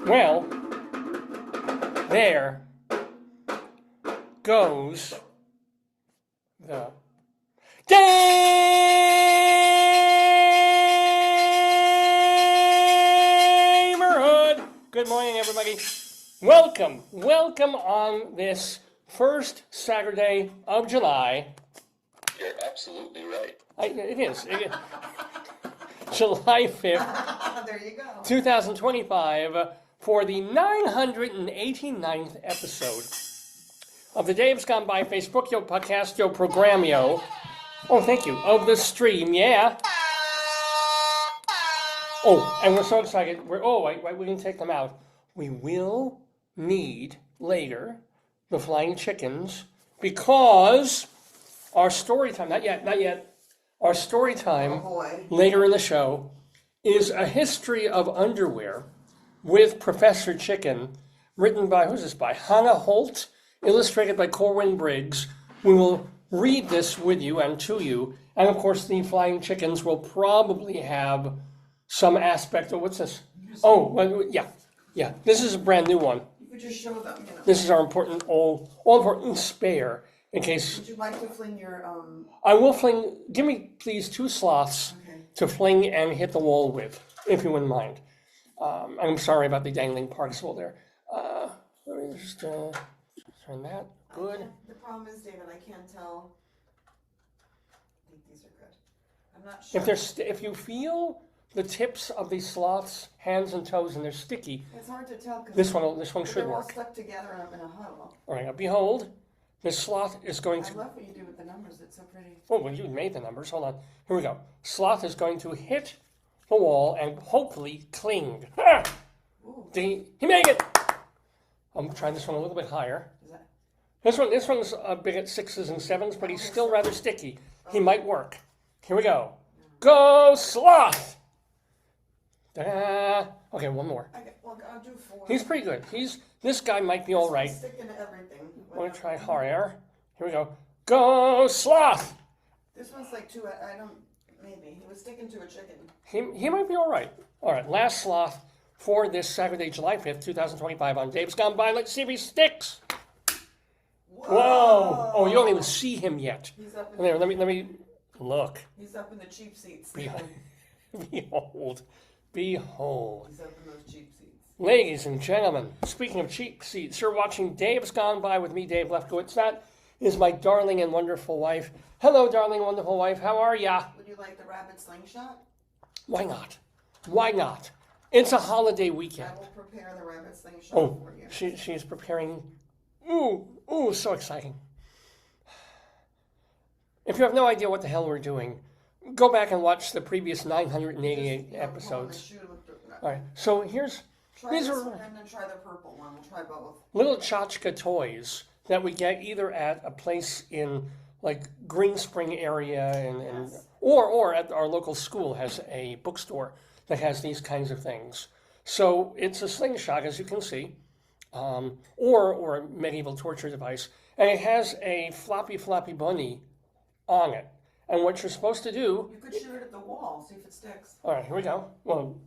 Well, there goes the neighborhood. Good morning, everybody. Welcome on this first Saturday of July. You're absolutely right. It is. July 5th, there you go. 2025, for the 989th episode of the Dave's Gone By Facebook Yo Podcast Yo Program Yo. Oh, thank you. Of the stream, yeah. Oh, and we're so excited. We didn't take them out. We will need later the flying chickens because our story time, not yet. Our story time later in the show is a history of underwear with Professor Chicken, written by, who's this by? Hannah Holt, illustrated by Corwin Briggs. We will read this with you and to you. And of course, the flying chickens will probably have some aspect of, what's this? Oh, well, yeah. This is a brand new one. You could just show them, you know. This is our important, all important spare. In case. Would you like to fling your, I will fling, give me please 2 sloths to fling and hit the wall with, if you wouldn't mind. I'm sorry about the dangling participle there. Let me just turn that, good. The problem is, David, I can't tell. I think these are good. I'm not sure. If you feel the tips of these sloths, hands and toes, and they're sticky. It's hard to tell. This one should they're work. All stuck together in a huddle. All right, now behold. This sloth is going to... I love what you do with the numbers. It's so pretty. Oh, well, you made the numbers. Hold on. Here we go. Sloth is going to hit the wall and hopefully cling. Ah! He made it! I'm trying this one a little bit higher. This one's big at 6s and 7s, but he's still rather sticky. He might work. Here we go. Go, sloth! Okay, one more. Well, I'll do 4. He's pretty good. This guy might be all right. Sticking to everything. I'm going to try harder. Here we go. Go, sloth! This one's like 2, maybe. He was sticking to a chicken. He might be all right. All right, last sloth for this Saturday, July 5th, 2025 on Dave's Gone By. Let's see if he sticks. Whoa! Oh, you don't even see him yet. He's up in There, let me look. He's up in the cheap seats. Behold. He's up in those cheap seats. Ladies and gentlemen, speaking of cheap seats, you're watching Dave's Gone By with me, Dave Lefkowitz. That is my darling and wonderful wife. Hello, darling and wonderful wife. How are ya? Would you like the rabbit slingshot? Why not? Why not? It's a holiday weekend. I will prepare the rabbit slingshot for you. She's preparing. Ooh, so exciting. If you have no idea what the hell we're doing, go back and watch the previous 988 episodes. All right, so these are and then try the purple one. We'll try both. Little tchotchke toys that we get either at a place in like Green Spring area or at our local school has a bookstore that has these kinds of things. So it's a slingshot, as you can see, or a medieval torture device, and it has a floppy bunny on it. And what you're supposed to do... You could shoot it at the wall, see if it sticks. All right, here we go. Well,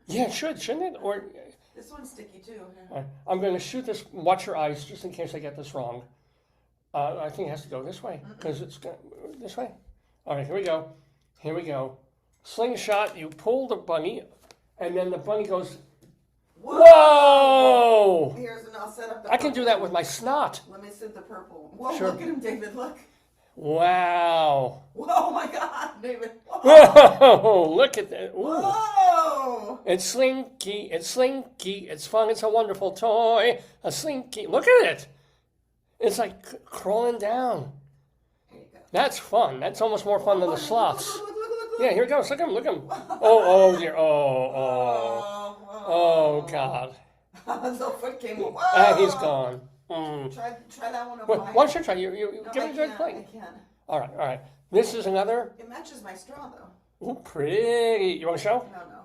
yeah, it should, shouldn't it? Or this one's sticky too. All right, I'm going to shoot this. Watch your eyes, just in case I get this wrong. I think it has to go this way, because it's this way. All right, here we go. Slingshot, you pull the bunny, and then the bunny goes... Whoa! I'll set up the I can do that with my snot. Let me set the purple. Whoa, Sure. Look at him, David, look. Wow. Whoa, my God, David. Whoa, look at that. Ooh. Whoa. It's slinky, it's fun, it's a wonderful toy. A slinky, look at it. It's like crawling down. Here you go. That's fun. That's almost more fun than the sloths. Look. Yeah, here it goes. Look at him. Oh, dear. Oh, God. The foot came. Whoa. He's gone. Try that one. Why don't you try? You No, give it a good play. I can't. All right. This is another. It matches my straw, though. Ooh, pretty. You want to show? No.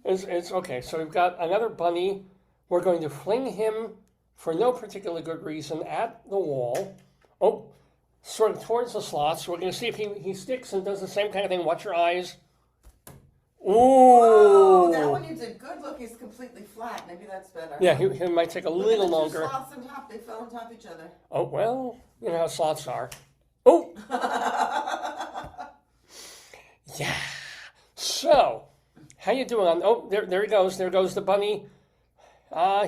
It's okay. So we've got another bunny. We're going to fling him for no particular good reason at the wall. Oh, sort of towards the slots. We're going to see if he sticks and does the same kind of thing. Watch your eyes. Oh, that Ooh. one you did good. Look, he's completely flat. Maybe that's better. Yeah, he might take a Look little at the longer. two sloths on top. They fell on top of each other. Oh, well, you know how sloths are. Oh, yeah. So, how you doing on? Oh, there he goes. There goes the bunny.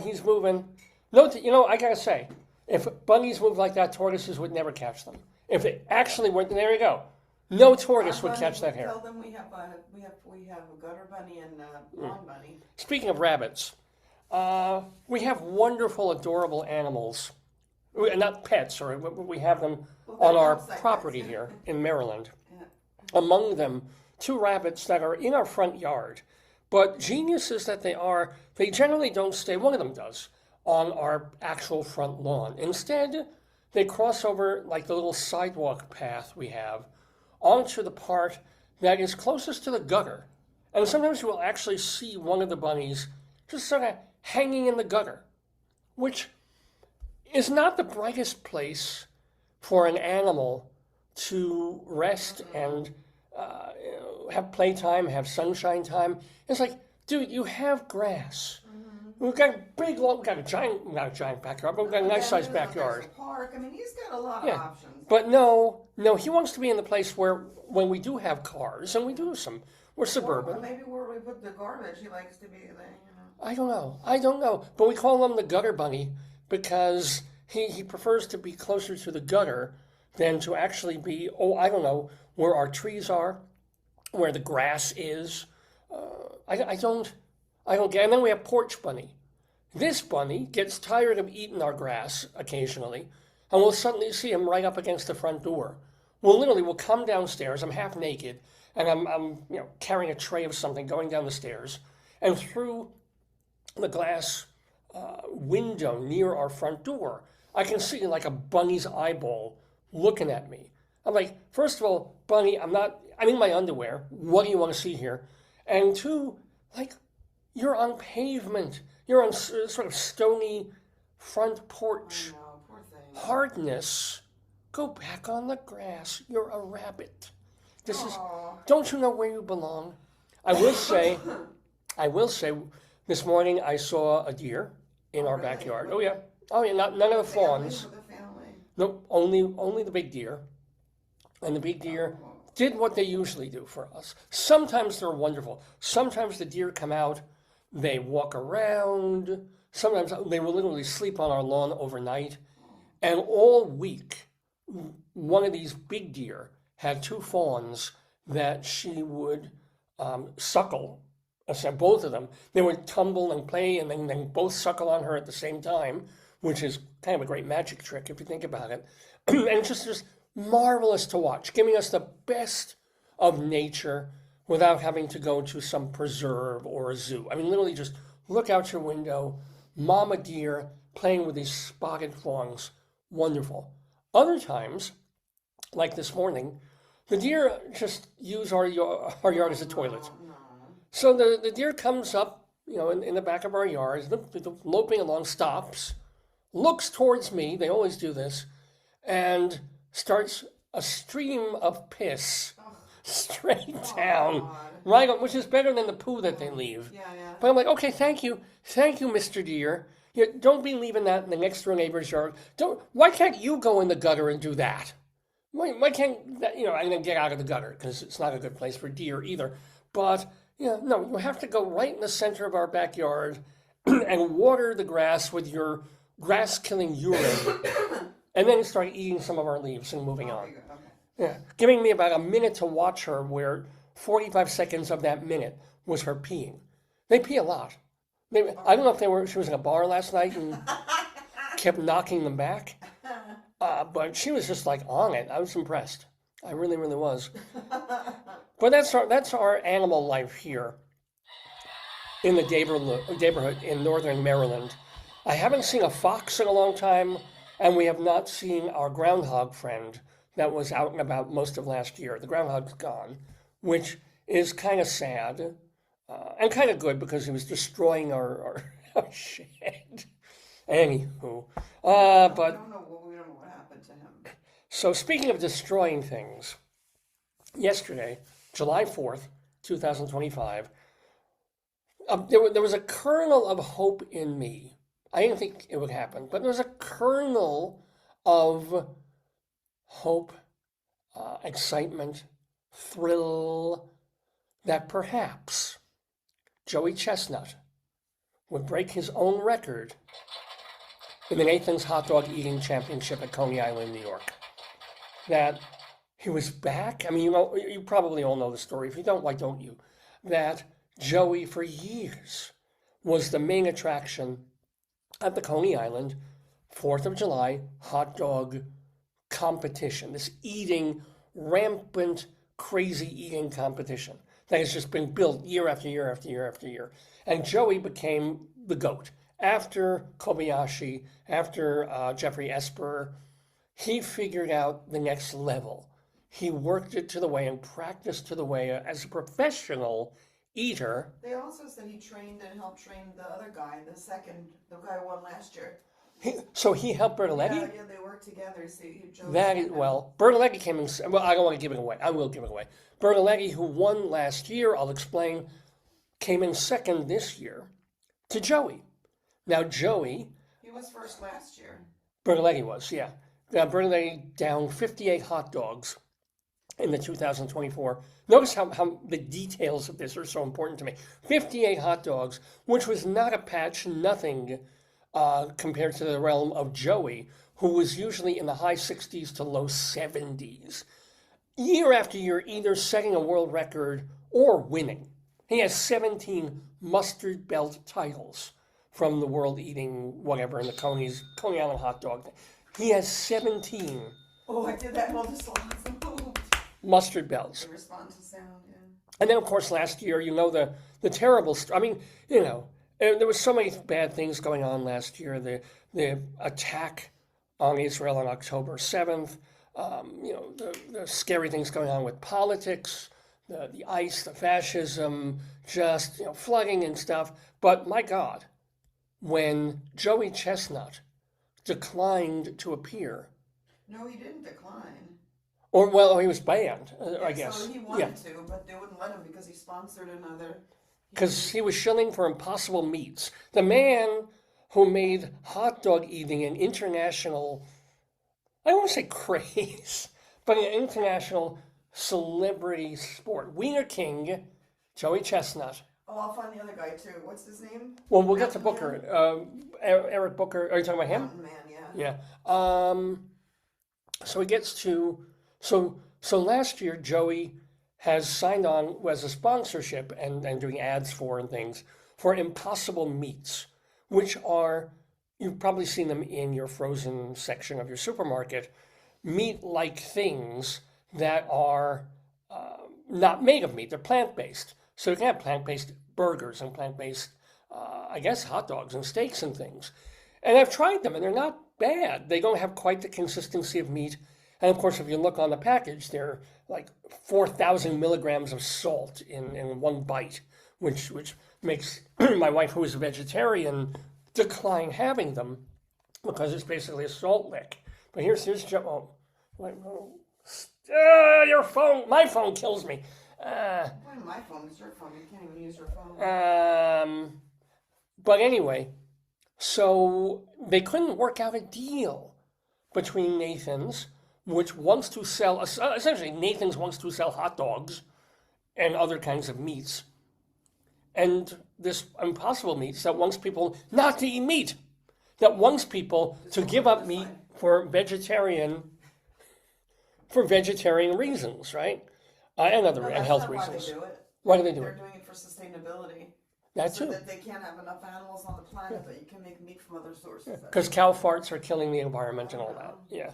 He's moving. No, you know, I gotta say, if bunnies move like that, tortoises would never catch them. If it actually went, there you go. No tortoise would catch that hare. Tell them we have a gutter bunny and a lawn bunny. Speaking of rabbits, we have wonderful, adorable animals. Not pets, or we have them on our property here in Maryland. Yeah. Among them, 2 rabbits that are in our front yard. But geniuses that they are, they generally don't stay, one of them does, on our actual front lawn. Instead, they cross over like the little sidewalk path we have onto the part that is closest to the gutter. And sometimes you will actually see one of the bunnies just sort of hanging in the gutter, which is not the brightest place for an animal to rest and have playtime, have sunshine time. It's like, dude, you have grass. We've got a big, long, we've got a giant, not a giant backyard, but we've got a nice sized backyard. There's a park. I mean, he's got a lot of options. But no, he wants to be in the place where when we do have cars, and we do some, we're suburban. Or maybe where we put the garbage, he likes to be there, you know. I don't know. But we call him the gutter bunny because he prefers to be closer to the gutter than to actually be, I don't know, where our trees are, where the grass is. I don't get. And then we have porch bunny. This bunny gets tired of eating our grass occasionally, and we'll suddenly see him right up against the front door. We'll come downstairs. I'm half naked, and I'm carrying a tray of something going down the stairs, and through the glass window near our front door, I can see like a bunny's eyeball looking at me. I'm like, first of all, bunny, I'm in my underwear. What do you want to see here? And 2, like, you're on pavement. You're on sort of stony front porch. I know, poor thing. Hardness. Go back on the grass. You're a rabbit. Don't you know where you belong? I will say, this morning I saw a deer in our backyard. Oh yeah, none of the fawns. No, only the big deer. And the big deer did what they usually do for us. Sometimes they're wonderful. Sometimes the deer come out, they walk around. Sometimes they will literally sleep on our lawn overnight. And all week, one of these big deer had 2 fawns that she would suckle. So both of them, they would tumble and play and then both suckle on her at the same time, which is kind of a great magic trick if you think about it. And it's just marvelous to watch, giving us the best of nature without having to go to some preserve or a zoo. I mean, literally just look out your window, mama deer playing with these spotted fawns. Wonderful. Other times, like this morning, the deer just use our yard as a toilet. So the deer comes up, in the back of our yard, loping along, stops, looks towards me, they always do this, and starts a stream of piss straight down, right on, which is better than the poo that they leave. Yeah. But I'm like, okay, thank you, Mr. Deer. Don't be leaving that in the next door neighbor's yard. Why can't you go in the gutter and do that? Why can't that, and then get out of the gutter, because it's not a good place for deer either. But, no, you have to go right in the center of our backyard and water the grass with your grass-killing urine, and then start eating some of our leaves and moving on. Okay. Yeah, giving me about a minute to watch her, where 45 seconds of that minute was her peeing. They pee a lot. I don't know if she was in a bar last night and kept knocking them back, but she was just like on it. I was impressed. I really, really was. But that's our animal life here in the neighborhood in northern Maryland. I haven't seen a fox in a long time, and we have not seen our groundhog friend that was out and about most of last year. The groundhog's gone, which is kind of sad. And kind of good, because he was destroying our shed. Anywho, but We don't know what happened to him. So speaking of destroying things, yesterday, July 4th, 2025, there was a kernel of hope in me. I didn't think it would happen, but there was a kernel of hope, excitement, thrill, that perhaps Joey Chestnut would break his own record in the Nathan's Hot Dog Eating Championship at Coney Island, New York. That he was back. I mean, you probably all know the story. If you don't, why don't you? That Joey, for years, was the main attraction at the Coney Island 4th of July hot dog competition. This rampant, crazy eating competition that has just been built year after year after year after year. And Joey became the GOAT. After Kobayashi, after Jeffrey Esper, he figured out the next level. He worked it to the way and practiced to the way as a professional eater. They also said he trained and helped train the other guy, the guy who won last year. So he helped Bertoletti? Yeah, they worked together. See, Bertoletti came in. Well, I don't want to give it away. I will give it away. Bertoletti, who won last year, I'll explain, came in second this year to Joey. Now, Joey. He was first last year. Bertoletti was, yeah. Now, Bertoletti down 58 hot dogs in the 2024. Notice how the details of this are so important to me. 58 hot dogs, which was not a patch, nothing compared to the realm of Joey, who was usually in the high 60s to low 70s. Year after year, either setting a world record or winning. He has 17 mustard belt titles from the world eating whatever in the Coney Island hot dog thing. He has 17. Oh, I did that. Well, this mustard belts. The response to sound, yeah. And then, of course, last year, the terrible. I mean, there was so many bad things going on last year. The attack on Israel on October 7th. The scary things going on with politics, the ICE, the fascism, just flooding and stuff. But my God, when Joey Chestnut declined to appear. No, he didn't decline. Or he was banned, I guess. So he wanted to, but they wouldn't let him because he sponsored another. Because he was shilling for Impossible Meats. The man who made hot dog eating an international, I don't want to say craze, but an international celebrity sport. Wiener King, Joey Chestnut. Oh, I'll find the other guy too. What's his name? Well, we'll get to Booker. Eric Booker. Are you talking about him? Mountain Man, yeah. Yeah. So he gets to. So last year, Joey has signed on as a sponsorship and doing ads for and things for Impossible Meats, which are, you've probably seen them in your frozen section of your supermarket, meat-like things that are not made of meat. They're plant-based. So you can have plant-based burgers and plant-based, hot dogs and steaks and things. And I've tried them, and they're not bad. They don't have quite the consistency of meat. And of course, if you look on the package, they're like 4,000 milligrams of salt in one bite, which makes my wife, who is a vegetarian, decline having them because it's basically a salt lick. But here's Joe. Your phone, my phone kills me. My phone is your phone. You can't even use your phone. But anyway, so they couldn't work out a deal between Nathan's, which wants to sell, essentially Nathan's wants to sell hot dogs and other kinds of meats, and this Impossible Meats that wants people not to eat meat, that wants people to give up meat for vegetarian reasons, right? And health reasons. Why do they do it? They're doing it for sustainability. That too. So that they can't have enough animals on the planet that you can make meat from other sources. Because cow farts are killing the environment and all that. Yeah.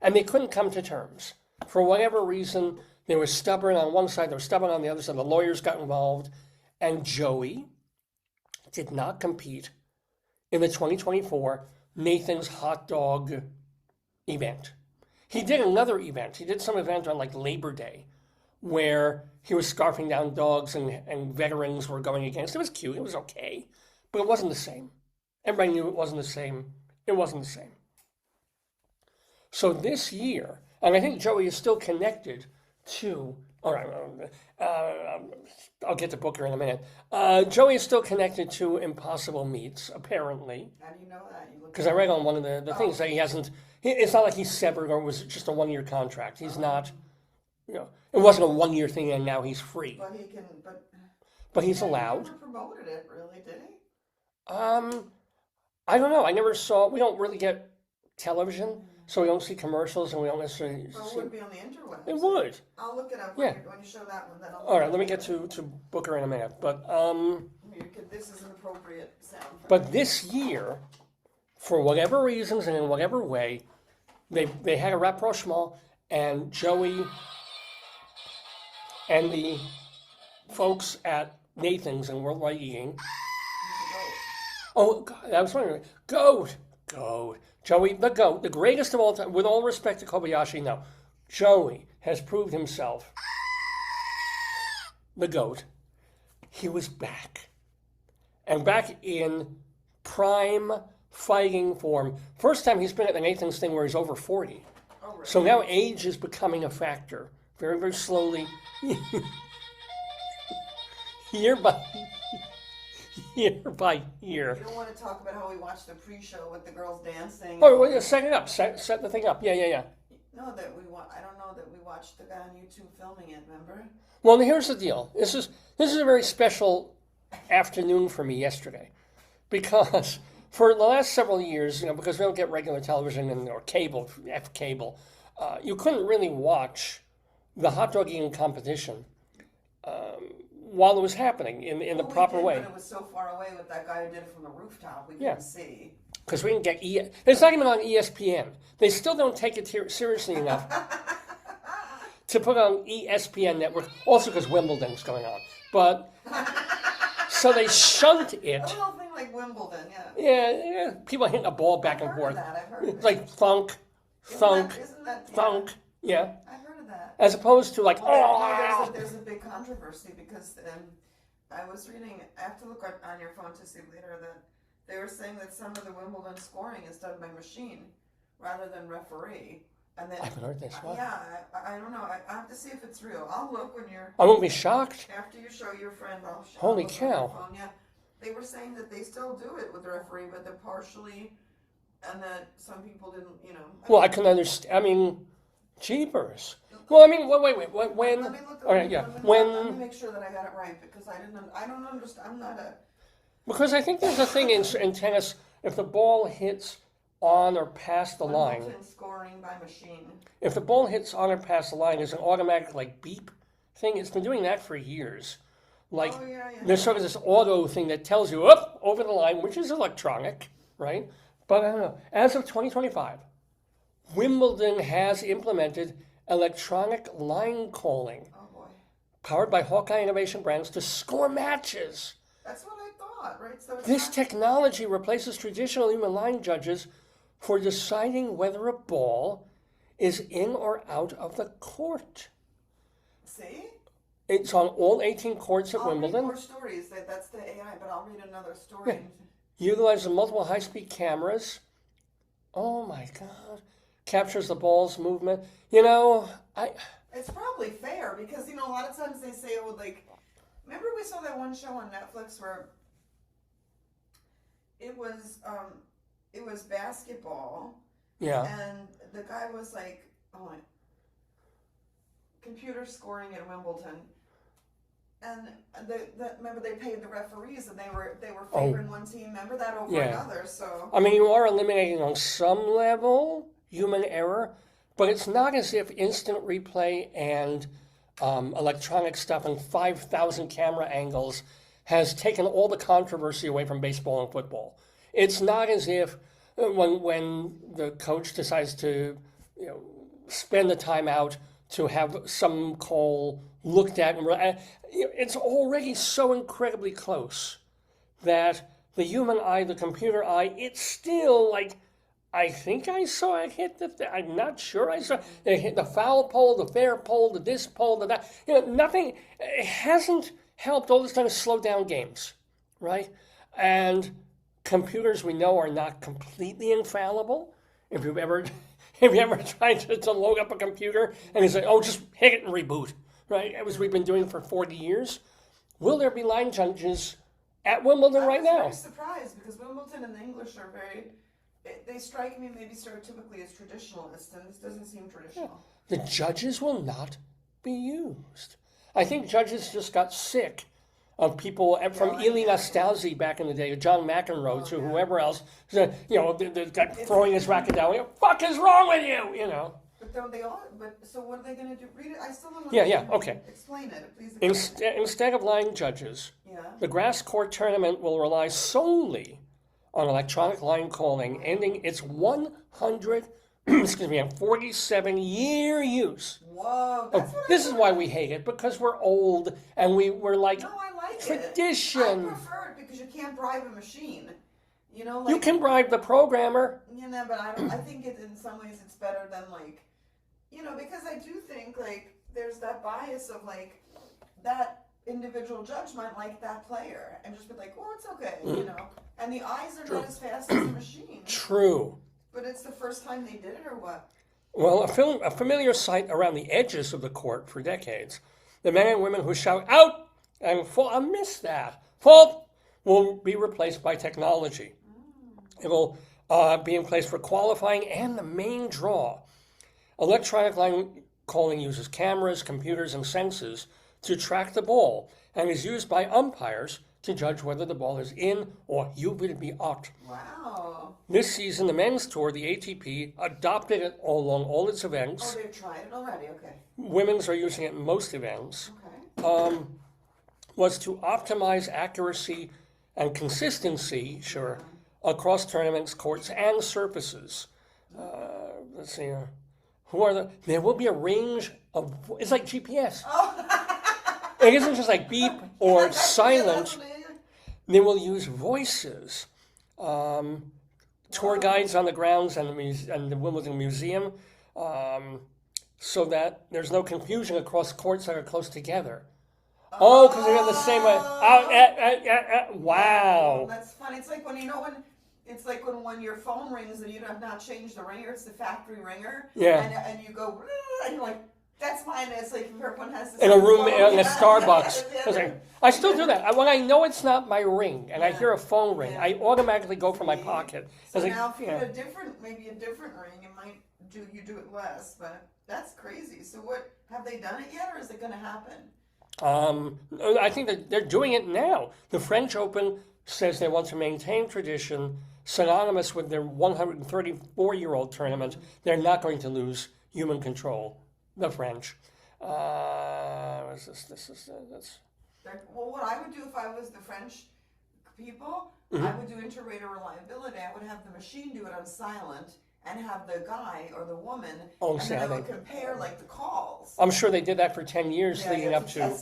And they couldn't come to terms. For whatever reason, they were stubborn on one side, they were stubborn on the other side. The lawyers got involved. And Joey did not compete in the 2024 Nathan's Hot Dog event. He did another event. He did some event on like Labor Day where he was scarfing down dogs and veterans were going against. It was cute. It was okay. But it wasn't the same. Everybody knew it wasn't the same. It wasn't the same. So this year, and I think Joey is still connected to All right. I'll get to Booker in a minute. Joey is still connected to Impossible Meats, apparently. How do you know that? You look Because I read on one of the things that he hasn't. It's not like he's severed or was just a 1-year contract. He's not. It wasn't a 1-year thing, and now he's free. But he can. But he's He allowed. never promoted it, really, did he? I don't know. I never saw. We don't really get television, so we don't see commercials, and we don't necessarily Well, it see. would be on the interwebs. It would. I'll look it up Yeah. when you show that one. Then I'll All right. Let me get to Booker in a minute, but This is an appropriate sound. But this year, for whatever reasons and in whatever way, they had a rapprochement, and Joey and the folks at Nathan's and Worldwide Eating. Oh, God, I was wondering. Goat. Joey, the GOAT, the greatest of all time, with all respect to Kobayashi, no. Joey has proved himself the GOAT. He was back. And back in prime fighting form. First time he's been at the Nathan's thing where he's over 40. Oh, really? So now age is becoming a factor. Very, very slowly. year by year. You don't want to talk about how we watched the pre-show with the girls dancing. Oh, well, set it up. Set the thing up. Yeah. No, I don't know that we watched the guy on YouTube filming it. Remember? Well, here's the deal. This is a very special afternoon for me yesterday, because for the last several years, because we don't get regular television or cable, you couldn't really watch the hot dog eating competition while it was happening in the proper way. But it was so far away with that guy who did it from the rooftop, we Yeah. couldn't see. Because we didn't get it's not even on ESPN. They still don't take it seriously enough to put on ESPN network. Also because Wimbledon's going on, but so they shunt it. A little thing like Wimbledon, yeah. Yeah, people hitting a ball back and forth. I've heard of It's that. like thunk. Isn't that Yeah. I've heard of that. As opposed to like, Well, there's a big controversy because I was reading, I have to look on your phone to see later that they were saying that some of the Wimbledon scoring is done by machine rather than referee. And then, I haven't heard this one. Yeah, I don't know. I have to see if it's real. I'll look when you're, I won't be shocked. after you show your friend, I'll show Holy I'll look on your cow. phone. Yeah, they were saying that they still do it with the referee, but they're partially, and that some people didn't, Well, I can understand. I mean, jeepers. Well, I mean, wait. When? Let me look. All right, yeah. Let me When? make sure that I got it right because I don't understand. I'm not a. Because I think there's a thing in tennis. If the ball hits on or past the line, Wimbledon scoring by machine. if the ball hits on or past the line, there's an automatic beep thing. It's been doing that for years. Oh, yeah. There's sort of this auto thing that tells you up over the line, which is electronic, right? But I don't know. As of 2025, Wimbledon has implemented electronic line calling, Oh boy, powered by Hawkeye Innovation Brands, to score matches. that's what I thought, right? So it's This not- technology replaces traditional human line judges for deciding whether a ball is in or out of the court. See, It's on all 18 courts at I'll read Wimbledon. more stories. That's the AI, but I'll read another story. Utilizes multiple high-speed cameras. Oh my God. Captures the ball's movement. It's probably fair because a lot of times they say, remember we saw that one show on Netflix where it was basketball. Yeah. And the guy was computer scoring at Wimbledon. And remember they paid the referees and they were favoring one team. Remember that over another. So I mean, you are eliminating on some level human error, but it's not as if instant replay and electronic stuff and 5,000 camera angles has taken all the controversy away from baseball and football. It's not as if when the coach decides to spend the time out to have some call looked at, it's already so incredibly close that the human eye, the computer eye, it's still I think I saw it hit I'm not sure I saw it hit the foul pole, the fair pole, the this pole, the that. Nothing. It hasn't helped all this time to slow down games, right? And computers we know are not completely infallible. If you ever tried to load up a computer and you say, oh, just hit it and reboot, right? As we've been doing for 40 years. Will there be line judges at Wimbledon right now? I was very surprised because Wimbledon and the English are they strike me maybe stereotypically as traditionalist, and this doesn't seem traditional. The judges will not be used. I think judges just got sick of people from Ely Nastasi back in the day, John McEnroe to whoever else, the guy throwing his racket down. What the fuck is wrong with you? But don't they all? But so what are they going to do? Read it. I still don't. Okay. Explain it, please. Explain Instead of line judges, the grass court tournament will rely solely on electronic line calling, ending its 147-year use. Whoa, that's what this is why we hate it, because we're old and we're like, no, I like tradition. I prefer it because you can't bribe a machine. You can bribe the programmer. But I think in some ways it's better than because I do think there's that bias of that individual judge might like that player and just be like, oh, it's okay, and the eyes are not as fast as the machine. True. But it's the first time they did it, or what? Well, a familiar sight around the edges of the court for decades. The men and women who shout out and fall, I miss that. Fault will be replaced by technology. It will be in place for qualifying and the main draw. Electronic line calling uses cameras, computers, and sensors to track the ball and is used by umpires to judge whether the ball is in or you will be out. Wow. This season, the men's tour, the ATP, adopted it along all its events. Oh, they've tried it already, okay. Women's are using it in most events. Okay. Was to optimize accuracy and consistency, across tournaments, courts, and surfaces. Let's see. There will be a range of. It's like GPS. Oh. It isn't just like beep or silent. They will use voices. Tour guides on the grounds and the Wimbledon Museum, so that there's no confusion across courts that are close together. Oh, because they're the same way. Wow. That's funny. It's like when your phone rings and you have not changed the ringer. It's the factory ringer. Yeah. And you go, and you're like, that's mine. It's like everyone has this. In a room in a Starbucks. I still do that. When I know it's not my ring and I hear a phone ring, I automatically go for my pocket. So now if you had maybe a different ring, it might do it less. But that's crazy. So what, have they done it yet, or is it going to happen? I think that they're doing it now. The French Open says they want to maintain tradition synonymous with their 134-year-old tournament. They're not going to lose human control. The French. Well, what I would do if I was the French people, I would do inter-rater reliability. I would have the machine do it on silent and have the guy or the woman, and then they would compare the calls. I'm sure they did that for 10 years leading up to.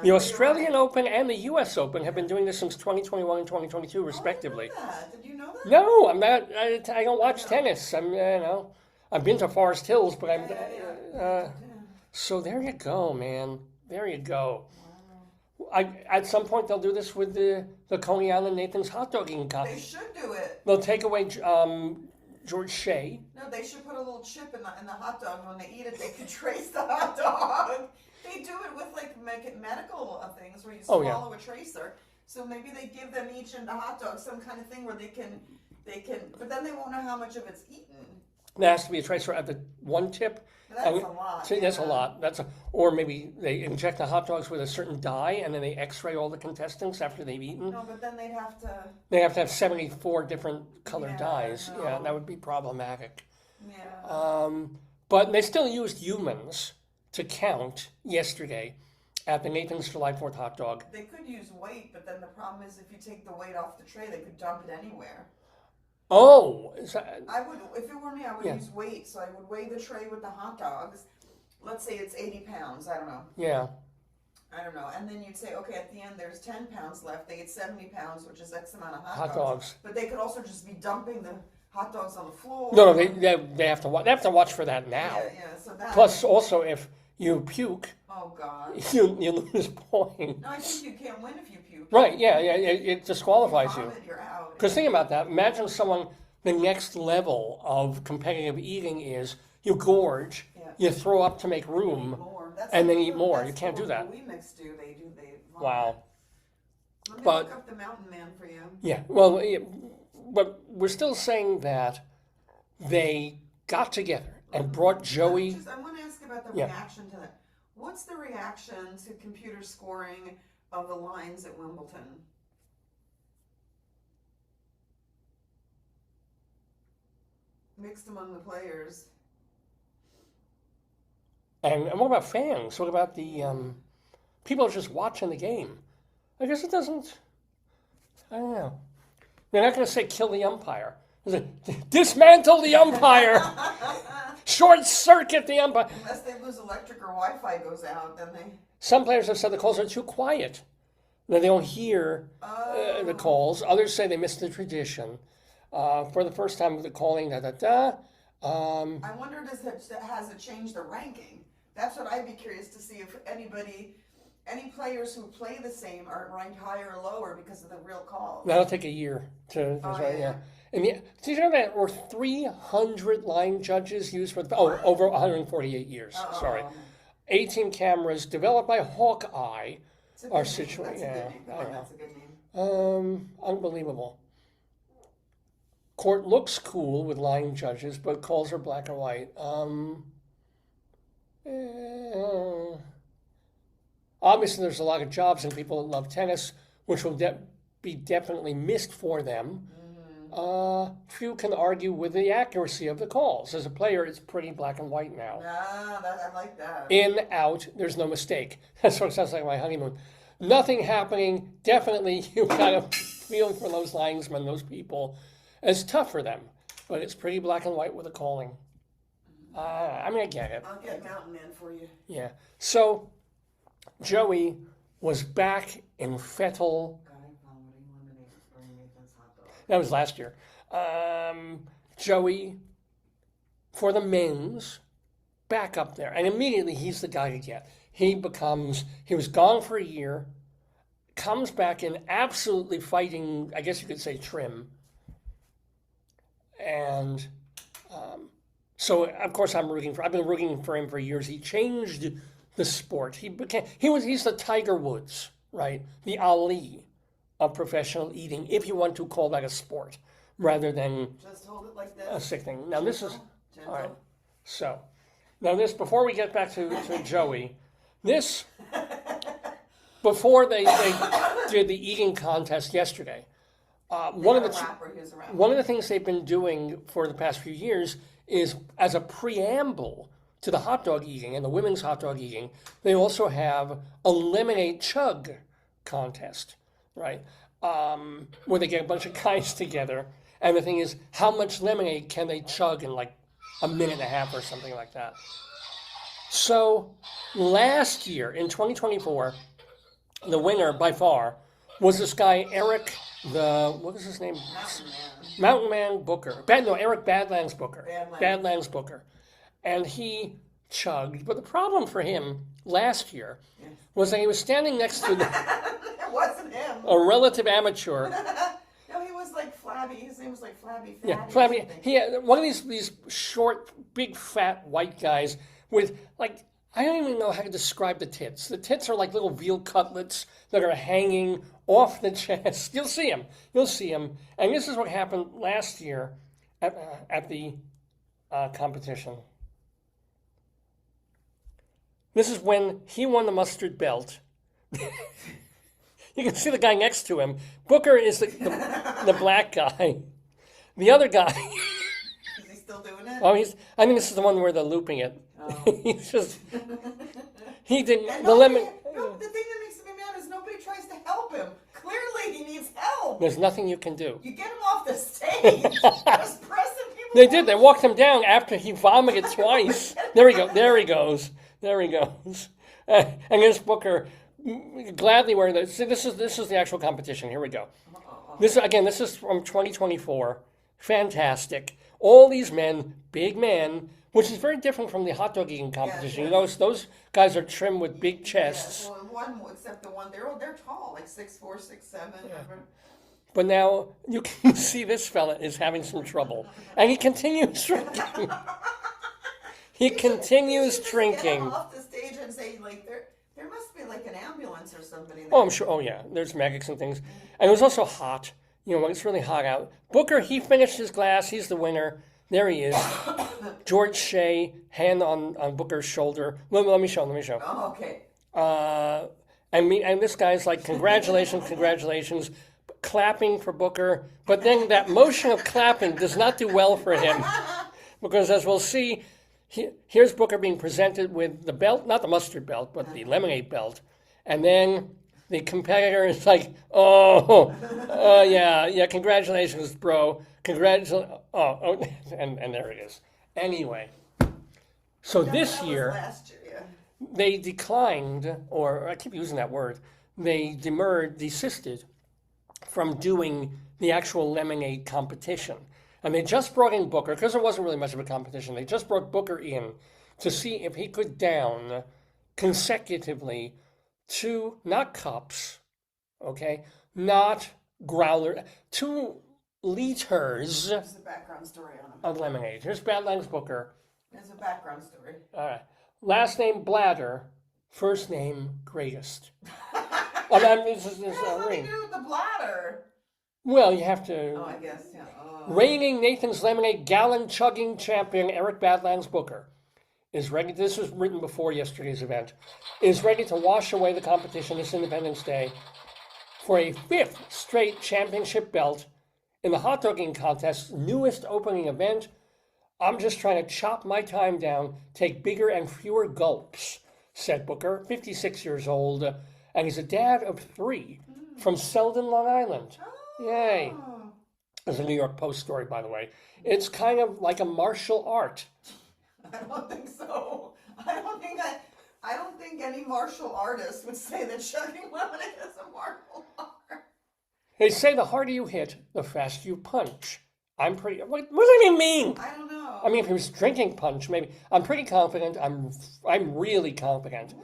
The Australian Open and the U.S. Open have been doing this since 2021 and 2022, respectively. I didn't know that. Did you know that? No, I'm not. I don't watch tennis. I've been to Forest Hills, but so there you go, man. There you go. Wow. At some point, they'll do this with the Coney Island Nathan's hot dog eating contest. They should do it. They'll take away George Shea. No, they should put a little chip in the hot dog. When they eat it, they can trace the hot dog. They do it with medical things where you swallow a tracer. So maybe they give them each in the hot dog some kind of thing where they can, but then they won't know how much of it's eaten. There has to be a tracer at the one tip. That's a lot. See, that's a lot. Or maybe they inject the hot dogs with a certain dye, and then they X-ray all the contestants after they've eaten. No, but then they'd have to. They have to have 74 different colored dyes. No. Yeah, that would be problematic. Yeah. But they still used humans to count yesterday at the Nathan's July 4th hot dog. They could use weight, but then the problem is if you take the weight off the tray, they could dump it anywhere. Oh, I would, if it were me, I would use weight. So I would weigh the tray with the hot dogs. Let's say it's 80 pounds. I don't know. Yeah. I don't know. And then you'd say, okay, at the end there's 10 pounds left. They get 70 pounds, which is X amount of hot dogs. But they could also just be dumping the hot dogs on the floor. No, they have to watch. They have to watch for that now. Yeah. So that. Plus, also, if you puke. Oh God. You lose point. No, I think you can't win if you puke. Right? Yeah. It disqualifies you. You're out. Because think about that. Imagine someone. The next level of competitive eating is you gorge, you throw up to make room. That's and like then eat more. that's You can't do that. What we mix do. They vomit. Wow. Let me But- look up the mountain man for you. Yeah, well, but we're still saying that they got together and brought Joey. I want to ask about the Yeah. reaction to that. What's the reaction to computer scoring of the lines at Wimbledon? Mixed among the players. And what about fans? What about the people just watching the game? I guess it doesn't. I don't know. They're not going to say kill the umpire. They're like, dismantle the umpire. Short circuit the umpire. Unless they lose electric or Wi-Fi goes out, then they. Some players have said the calls are too quiet. That they don't hear the calls. Others say they missed the tradition. For the first time with the calling, da-da-da. I wonder, has it changed the ranking? That's what I'd be curious to see if any players who play the same are ranked higher or lower because of the real calls. That'll take a year to yeah. And did you know that there were 300 line judges used for over 148 years? Sorry, 18 cameras developed by Hawkeye are situated. Yeah, That's a good name. Unbelievable. Court looks cool with line judges, but calls are black and white. Obviously, there's a lot of jobs and people that love tennis, which will be definitely missed for them. Few can argue with the accuracy of the calls. As a player, it's pretty black and white now. I like that. In, out, there's no mistake. That's what it sounds like my honeymoon. Nothing happening. Definitely, you kind of feel for those linesmen, those people. It's tough for them, but it's pretty black and white with the calling. I get it. I'll get Mountain Man for you. Yeah. So, Joey was back in Fettel. That was last year. Joey, for the men's, back up there. And immediately he's the guy to get. He was gone for a year, comes back in absolutely fighting, I guess you could say, trim. And so, of course, I've been rooting for him for years. He changed the sport. He's the Tiger Woods, right? The Ali of professional eating, if you want to call that a sport, rather than just hold it like a this. sick thing. Now this is Gentle. all right. So now this, before we get back to Joey, this before they did the eating contest yesterday. One of the things they've been doing for the past few years is, as a preamble to the hot dog eating and the women's hot dog eating, they also have a lemonade chug contest, right? Where they get a bunch of guys together, and the thing is, how much lemonade can they chug in like a minute and a half or something like that? So last year, in 2024, the winner by far was this guy, Eric, what was his name? Mountain Man Booker. Eric Badlands Booker. Badlands Booker. And he chugged. But the problem for him last year was that he was standing next to It wasn't him. a relative amateur. No, he was like Flabby. His name was like Flabby Fatty. Yeah, Flabby. He had one of these short, big, fat white guys with, like, I don't even know how to describe the tits. The tits are like little veal cutlets that are hanging off the chest. You'll see him. And this is what happened last year at the competition. This is when he won the mustard belt. You can see the guy next to him. Booker is the black guy. The other guy. Is he still doing it? Oh, I think this is the one where they're looping it. Oh. He didn't. And The lemon. the thing that makes me mad is nobody tries to help him. Clearly, he needs help. There's nothing you can do. You get him off the stage. Just pressing people. They did. They walked him down after he vomited twice. There he goes. And this Booker gladly wearing the. See, this is the actual competition. Here we go. This is from 2024. Fantastic. All these men, big men, which is very different from the hot dog eating competition. Yeah. You know, those guys are trimmed with big chests. Yeah, well, except the one they're tall, like 6'4", 6'7". Yeah. But now you can see this fella is having some trouble, and he continues drinking. He continues Get him drinking. off the stage and say, like, there must be like an ambulance or somebody there. Oh, I'm sure. Oh, yeah. There's medics and things. And it was also hot. You know, when it's really hot out. Booker, he finished his glass. He's the winner. There he is. George Shea, hand on Booker's shoulder. Let me show. Oh, okay. And this guy's like, congratulations, congratulations, clapping for Booker. But then that motion of clapping does not do well for him. Because as we'll see, here's Booker being presented with the belt, not the mustard belt, but the lemonade belt. And then the competitor is like, yeah, congratulations, bro. Congratulations. And there it is. Anyway, so this year, Last year, yeah. they declined, or I keep using that word, they desisted from doing the actual lemonade competition. And they just brought in Booker, because there wasn't really much of a competition, they just brought Booker in to see if he could down consecutively 2, not cups, okay, not growler, 2 liters There's a background story on him. of lemonade. Here's Badlands Booker. There's a background story. All right. Last name Bladder, first name Greatest. This is What does ring. he do with the bladder? Well, you have to. Oh, I guess, yeah. Oh. Reigning Nathan's Lemonade gallon chugging champion Eric Badlands Booker is ready. This was written before yesterday's event. Is ready to wash away the competition this Independence Day for a 5th straight championship belt in the hot dogging contest's newest opening event. I'm just trying to chop my time down, take bigger and fewer gulps, said Booker, 56 years old, and he's a dad of 3 from Selden, Long Island. Yay. There's a New York Post story, by the way. It's kind of like a martial art. I don't think so. I don't think any martial artist would say that chugging lemonade is a martial art. They say the harder you hit, the faster you punch. I'm pretty. What does that even mean? I don't know. I mean, if he was drinking punch, maybe. I'm pretty confident. I'm really confident.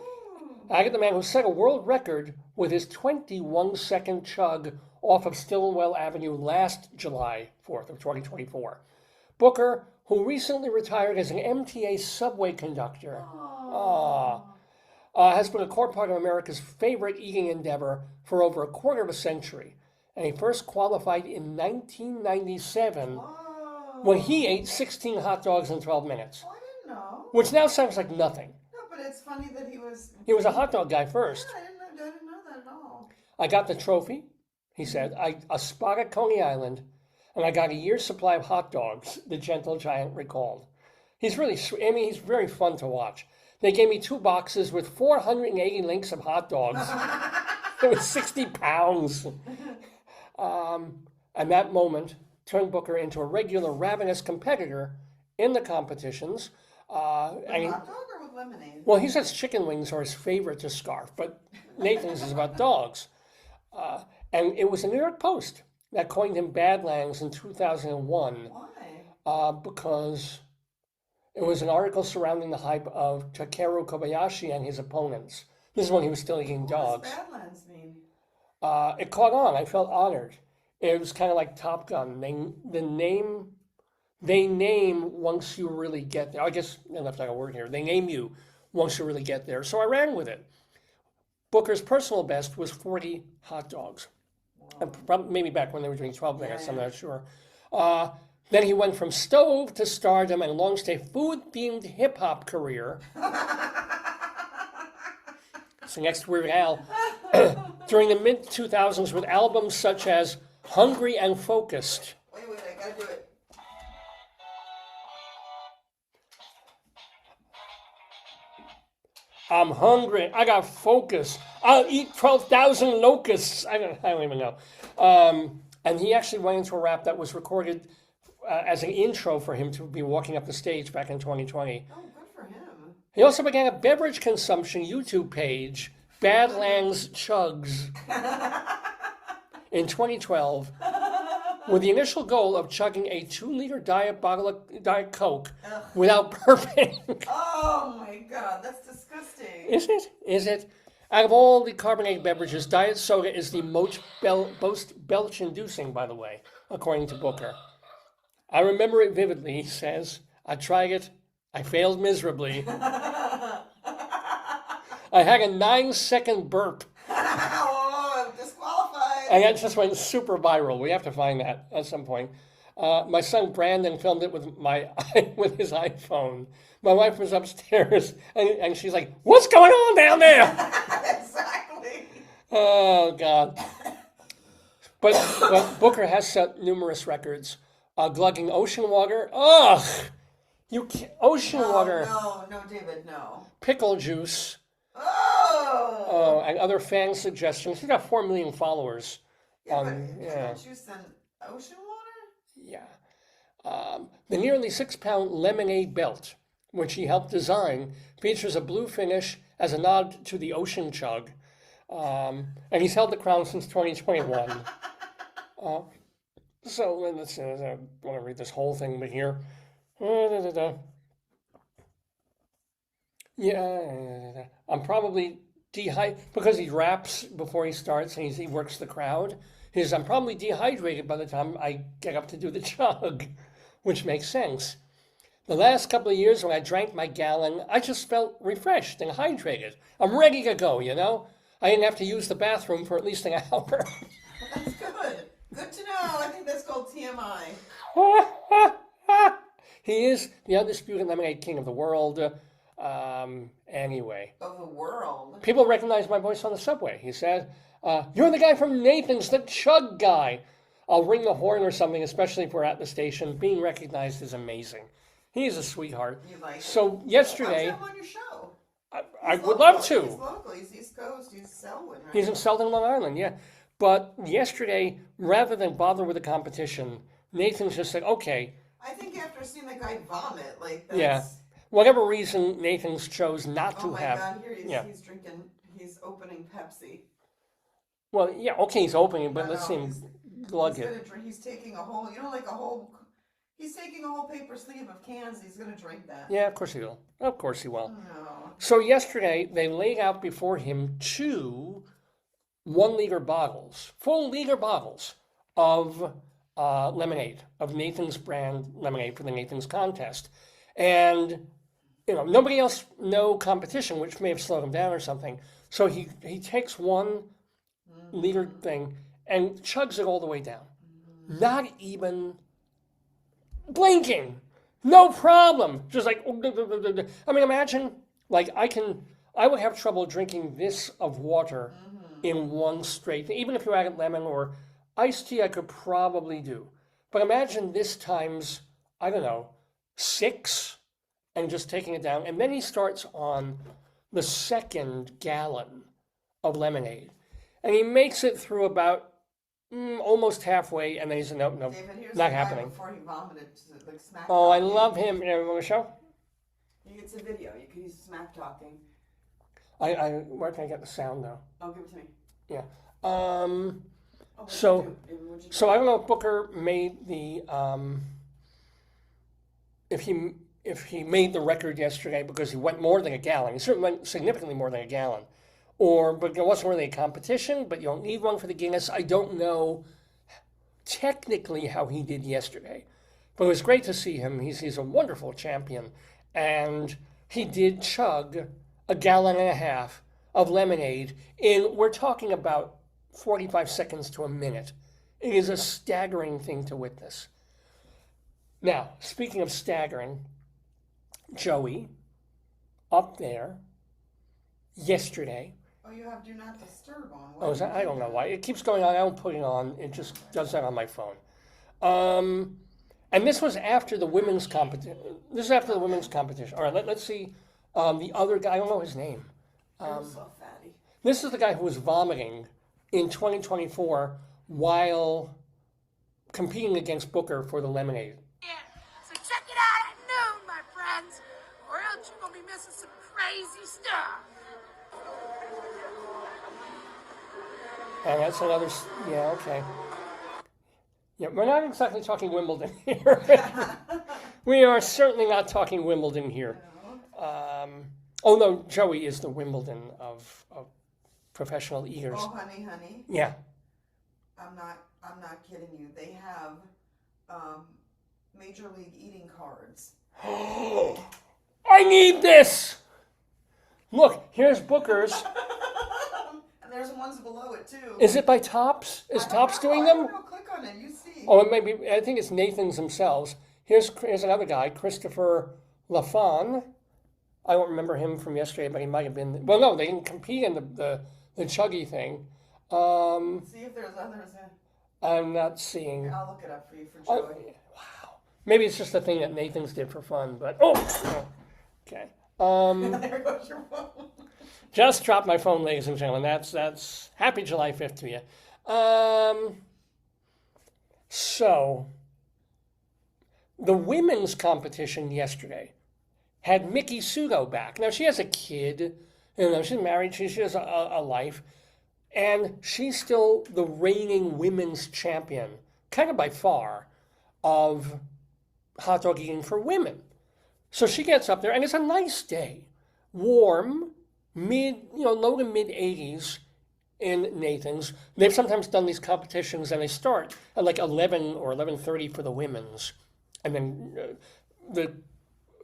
I get the man who set a world record with his 21-second chug off of Stillwell Avenue last July 4th of 2024. Booker, who recently retired as an MTA subway conductor, has been a core part of America's favorite eating endeavor for over a quarter of a century. And he first qualified in 1997 when he ate 16 hot dogs in 12 minutes, Oh, I didn't know. which now sounds like nothing. No, but it's funny that he was. He was a hot dog guy first. Yeah, I didn't know that at all. I got the trophy, he said, a spot at Coney Island, and I got a year's supply of hot dogs, the gentle giant recalled. He's really, he's very fun to watch. They gave me 2 boxes with 480 links of hot dogs. It was 60 pounds. And that moment turned Booker into a regular ravenous competitor in the competitions. Hot dog or with lemonade? Well, he says chicken wings are his favorite to scarf, but Nathan's is about dogs. And it was the New York Post that coined him Badlands in 2001. Why? Because it was an article surrounding the hype of Takeru Kobayashi and his opponents. This is when he was still eating dogs. What does Badlands mean? It caught on. I felt honored. It was kind of like Top Gun. They name once you really get there. I guess I left out a word here. They name you once you really get there. So I ran with it. Booker's personal best was 40 hot dogs. And maybe back when they were doing 12 minutes, Yeah. I'm not sure. Then he went from stove to stardom and launched a food-themed hip-hop career. It's the next Weird Al. During the mid-2000s with albums such as Hungry and Focused. Wait, I gotta do it. I'm hungry. I got focus. I'll eat 12,000 locusts. I don't even know. And he actually went into a rap that was recorded as an intro for him to be walking up the stage back in 2020. Oh, good for him. He also began a beverage consumption YouTube page, Badlands Chugs, in 2012, with the initial goal of chugging a 2-liter bottle of Diet Coke without burping. Oh my God, that's disgusting. Is it? Is it? Out of all the carbonated beverages, diet soda is the most belch-inducing, by the way, according to Booker. I remember it vividly, he says. I tried it I failed miserably. I had a 9-second burp. Oh, I'm disqualified. And that just went super viral. We have to find that at some point. My son Brandon filmed it with with his iPhone. My wife was upstairs, and she's like, "What's going on down there?" Exactly. Oh God! But Booker has set numerous records. Glugging ocean water. Ugh! You can't, ocean water. No, David, no. Pickle juice. Oh. And other fan suggestions. He's got 4 million followers. Yeah, Yeah. but juice and ocean water? Yeah. The nearly 6-pound lemonade belt, which he helped design, features a blue finish as a nod to the ocean chug. And he's held the crown since 2021. So let's see, I want to read this whole thing here. Yeah, I'm probably dehydrated because he raps before he starts and he works the crowd. I'm probably dehydrated by the time I get up to do the chug, which makes sense. The last couple of years when I drank my gallon, I just felt refreshed and hydrated. I'm ready to go, you know? I didn't have to use the bathroom for at least an hour. That's good. Good to know. I think that's called TMI. He is the undisputed lemonade king of the world. Anyway. Of the world? People recognize my voice on the subway. He said, "You're the guy from Nathan's, the chug guy." I'll ring the horn or something, especially if we're at the station. Being recognized is amazing. He's a sweetheart. You like So it? yesterday, How's that on your show? I would love to. He's local. He's East Coast. He's Selwyn, right? He's in Selden, Long Island, yeah. But yesterday, rather than bother with the competition, Nathan just said, "Okay." I think after seeing the guy vomit, like that's... Yeah. Whatever reason Nathan's chose not to Oh my have. God! Here he is. Yeah. He's drinking. He's opening Pepsi. Well, yeah, okay, he's opening, but No, let's no, see him he's glug He's it. gonna drink. He's taking a whole. You know, like a whole. He's taking a whole paper sleeve of cans. He's gonna drink that. Yeah, of course he will. Of course he will. No. So yesterday, they laid out before him 2 1-liter bottles, full liter bottles of lemonade, of Nathan's brand lemonade for the Nathan's contest. And, you know, nobody else, no competition, which may have slowed him down or something. So he takes 1 liter thing and chugs it all the way down. Not even blinking. No problem. Just like, I mean, imagine, like, I would have trouble drinking this of water in one straight, even if you added lemon or iced tea, I could probably do. But imagine this times, I don't know, 6 and just taking it down. And then he starts on the 2nd gallon of lemonade. And he makes it through about almost halfway, and then he said, "No, David, here's not the guy happening." before he vomited, like smack. Oh, I talking. love him. You want to show? It's a video. You can use smack talking. Where can I get the sound though? Oh, give it to me. Yeah. Oh, what'd So- you do? What'd you do? So I don't know if Booker made the if he made the record yesterday because he went more than a gallon. He certainly went significantly more than a gallon. But there wasn't really a competition, but you don't need one for the Guinness. I don't know technically how he did yesterday. But it was great to see him. He's a wonderful champion. And he did chug a gallon and a half of lemonade we're talking about 45 seconds to a minute. It is a staggering thing to witness. Now, speaking of staggering, Joey, up there, yesterday. Oh, you have Do Not Disturb on. Oh, is that, I don't know why. It keeps going on. I don't put it on. It just does that on my phone. And this was after the women's competition. This is after the women's competition. All right, let's see. The other guy, I don't know his name. I'm so fatty. This is the guy who was vomiting in 2024 while competing against Booker for the lemonade. Yeah, so check it out at noon, my friends, or else you're gonna be missing some crazy stuff. And that's another, yeah, okay. Yeah, we're not exactly talking Wimbledon here. We are certainly not talking Wimbledon here. Oh no, Joey is the Wimbledon of professional eaters. Oh, honey. Yeah. I'm not kidding you. They have Major League eating cards. I need this. Look, here's Booker's. And there's ones below it too. Is it by Tops? Is Tops doing I don't them? know. Click on it. You see. Oh, it may be. I think it's Nathan's themselves. Here's another guy, Christopher Lafon. I don't remember him from yesterday, but he might have been. Well, no, they didn't compete in the chuggy thing. See if there's others. I'm not seeing. Here, I'll look it up for you for Oh, Joey. wow. Maybe it's just a thing that Nathan's did for fun, but okay. There goes your phone. Just dropped my phone, ladies and gentlemen. That's happy July 5th to you. So the women's competition yesterday had Mickey Sudo back. Now she has a kid, she's married, she has a life, and she's still the reigning women's champion, kind of by far, of hot dog eating for women. So she gets up there, and it's a nice day, warm, low to mid 80s in Nathan's. They've sometimes done these competitions, and they start at like 11 or 11:30 for the women's, and then the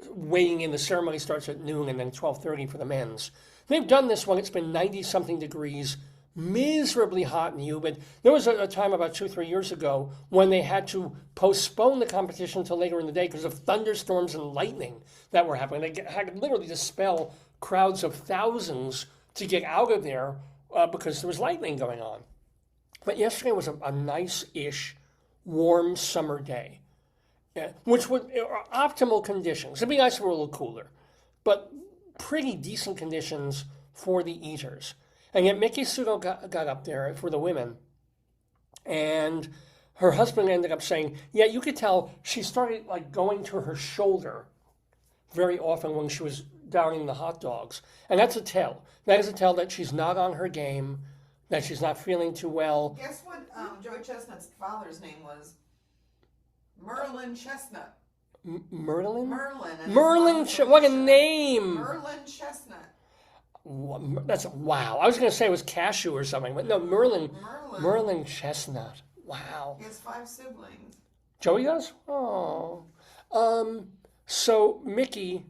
weighing in the ceremony starts at noon, and then 12:30 for the men's. They've done this one. It's been 90-something degrees, miserably hot and humid. There was a time about 2-3 years ago when they had to postpone the competition until later in the day because of thunderstorms and lightning that were happening. They had literally to spell crowds of thousands to get out of there because there was lightning going on. But yesterday was a nice-ish, warm summer day, which would optimal conditions. It'd be nice if it were a little cooler, but pretty decent conditions for the eaters. And yet Mickey Sudo got up there for the women, and her husband ended up saying, yeah, you could tell she started like going to her shoulder very often when she was downing the hot dogs. And that's a tell. That is a tell that she's not on her game, that she's not feeling too well. Guess what Joey Chestnut's father's name was? Merlin Chestnut. Merlin? Merlin. And Merlin, his mom what a Felicia. name. Merlin Chestnut. That's wow. I was going to say it was cashew or something, but no, Merlin Chestnut. Wow. He has 5 siblings. Joey does? Oh. So Mickey,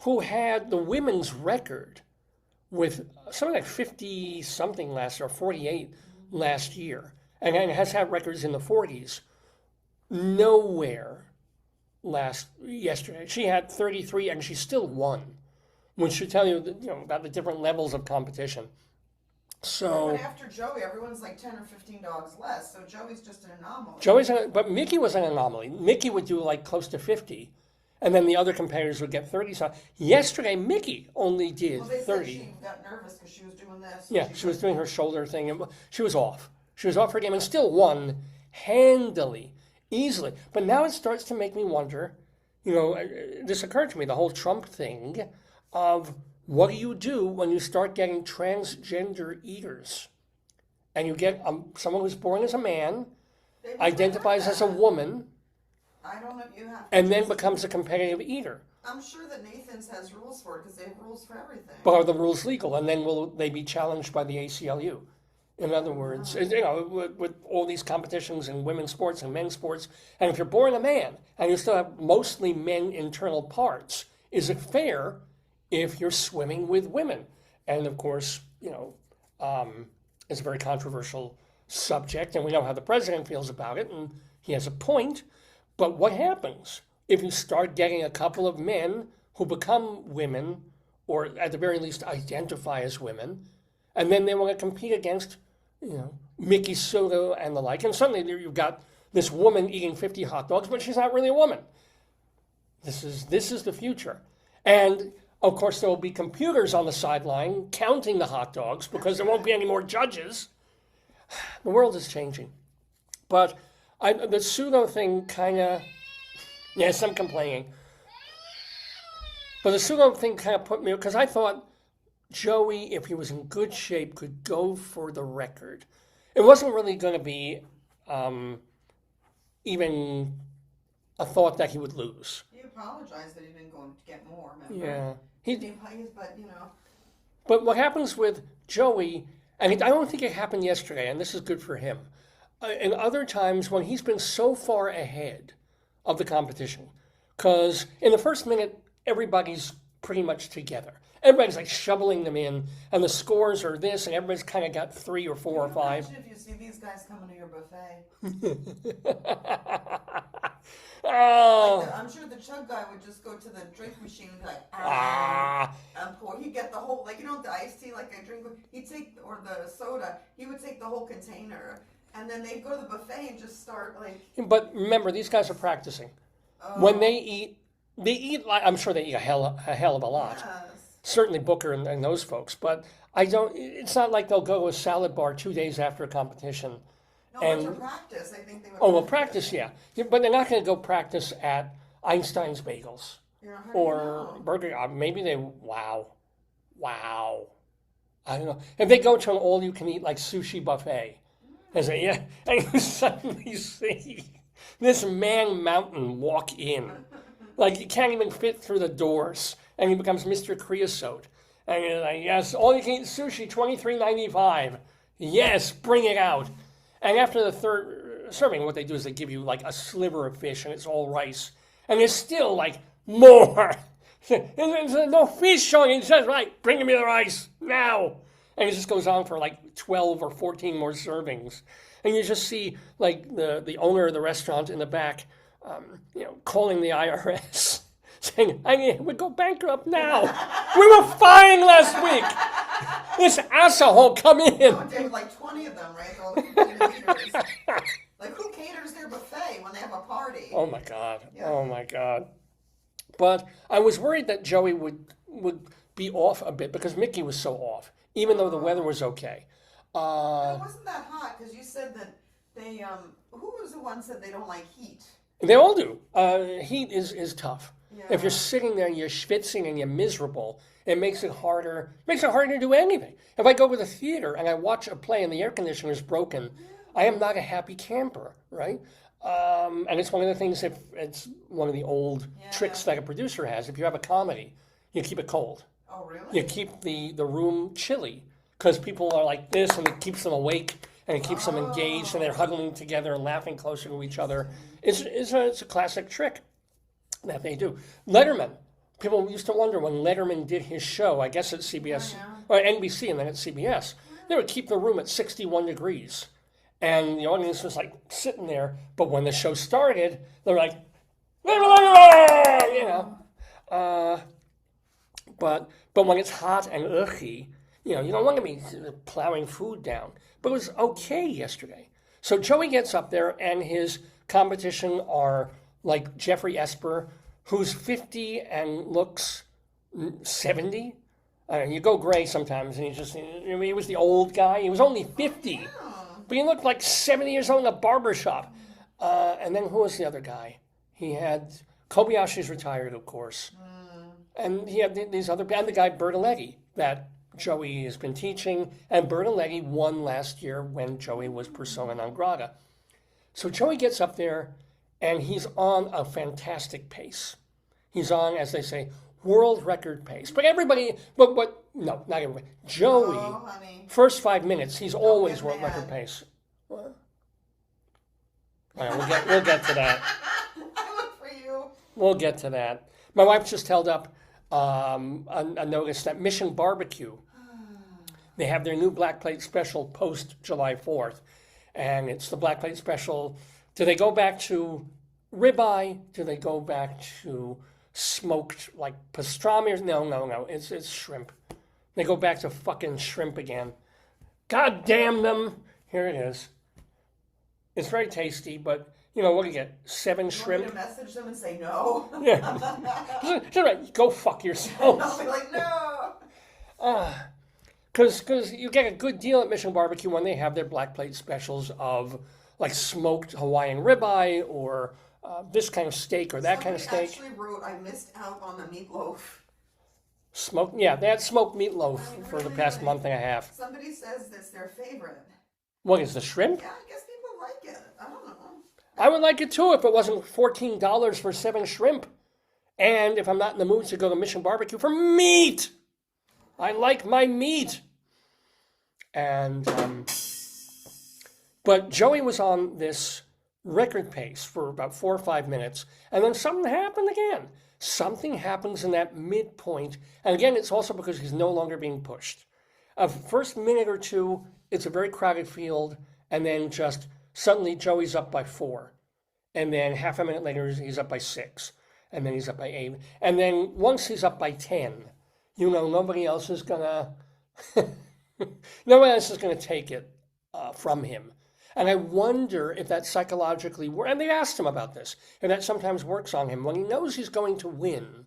who had the women's record with something like 50-something last year, or 48 last year, and has had records in the 40s, nowhere yesterday. She had 33, and she still won, which should tell you, about the different levels of competition. So But after Joey, everyone's like 10 or 15 dogs less, so Joey's just an anomaly. But Mickey was an anomaly. Mickey would do like close to 50, and then the other competitors would get 30. So yesterday, Mickey only did Well, they 30. said she got nervous because she was doing this. Yeah, she was doing her shoulder thing, and she was off. She was off her game and still won handily, easily. But now it starts to make me wonder, this occurred to me, the whole Trump thing of what do you do when you start getting transgender eaters? And you get someone who's born as a man, identifies as a woman, I don't know if you have. and then becomes a competitive eater. I'm sure that Nathan's has rules for it because they have rules for everything. But are the rules legal? And then will they be challenged by the ACLU? In other words, with all these competitions in women's sports and men's sports, and if you're born a man and you still have mostly men internal parts, is it fair if you're swimming with women? And of course, it's a very controversial subject, and we know how the president feels about it, and he has a point. But what happens if you start getting a couple of men who become women, or at the very least identify as women, and then they want to compete against, Mickey Soto and the like, and suddenly you've got this woman eating 50 hot dogs, but she's not really a woman. This is the future. And of course, there will be computers on the sideline counting the hot dogs because there won't be any more judges. The world is changing. But the pseudo thing kind of, yes, I'm complaining. But the pseudo thing kind of put me, because I thought Joey, if he was in good shape, could go for the record. It wasn't really going to be even a thought that he would lose. He apologized that he didn't go and get more. Remember? Yeah. But But what happens with Joey, and I don't think it happened yesterday, and this is good for him, and other times when he's been so far ahead of the competition, because in the first minute, everybody's pretty much together. Everybody's like shoveling them in, and the scores are this, and everybody's kind of got 3 or 4 or 5. Imagine if you see these guys coming to your buffet. Oh, I'm sure the chug guy would just go to the drink machine and be like, and pour. He'd get the whole, like, you know, the iced tea, like I drink, he'd take, or the soda, he would take the whole container, and then they'd go to the buffet and just start, like. but remember, these guys are practicing. When they eat like, I'm sure they eat a hell of a lot. Yes. Certainly Booker and those folks, but it's not like they'll go to a salad bar 2 days after a competition. No, but to practice, I think they would. Oh, well, practice, yeah. But they're not going to go practice at Einstein's Bagels or Burger. Maybe they, wow. I don't know. If they go to an all-you-can-eat, like, sushi buffet, and say, yeah, and you suddenly see this man mountain walk in. Like, he can't even fit through the doors, and he becomes Mr. Creosote. And you're like, yes, all-you-can-eat sushi, $23.95. Yes, bring it out. And after the third serving, what they do is they give you like a sliver of fish and it's all rice. And there's still like more. There's no fish showing. It says, right, bring me the rice now. And it just goes on for like 12 or 14 more servings. And you just see like the owner of the restaurant in the back, calling the IRS, saying, we go bankrupt now. We were fine last week. This asshole come in. Oh, there were like 20 of them, right? All the 15 leaders. Like, who caters their buffet when they have a party? Oh my God. Yeah. Oh my God. But I was worried that Joey would be off a bit because Mickey was so off, even though the weather was okay. It wasn't that hot because you said that they, who was the one said they don't like heat? They all do. Heat is tough. Yeah. If you're sitting there and you're schwitzing and you're miserable, it makes it harder. Makes it harder to do anything. If I go to the theater and I watch a play and the air conditioner is broken, I am not a happy camper, right? And it's one of the things. If it's one of the old tricks that a producer has. If you have a comedy, you keep it cold. Oh, really? You keep the room chilly because people are like this, and it keeps them awake and it keeps them engaged, and they're huddling together and laughing closer to each other. It's a classic trick that they do. Letterman. People used to wonder when Letterman did his show, I guess at CBS, or NBC and then at CBS, they would keep the room at 61 degrees. And the audience was like sitting there, but when the show started, they're like, but when it's hot and ughy, you don't want to be plowing food down. But it was okay yesterday. So Joey gets up there and his competition are like Jeffrey Esper, who's 50 and looks 70. You go gray sometimes, and he was the old guy. He was only 50, but he looked like 70 years old in a barber shop. And then who was the other guy? He had, Kobayashi's retired, of course. And he had these other, and the guy Bertoletti that Joey has been teaching, and Bertoletti won last year when Joey was persona non grata. So Joey gets up there, and he's on a fantastic pace. He's on, as they say, world record pace. But everybody, no, not everybody. Joey, first 5 minutes, he's always world record pace. What? All right, we'll get to that. I look for you. We'll get to that. My wife just held up a notice that Mission Barbecue, they have their new Black Plate Special post July 4th. And it's the Black Plate Special. Do they go back to ribeye? Do they go back to smoked like pastrami? No. It's shrimp. They go back to fucking shrimp again. God damn them. Here it is. It's very tasty, but what do you get? 7 shrimp? You want me to message them and say no? Yeah. Right. Go fuck yourself. I'll be like, no. Because you get a good deal at Mission Barbecue when they have their Black Plate Specials of like smoked Hawaiian ribeye or this kind of steak or that kind of steak. Somebody actually wrote, I missed out on the meatloaf. They had smoked meatloaf for the past month and a half. Somebody says that's their favorite. What is the shrimp? Yeah, I guess people like it. I don't know. I would like it too if it wasn't $14 for 7 shrimp. And if I'm not in the mood to go to Mission Barbecue for meat. I like my meat. And, but Joey was on this record pace for about 4 or 5 minutes, and then something happened again. something happens in that midpoint. And again, it's also because he's no longer being pushed. First minute or two, it's a very crowded field, and then just suddenly Joey's up by 4. And then half a minute later, he's up by 6. And then he's up by 8. And then once he's up by 10, nobody else is gonna take it from him. And I wonder if that psychologically works. And they asked him about this, and that sometimes works on him when he knows he's going to win.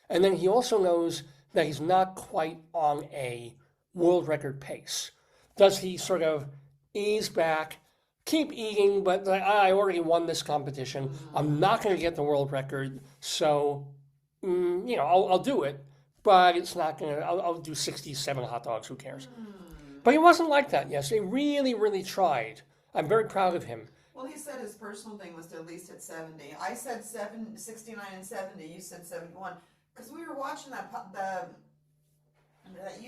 And then he also knows that he's not quite on a world record pace. Does he sort of ease back, keep eating, but I already won this competition. I'm not going to get the world record, so, I'll do it, but it's not going to, I'll do 67 hot dogs, who cares? But he wasn't like that yesterday. He really, really tried. I'm very proud of him. Well, he said his personal thing was to at least hit 70. I said 69 and 70. You said 71. Because we were watching that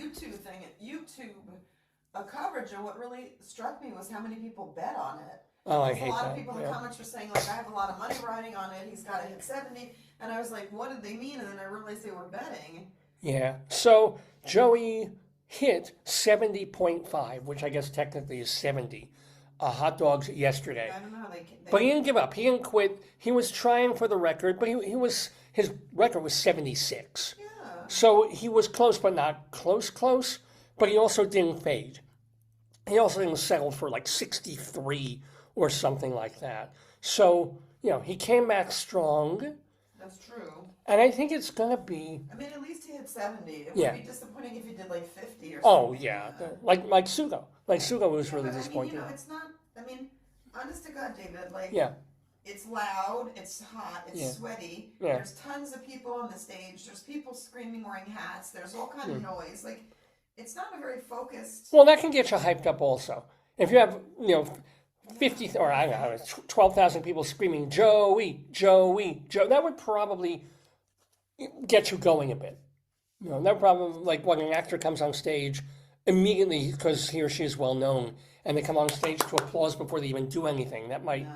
YouTube coverage, and what really struck me was how many people bet on it. Oh, I hate that. A lot of people in the comments were saying, like, I have a lot of money riding on it. He's got to hit 70. And I was like, what did they mean? And then I realized they were betting. Yeah. So Joey hit 70.5, which I guess technically is 70 hot dogs yesterday. I don't know how they but he didn't give up. He didn't quit. He was trying for the record, but his record was 76. Yeah. So he was close, but not close. But he also didn't fade. He also didn't settle for like 63 or something like that. So, he came back strong. That's true. And I think it's going to be... I mean, at least he hit 70. It Yeah. would be disappointing if he did like 50 or something. Oh, yeah. Like Sugo. Like Sugo was really But, disappointing. it's not... I mean, honest to God, David, Yeah. It's loud, it's hot, it's sweaty. Yeah. There's tons of people on the stage. There's people screaming, wearing hats. There's all kind of noise. Like, it's not a very focused... Well, that can get you hyped up also. If you have, 50 or I don't know, 12,000 people screaming, Joey, Joey, Joe, that would probably get you going a bit. That would probably, like when an actor comes on stage, immediately, because he or she is well known, and they come on stage to applause before they even do anything. That might...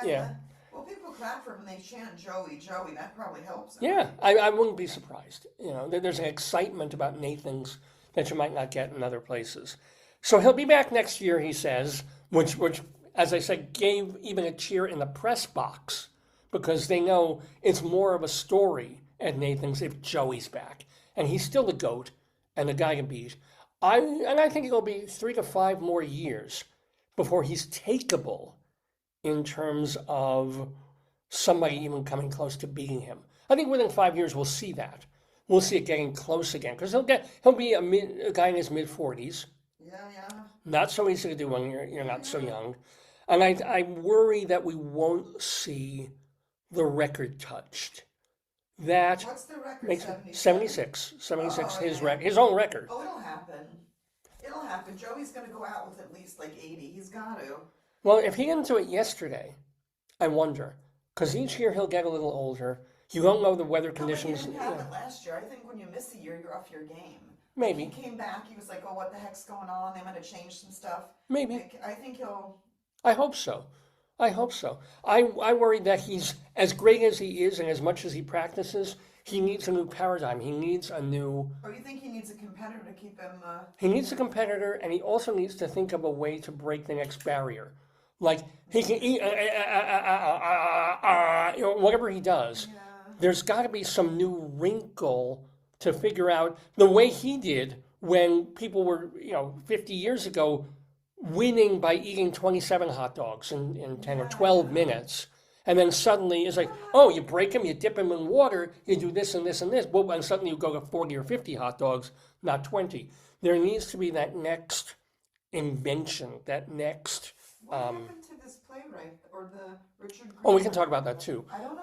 Yeah. Well, people clap for him and they chant Joey, Joey. That probably helps him. Yeah, I wouldn't be surprised. There's an excitement about Nathan's that you might not get in other places. So he'll be back next year, he says, which, as I said, gave even a cheer in the press box, because they know it's more of a story at Nathan's if Joey's back. And he's still the GOAT and the guy to beat. I think it'll be 3 to 5 more years before he's takeable in terms of somebody even coming close to beating him. I think within 5 years we'll see that. We'll see it getting close again, because he'll be a guy in his mid-40s. Yeah. Not so easy to do when you're not so young. And I worry that we won't see the record touched. That What's the record? makes 76. 76, Oh, his okay. his own record. Oh, it'll happen. Joey's going to go out with at least like 80. He's got to. Well, if he didn't do it yesterday, I wonder. Because each year he'll get a little older. You don't know the weather conditions. He didn't have it last year. I think when you miss a year, you're off your game. Maybe. He came back. He was like, "Oh, what the heck's going on? They might have changed some stuff." Maybe. I think he'll. I hope so. I worry that he's, as great as he is and as much as he practices, he needs a new paradigm. He needs a new... Oh, you think he needs a competitor to keep him... He needs a competitor, and he also needs to think of a way to break the next barrier. Like, he can eat... whatever he does, there's got to be some new wrinkle to figure out the way he did when people were, 50 years ago, winning by eating 27 hot dogs in 10 or 12 minutes. And then suddenly it's like, oh, you break them, you dip them in water, you do this and this and this. Well, and suddenly you go to 40 or 50 hot dogs, not 20. There needs to be that next invention, that next... What happened to this playwright or the Richard Green? Oh, we can talk about that too. I don't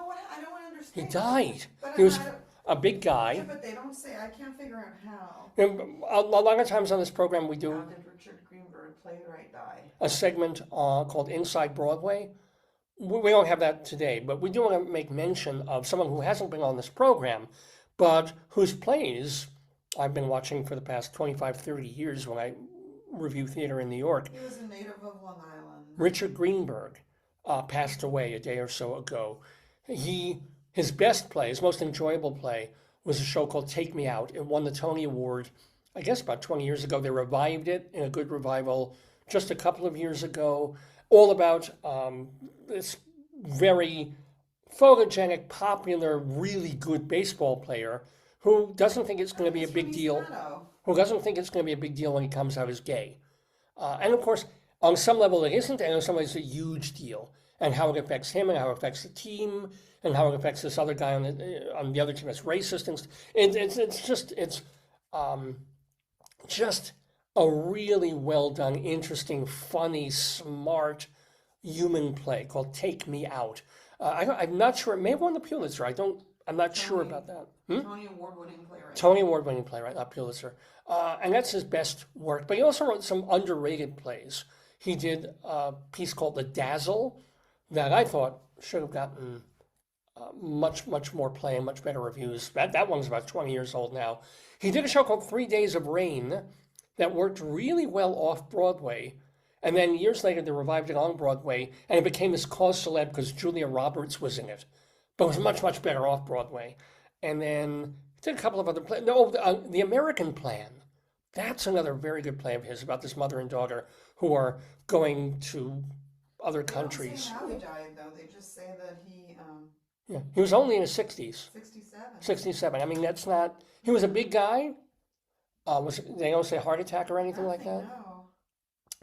understand. He died. But He was a big guy. Yeah, but they don't say. I can't figure out how. A lot of times on this program we do How did Richard Greenberg, playwright, die? a segment called Inside Broadway. We don't have that today, but we do want to make mention of someone who hasn't been on this program, but whose plays I've been watching for the past 25, 30 years when I review theater in New York. He was a native of Long Island. Richard Greenberg passed away a day or so ago. his best play, his most enjoyable play, was a show called Take Me Out. It won the Tony Award, I guess about 20 years ago. They revived it in a good revival just a couple of years ago, all about this very photogenic, popular, really good baseball player who doesn't think it's going to be a big deal. Who doesn't think it's going to be a big deal when he comes out as gay. And of course, on some level it isn't, and on some level it's a huge deal. And how it affects him, and how it affects the team, and how it affects this other guy on the other team that's racist. And it's just a really well done, interesting, funny, smart human play called Take Me Out. I'm not sure. It may have won the Pulitzer. I'm not sure about that. Tony Award-winning playwright. Tony Award-winning playwright, not Pulitzer. And that's his best work. But he also wrote some underrated plays. He did a piece called The Dazzle that I thought should have gotten much more play and much better reviews. That one's about 20 years old now. He did a show called 3 Days of Rain that worked really well off Broadway. And then years later, they revived it on Broadway, and it became this cause célèbre because Julia Roberts was in it. But it was much better off Broadway. And then did a couple of other plays. No, The American Plan. That's another very good play of his about this mother and daughter who are going to other countries. They don't say how he died, though. They just say that he... Yeah, he was only in his 60s. 67. 67. I mean, that's not... He was a big guy. They don't say heart attack or anything like that. No.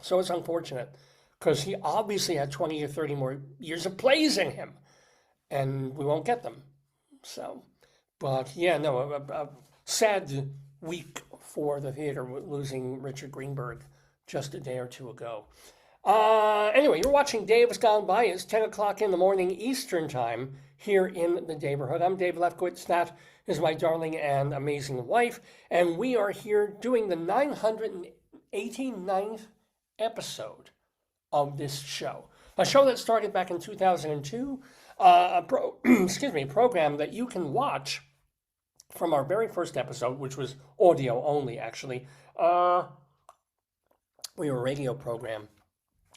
So it's unfortunate because he obviously had 20 or 30 more years of plays in him, and we won't get them. So, but yeah, no, a sad week for the theater losing Richard Greenberg just a day or two ago. Anyway, you're watching Dave's Gone By. It's 10 o'clock in the morning Eastern Time here in the neighborhood. I'm Dave Lefkowitz. That is my darling and amazing wife. And we are here doing the 989th episode of this show. A show that started back in 2002. A program that you can watch from our very first episode, which was audio only, actually. We were a radio program.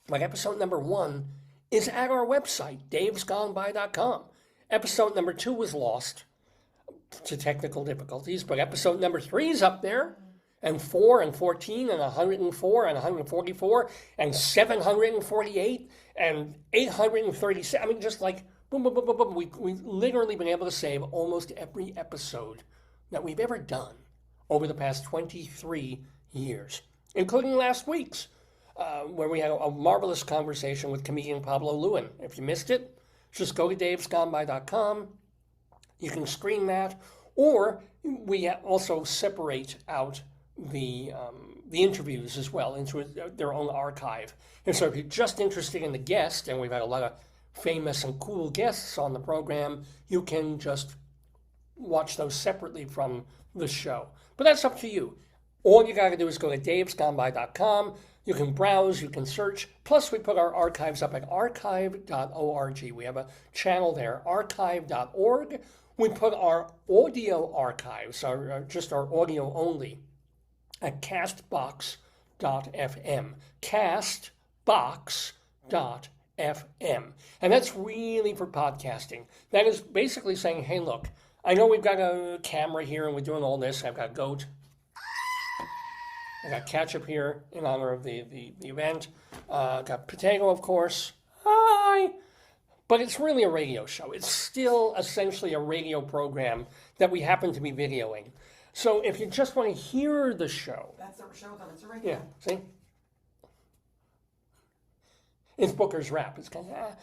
Like episode number 1 is at our website, davesgoneby.com. Episode number 2 was lost to technical difficulties, but episode number 3 is up there, and 4 and 14 and 104 and 144 and 748 and 837. I mean, just like boom, boom, boom, boom, boom. We've literally been able to save almost every episode that we've ever done over the past 23 years, including last week's. Where we had a marvelous conversation with comedian Pablo Lewin. If you missed it, just go to davesgoneby.com. You can screen that, or we also separate out the interviews as well into their own archive. And so if you're just interested in the guest, and we've had a lot of famous and cool guests on the program, you can just watch those separately from the show. But that's up to you. All you got to do is go to davesgoneby.com. You can browse, you can search. Plus, we put our archives up at archive.org. We have a channel there, archive.org. We put our audio archives, just our audio only, at castbox.fm. Castbox.fm. And that's really for podcasting. That is basically saying, hey, look, I know we've got a camera here and we're doing all this. I've got goat. I got ketchup here in honor of the event. Got potato, of course. Hi! But it's really a radio show. It's still essentially a radio program that we happen to be videoing. So if you just want to hear the show... That's a show, then it's a radio. Yeah, see? It's Booker's Rap. It's kind of...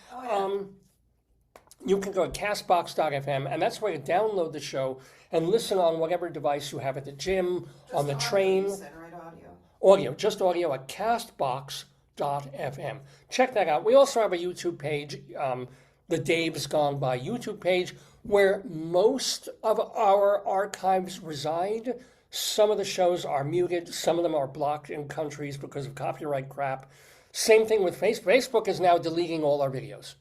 You can go to castbox.fm, and that's where you download the show and listen on whatever device you have at the gym, just on the train. Audio, just audio at castbox.fm. Check that out. We also have a YouTube page, the Dave's Gone By YouTube page, where most of our archives reside. Some of the shows are muted. Some of them are blocked in countries because of copyright crap. Same thing with Facebook. Facebook is now deleting all our videos.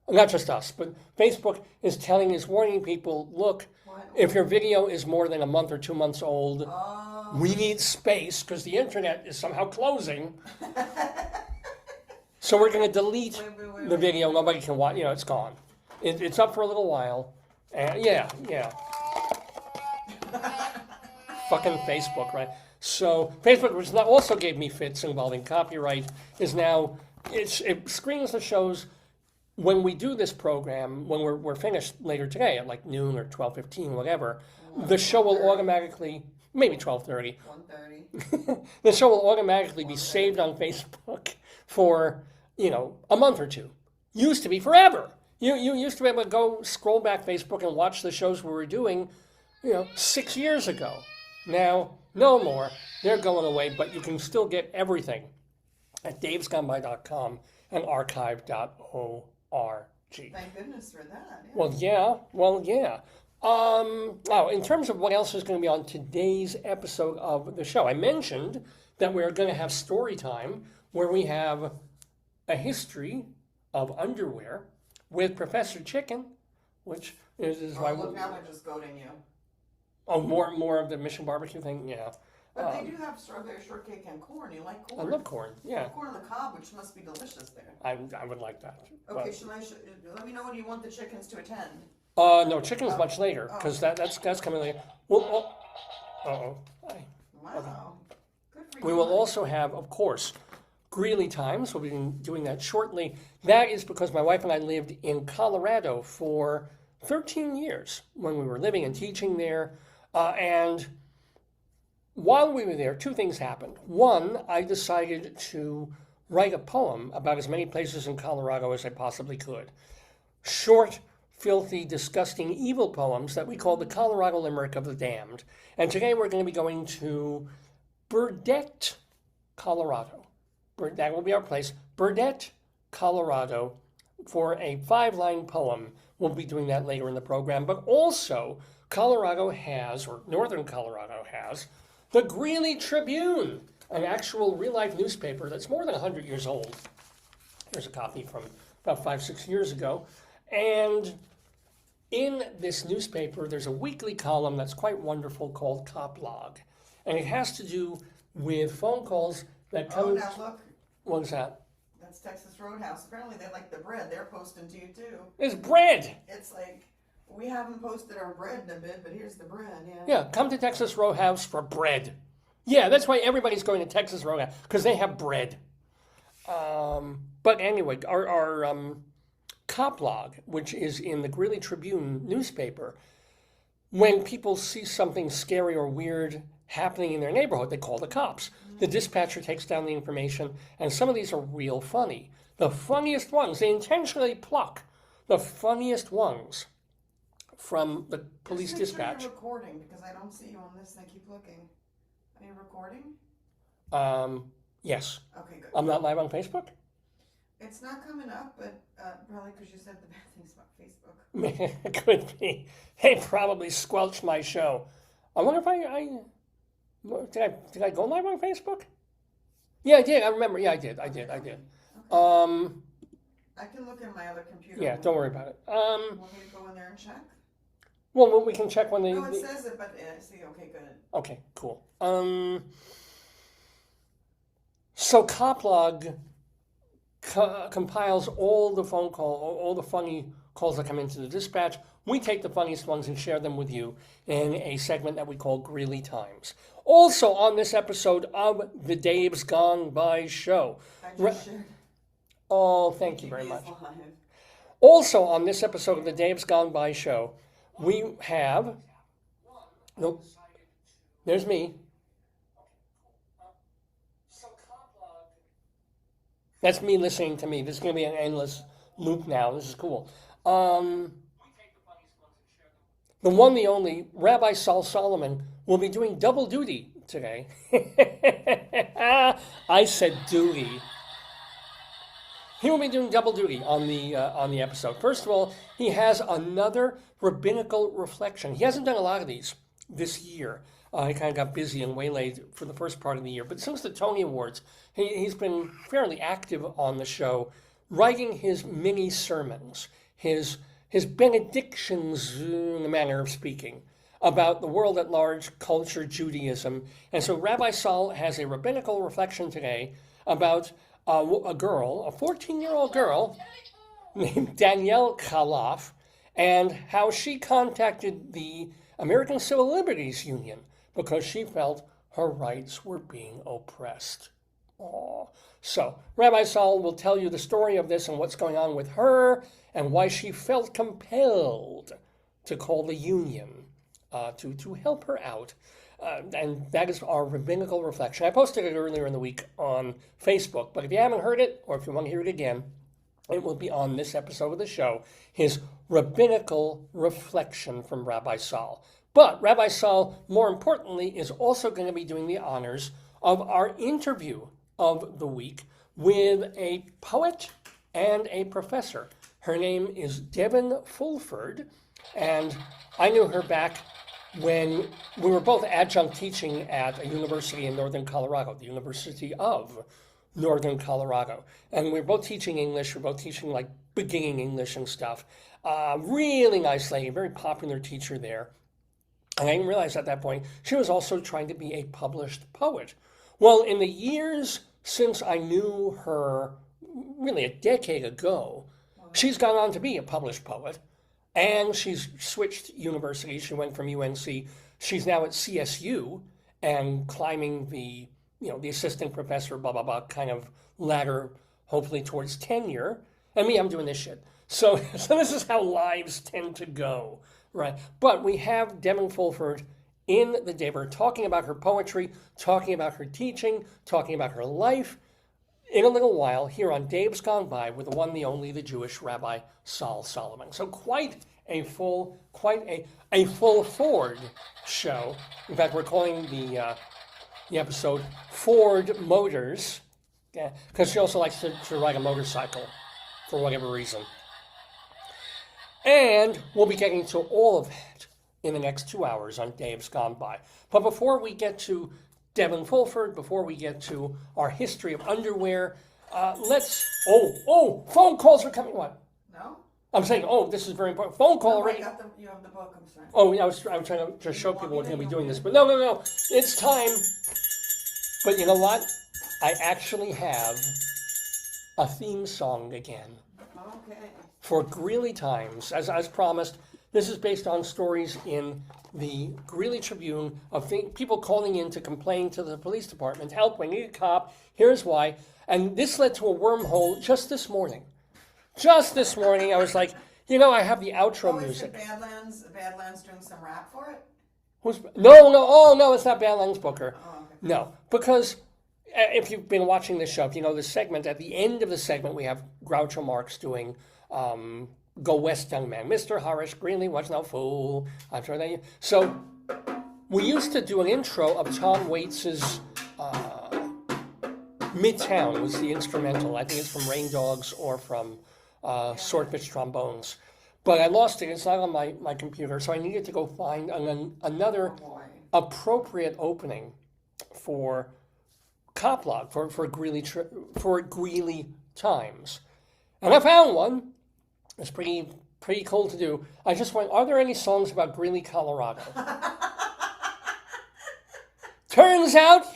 Not just us, but Facebook is warning people, look, if your video is more than a month or 2 months old, we need space because the internet is somehow closing. So we're going to delete the video. Nobody can watch. It's gone. It's up for a little while, Yeah. Fucking Facebook, right? So Facebook, which also gave me fits involving copyright, is now it screens the shows when we do this program when we're finished later today at like noon or 12:15, whatever. The show will automatically maybe 12:30. 1:30. The show will automatically be saved on Facebook for a month or two. Used to be forever. You used to be able to go scroll back Facebook and watch the shows we were doing, 6 years ago. Now, no more. They're going away, but you can still get everything at davesgoneby.com and archive.org. Thank goodness for that. Well, yeah. Now, in terms of what else is going to be on today's episode of the show, I mentioned that we're going to have story time where we have a history of underwear with Professor Chicken, which is why. Look, now they're just goading you. Oh, more of the Mission Barbecue thing, yeah. But they do have strawberry shortcake and corn. You like corn? I love corn, yeah. Corn on the cob, which must be delicious there. I would like that. Okay, let me know when you want the chickens to attend. No, chicken's much later because that's coming later. Well, Wow. Good for you. we will also have, of course, Greeley Times. We'll be doing that shortly. That is because my wife and I lived in Colorado for 13 years when we were living and teaching there, and while we were there, two things happened. One, I decided to write a poem about as many places in Colorado as I possibly could. Short, filthy, disgusting, evil poems that we call the Colorado Limerick of the Damned. And today we're going to be going to Burkett, Colorado. That will be our place. Burkett, Colorado, for a 5-line poem. We'll be doing that later in the program. But also, Colorado has, or Northern Colorado has, the Greeley Tribune, an actual real-life newspaper that's more than 100 years old. Here's a copy from about 5-6 years ago. And in this newspaper, there's a weekly column that's quite wonderful called Cop Log. And it has to do with phone calls that come... Oh, now look. What's that? That's Texas Roadhouse. Apparently they like the bread. They're posting to you, too. It's bread! It's like... We haven't posted our bread in a bit, but here's the bread, yeah. Yeah, come to Texas Roadhouse for bread. Yeah, that's why everybody's going to Texas Roadhouse, because they have bread. But anyway, our cop log, which is in the Greeley Tribune newspaper, when people see something scary or weird happening in their neighborhood, they call the cops. Mm-hmm. The dispatcher takes down the information, and some of these are real funny. The funniest ones, they intentionally pluck the funniest ones from the police dispatch. You're recording because I don't see you on this and I keep looking. Are you recording? Yes. Okay, good. I'm not live on Facebook? It's not coming up, but probably because you said the bad things about Facebook. It could be. They probably squelched my show. I wonder if did I go live on Facebook? Yeah, I did. I remember. Yeah, I did. Okay. I can look in my other computer. Yeah, don't worry about it. Want me to go in there and check? Well, we can check when they... No, it says it, but I see. Okay, good. Okay, cool. So Coplog compiles all the phone call, all the funny calls that come into the dispatch. We take the funniest ones and share them with you in a segment that we call Greeley Times. Also on this episode of the Dave's Gone By Show. I just shared. Oh, thank you very much. Live. Also on this episode of the Dave's Gone By Show, we have... Nope. There's me. That's me listening to me. This is going to be an endless loop now. This is cool. The one, the only, Rabbi Sol Solomon will be doing double duty today. I said duty. He will be doing double duty on the episode. First of all, he has another rabbinical reflection. He hasn't done a lot of these this year. He kind of got busy and waylaid for the first part of the year. But since the Tony Awards, he's been fairly active on the show, writing his mini sermons, his benedictions, in the manner of speaking, about the world at large, culture, Judaism. And so Rabbi Sol has a rabbinical reflection today about a girl, a 14-year-old girl named Danielle Khalaf, and how she contacted the American Civil Liberties Union because she felt her rights were being oppressed. Aww. So, Rabbi Sol will tell you the story of this and what's going on with her and why she felt compelled to call the union to help her out. And that is our rabbinical reflection. I posted it earlier in the week on Facebook, but if you haven't heard it, or if you want to hear it again, it will be on this episode of the show, his rabbinical reflection from Rabbi Sol. But Rabbi Sol, more importantly, is also going to be doing the honors of our interview of the week with a poet and a professor. Her name is Devon Fulford, and I knew her back when we were both adjunct teaching at a university in northern Colorado, the University of Northern Colorado. And we were both teaching English. We were both teaching like beginning English and stuff. Really nice lady, very popular teacher there. And I didn't realize at that point she was also trying to be a published poet. Well, in the years since I knew her, really a decade ago, she's gone on to be a published poet. And she's switched universities. She went from UNC. She's now at CSU and climbing the assistant professor, blah, blah, blah, kind of ladder, hopefully towards tenure. And me, I'm doing this shit. So this is how lives tend to go, right? But we have Devon Fulford in the Dever talking about her poetry, talking about her teaching, talking about her life in a little while here on Dave's Gone By with the one, the only, the Jewish Rabbi Sol Solomon. So quite a full Ford show. In fact, we're calling the episode Ford Motors, because she also likes to ride a motorcycle for whatever reason. And we'll be getting to all of that in the next 2 hours on Dave's Gone By. But before we get to Devon Fulford, before we get to our history of underwear, phone calls are coming. What? No? I'm saying, this is very important. Phone call already. You have the book, I'm sorry. Oh, I was trying to just show people we're going to be doing this. But no. It's time. But you know what? I actually have a theme song again. Okay. For Greeley Times. As promised, this is based on stories in the Greeley Tribune of people calling in to complain to the police department, help, we need a cop, here's why. And this led to a wormhole just this morning. I was like, I have the outro music. Is Badlands doing some rap for it? No, it's not Badlands Booker. Oh, okay. No, because if you've been watching this show, if you know this segment, at the end of the segment, we have Groucho Marx doing Go West, Young Man. Mr. Horace Greeley was no fool. I'm sure that So we used to do an intro of Tom Waits's Midtown was the instrumental. I think it's from Rain Dogs or from Swordfish Trombones. But I lost it. It's not on my computer, so I needed to go find another appropriate opening for Coplog, for Greeley Times. And I found one. It's pretty cool to do. I just went, are there any songs about Greeley, Colorado? Turns out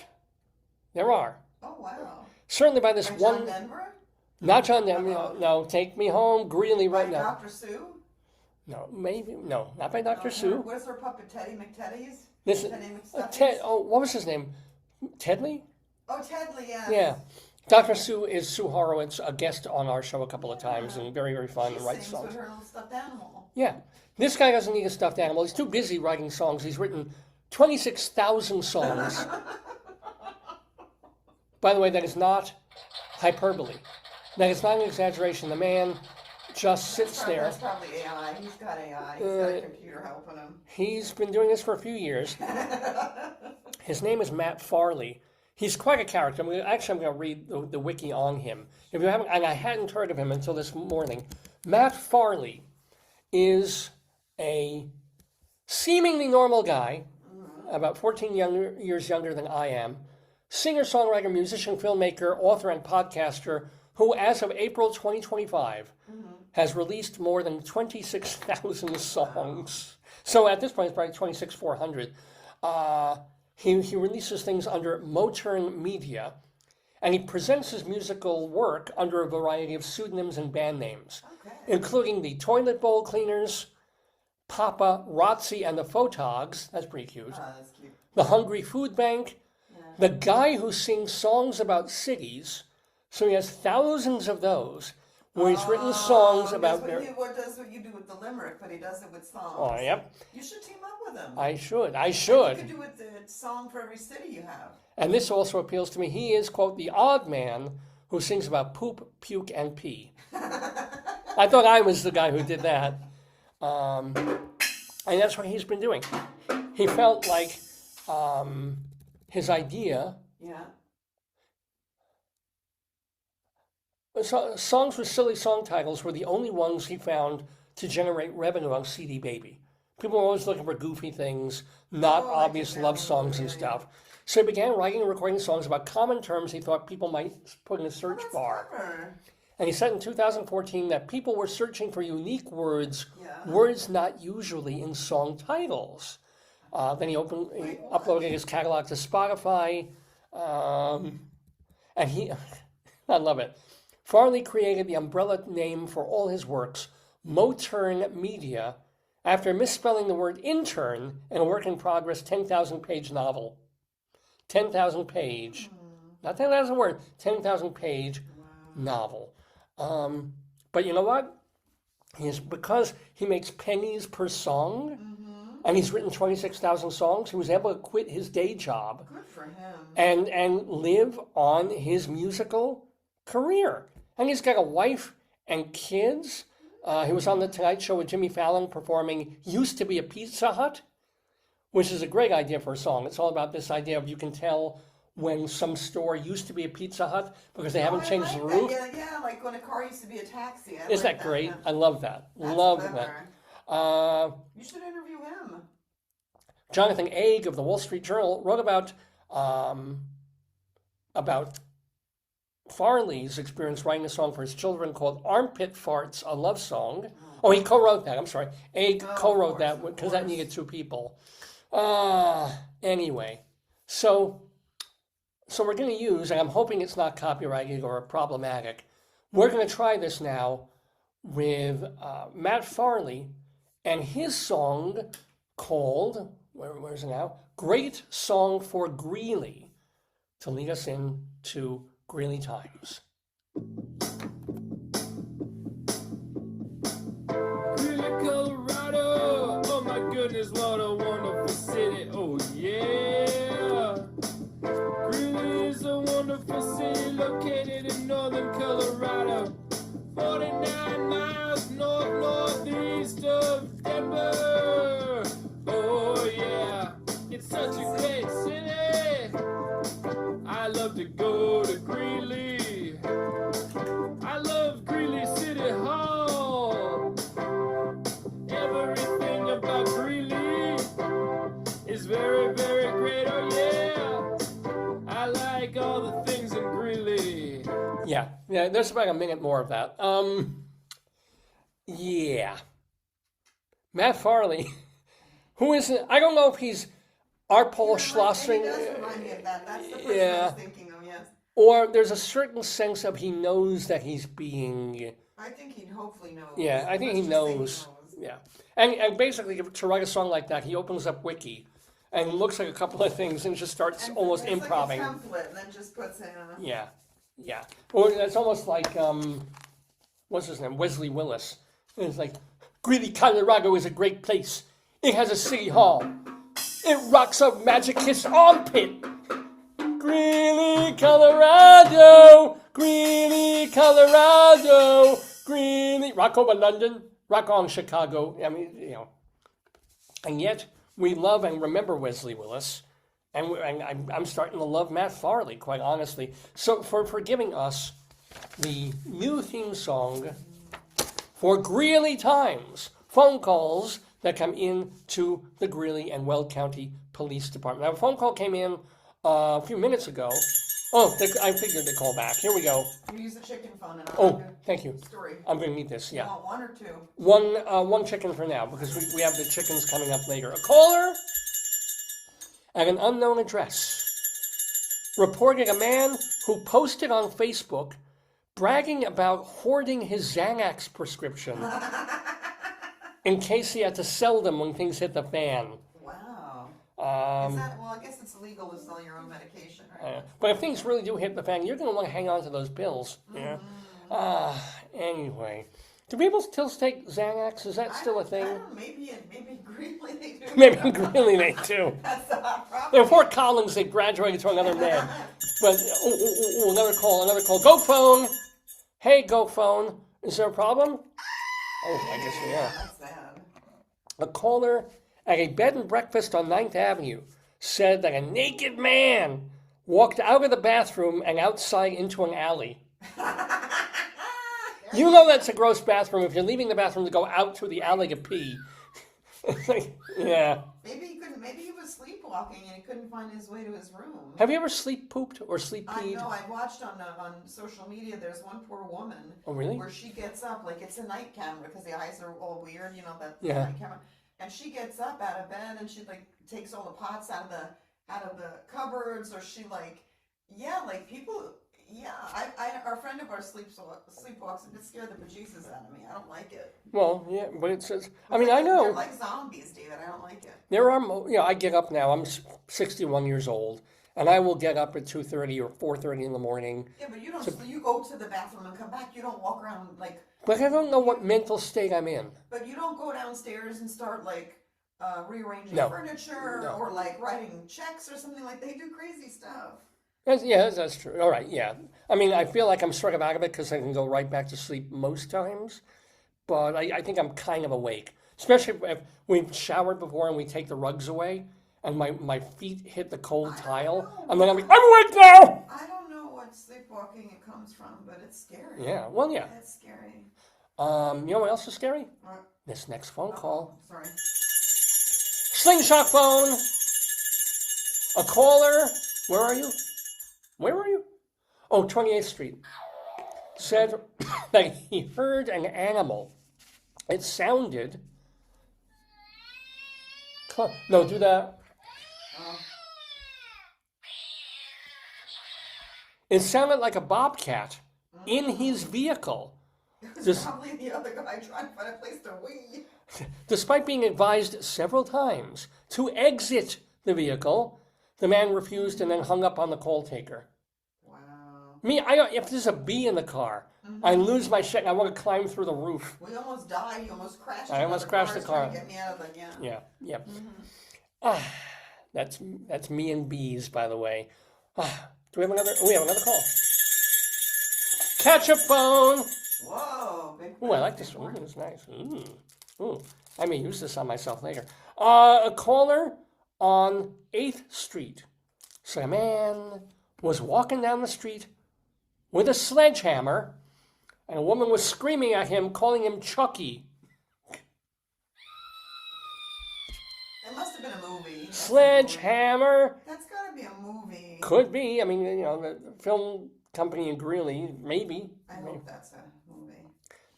there are. Oh, wow. Certainly by this By one. John Denver? Not John Denver. No, Take Me Home, Greeley right now. Dr. Sue? No, maybe. No, not by Dr. Sue. Where's her puppet, Teddy McTeddy's? This Teddy what was his name? Tedley? Oh, Tedley, yes. Yeah. Dr. Sue is Sue Horowitz, a guest on our show a couple of times, and very, very fun and writes songs. With her little stuffed animal. Yeah. This guy doesn't need a stuffed animal. He's too busy writing songs. He's written 26,000 songs. By the way, that is not hyperbole. That is not an exaggeration. The man just sits there. That's probably AI. He's got AI. He's got a computer helping him. He's been doing this for a few years. His name is Matt Farley. He's quite a character. I'm going to read the wiki on him. If you haven't, and I hadn't heard of him until this morning. Matt Farley is a seemingly normal guy, about 14 years younger than I am, singer, songwriter, musician, filmmaker, author, and podcaster, who, as of April 2025, has released more than 26,000 songs. So at this point, it's probably 26,400. He releases things under Moturn Media, and he presents his musical work under a variety of pseudonyms and band names, Okay. including the Toilet Bowl Cleaners, Papa, Rotzi, and the Photogs. That's pretty cute. That's cute. The Hungry Food Bank, the guy who sings songs about cities. So he has thousands of those where he's written songs about their... What does what you do with the Limerick, but he does it with songs. Oh, yep. You should team up with him. I should. You could do a song for every city you have. And this also appeals to me. He is, quote, the odd man who sings about poop, puke, and pee. I thought I was the guy who did that. And that's what he's been doing. He felt like his idea... Yeah. Songs with silly song titles were the only ones he found to generate revenue on CD Baby. People were always looking for goofy things, not obvious love songs and stuff. So he began writing and recording songs about common terms he thought people might put in a search bar. Clever. And he said in 2014 that people were searching for unique words, words not usually in song titles. Then he uploaded his catalog to Spotify, and he, I love it. Farley created the umbrella name for all his works, Motern Media, after misspelling the word intern in a work-in-progress 10,000-page novel. 10,000-page, not 10,000 word, 10,000-page novel. But you know what? Because he makes pennies per song, and he's written 26,000 songs, he was able to quit his day job. Good for him. And live on his musical career. And he's got a wife and kids. He was on The Tonight Show with Jimmy Fallon performing Used to Be a Pizza Hut, which is a great idea for a song. It's all about this idea of you can tell when some store used to be a Pizza Hut because they haven't changed the roof. Yeah, like when a car used to be a taxi. Isn't that great? Yeah. I love that. Love that. You should interview him. Jonathan Aig of the Wall Street Journal wrote about Farley's experience writing a song for his children called Armpit Farts, a Love Song. Oh, he co-wrote that. I'm sorry. Aig co-wrote that because that needed two people. Anyway, so we're going to use, and I'm hoping it's not copyrighted or problematic, we're going to try this now with Matt Farley and his song called, where is it now? Great Song for Greeley, to lead us into Greeley Times. Greeley, Colorado, oh my goodness, what a wonderful city, oh yeah. Greeley is a wonderful city located in northern Colorado, 49 miles northeast of Denver. Oh yeah, it's such a great city. I love to go to Greeley. I love Greeley City Hall. Everything about Greeley is very, very great. Oh yeah, I like all the things in Greeley. Yeah, there's about a minute more of that. Yeah. Matt Farley, who is, I don't know if he's Paul Schlossing. He does remind me of that. That's the person I was thinking of, yes. Or there's a certain sense of he knows that he's being... I think he hopefully knows. Yeah, I think he knows. Yeah. And basically, to write a song like that, he opens up Wiki and looks like a couple of things and just starts almost improvising. Like a template and then just puts in a... Yeah. Or it's almost like, what's his name? Wesley Willis. And it's like, Greeley, Colorado is a great place. It has a city hall. It rocks a magic kiss armpit. Greeley, Colorado. Greeley, Colorado. Greeley. Rock over London. Rock on Chicago. I mean, you know. And yet, we love and remember Wesley Willis. And I'm starting to love Matt Farley, quite honestly. So for giving us the new theme song for Greeley Times. Phone calls that come in to the Greeley and Weld County Police Department. Now, a phone call came in a few minutes ago. Oh, I figured they'd call back. Here we go. You use the chicken phone. And thank you. Story. I'm going to need this, yeah. You want one or two? One chicken for now, because we have the chickens coming up later. A caller at an unknown address. reported a man who posted on Facebook bragging about hoarding his Xanax prescription in case he had to sell them when things hit the fan. Wow. Um, Is that, well, I guess it's illegal to sell your own medication, right? but if things really do hit the fan, you're going to want to hang on to those pills. Yeah. Anyway. Do people still take Xanax? Is that still a thing? I don't know, maybe Greeley they do. Maybe in Greeley they do. That's a hot problem. In Fort Collins, they graduated to another med. But, another call. Go phone. Hey, go phone. Is there a problem? Oh, I guess we are. That's sad. A caller at a bed and breakfast on 9th Avenue said that a naked man walked out of the bathroom and outside into an alley. You know that's a gross bathroom if you're leaving the bathroom to go out to the alley to pee. Yeah. Maybe he was sleepwalking and he couldn't find his way to his room. Have you ever sleep pooped or sleep peed? I know. I watched on social media. There's one poor woman. Oh, really? Where she gets up, like it's a night camera because the eyes are all weird, you know, that Yeah. night camera. And she gets up out of bed and she like takes all the pots out of the cupboards, or she like people. Yeah, our friend of ours sleepwalks and it scared the bejesus out of me. I don't like it. Well, yeah, but it says. I mean, I know. They're like zombies, David. I don't like it. There are, I get up now. I'm 61 years old, and I will get up at 2:30 or 4:30 in the morning. Yeah, but you don't. You go to the bathroom and come back. You don't walk around like. But I don't know what mental state I'm in. But you don't go downstairs and start like rearranging No. furniture No. or like writing checks or something like. They do crazy stuff. That's true. All right, yeah. I mean, I feel like I'm sort of out of it because I can go right back to sleep most times. But I think I'm kind of awake. Especially if we've showered before and we take the rugs away and my feet hit the cold tile. And then I'm like, I'm awake now! I don't know what sleepwalking it comes from, but it's scary. Yeah, well, yeah. It's scary. You know what else is scary? What? This next phone call. Sorry. Slingshot phone! A caller, where are you? Where were you? Oh, 28th Street. Said that he heard an animal. It sounded... No, do that. It sounded like a bobcat in his vehicle. It was probably the other guy trying to find a place to wee. Despite being advised several times to exit the vehicle, the man refused and then hung up on the call taker. Wow. Me, if there's a bee in the car, I lose my shit and I want to climb through the roof. We almost died. You almost crashed. I almost crashed the car. Trying to get me out of the, yeah. Yeah. That's me and bees, by the way. Do we have another? Oh, we have another call. Catch a phone. Whoa. Big Oh, I like this one. It's nice. Ooh. I may use this on myself later. A caller on 8th Street said a man was walking down the street with a sledgehammer, and a woman was screaming at him, calling him Chucky. It must have been a movie. Sledgehammer. That's got to be a movie. Could be. I mean, the film company in Greeley, maybe. I hope that's a movie.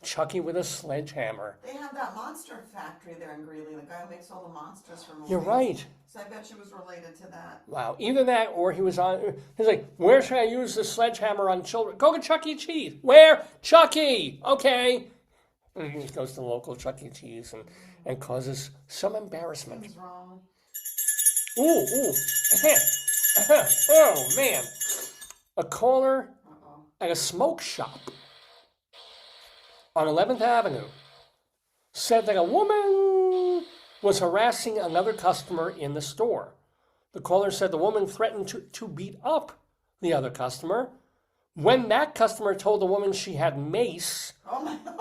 Chucky with a sledgehammer. They have that monster factory there in Greeley. The guy who makes all the monsters for movies. You're right. So I bet she was related to that. Wow. Either that or he's like, where should I use the sledgehammer on children? Go to Chuck E. Cheese. Where? Chucky. Okay. And he goes to the local Chuck E. Cheese and causes some embarrassment. What's wrong? Ooh. Oh, man. A caller at a smoke shop on 11th Avenue said that a woman was harassing another customer in the store. The caller said the woman threatened to beat up the other customer. When that customer told the woman she had mace, Oh my God!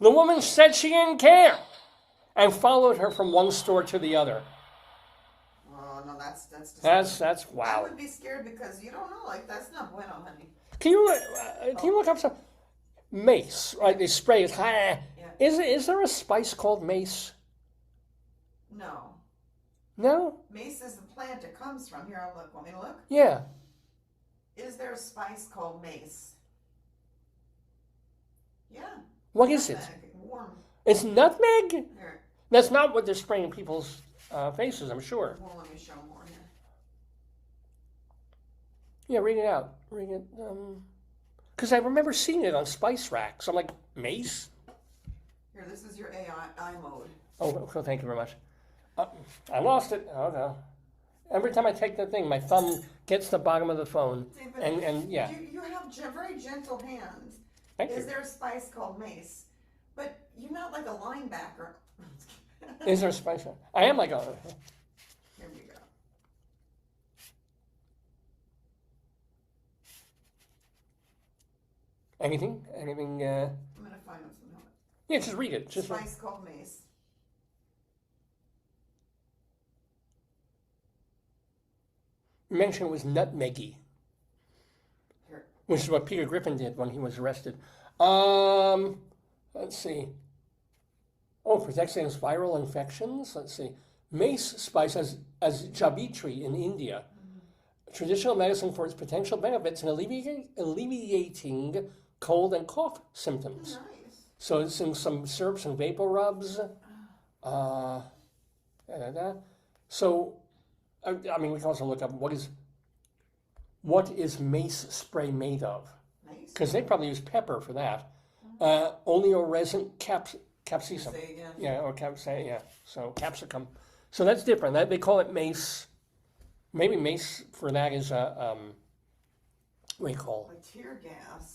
the woman said she didn't care and followed her from one store to the other. Oh no, that's disgusting. That's wow. I would be scared because you don't know, like that's not bueno, honey. Can you look up some mace? Right, they spray it. Yeah. Is there a spice called mace? No. No? Mace is the plant it comes from. Here, I'll look. Want me to look? Yeah. Is there a spice called mace? Yeah. What is it? Nutmeg. Warm. It's nutmeg? Here. That's not what they're spraying people's faces, I'm sure. Well, let me show more here. Yeah, read it out. Read it. Because I remember seeing it on Spice Rack. So I'm like, mace? Here, this is your AI mode. Oh, thank you very much. I lost it. Oh, no. Every time I take the thing, my thumb gets the bottom of the phone. David, And yeah. You have very gentle hands. Thank Is you. there a spice called mace? But you're not like a linebacker. Is there a Spice Rack? I am like a... Here we go. Anything? I'm gonna find it somehow. Yeah, just read it. Just Spice called mace. mention it was nutmeggy, Here. which is what Peter Griffin did when he was arrested. Let's see. Oh, protects against viral infections. Let's see. Mace spice as Javitri in India. Traditional medicine for its potential benefits in alleviating cold and cough symptoms. Nice. So it's in some syrups and vapor rubs. So, I mean, we can also look up what is mace spray made of? Nice. Because they probably use pepper for that. Oleoresin capsicum. Say again. Yeah, or so capsicum. So that's different. They call it mace. Maybe mace for that is what do you call? Like tear gas.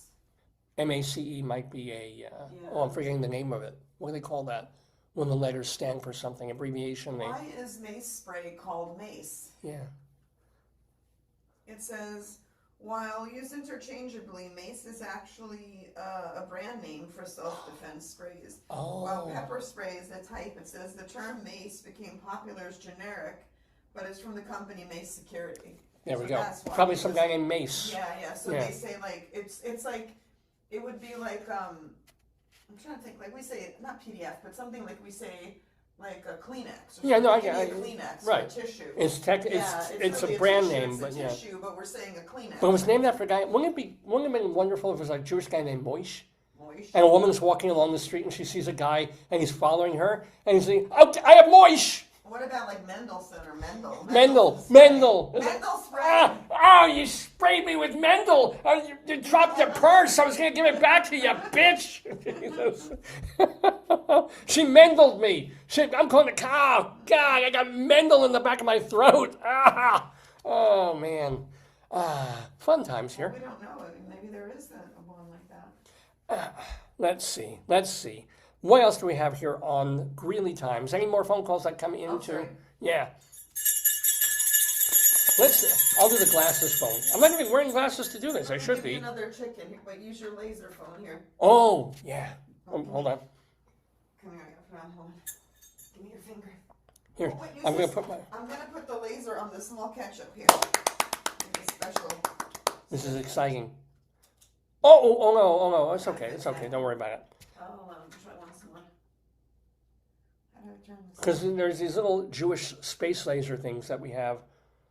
MACE might be a. Oh, I'm forgetting the name of it. What do they call that? When the letters stand for something, abbreviation. Why is mace spray called mace? Yeah. It says, while used interchangeably, mace is actually a brand name for self-defense sprays. Oh. While pepper spray is a type, it says the term mace became popular as generic, but it's from the company Mace Security. There we So go. that's why Probably it some was- guy named Mace. Yeah. So Yeah. they say like it's like it would be like I'm trying to think like we say not PDF but something like we say like a Kleenex. Or Yeah, no, I something. get Give it. me a Kleenex Right. or a tissue. It's it's really a brand tissue, name, it's but a yeah. tissue, but we're saying a Kleenex. But it was named after a guy. Wouldn't it have been wonderful if it was like a Jewish guy named Moish? Moish. And a woman's walking along the street and she sees a guy and he's following her and he's saying, "Oh, I have Moish." What about like Mendelssohn or Mendel? Mendel. Mendel spray. Oh, you sprayed me with Mendel. You dropped your purse. I was going to give it back to you, bitch. She Mendeled me. I'm calling the car. God, I got Mendel in the back of my throat. Oh, man. Fun times here. We don't know. I mean, maybe there is a one like that. Let's see. What else do we have here on Greeley Times? Any more phone calls that come into? sorry. Yeah. I'll do the glasses phone. I'm not even wearing glasses to do this. I should Give you be. another chicken, but use your laser phone here. Oh, yeah. Hold on. Come here, hold on. Give me your finger. Here, Oh, wait, use I'm going this. to put my... I'm gonna put the laser on the small ketchup here. Maybe special. This is exciting. Oh no. It's okay. Don't worry about it. Oh, try one more. How do I turn this? Because there's these little Jewish space laser things that we have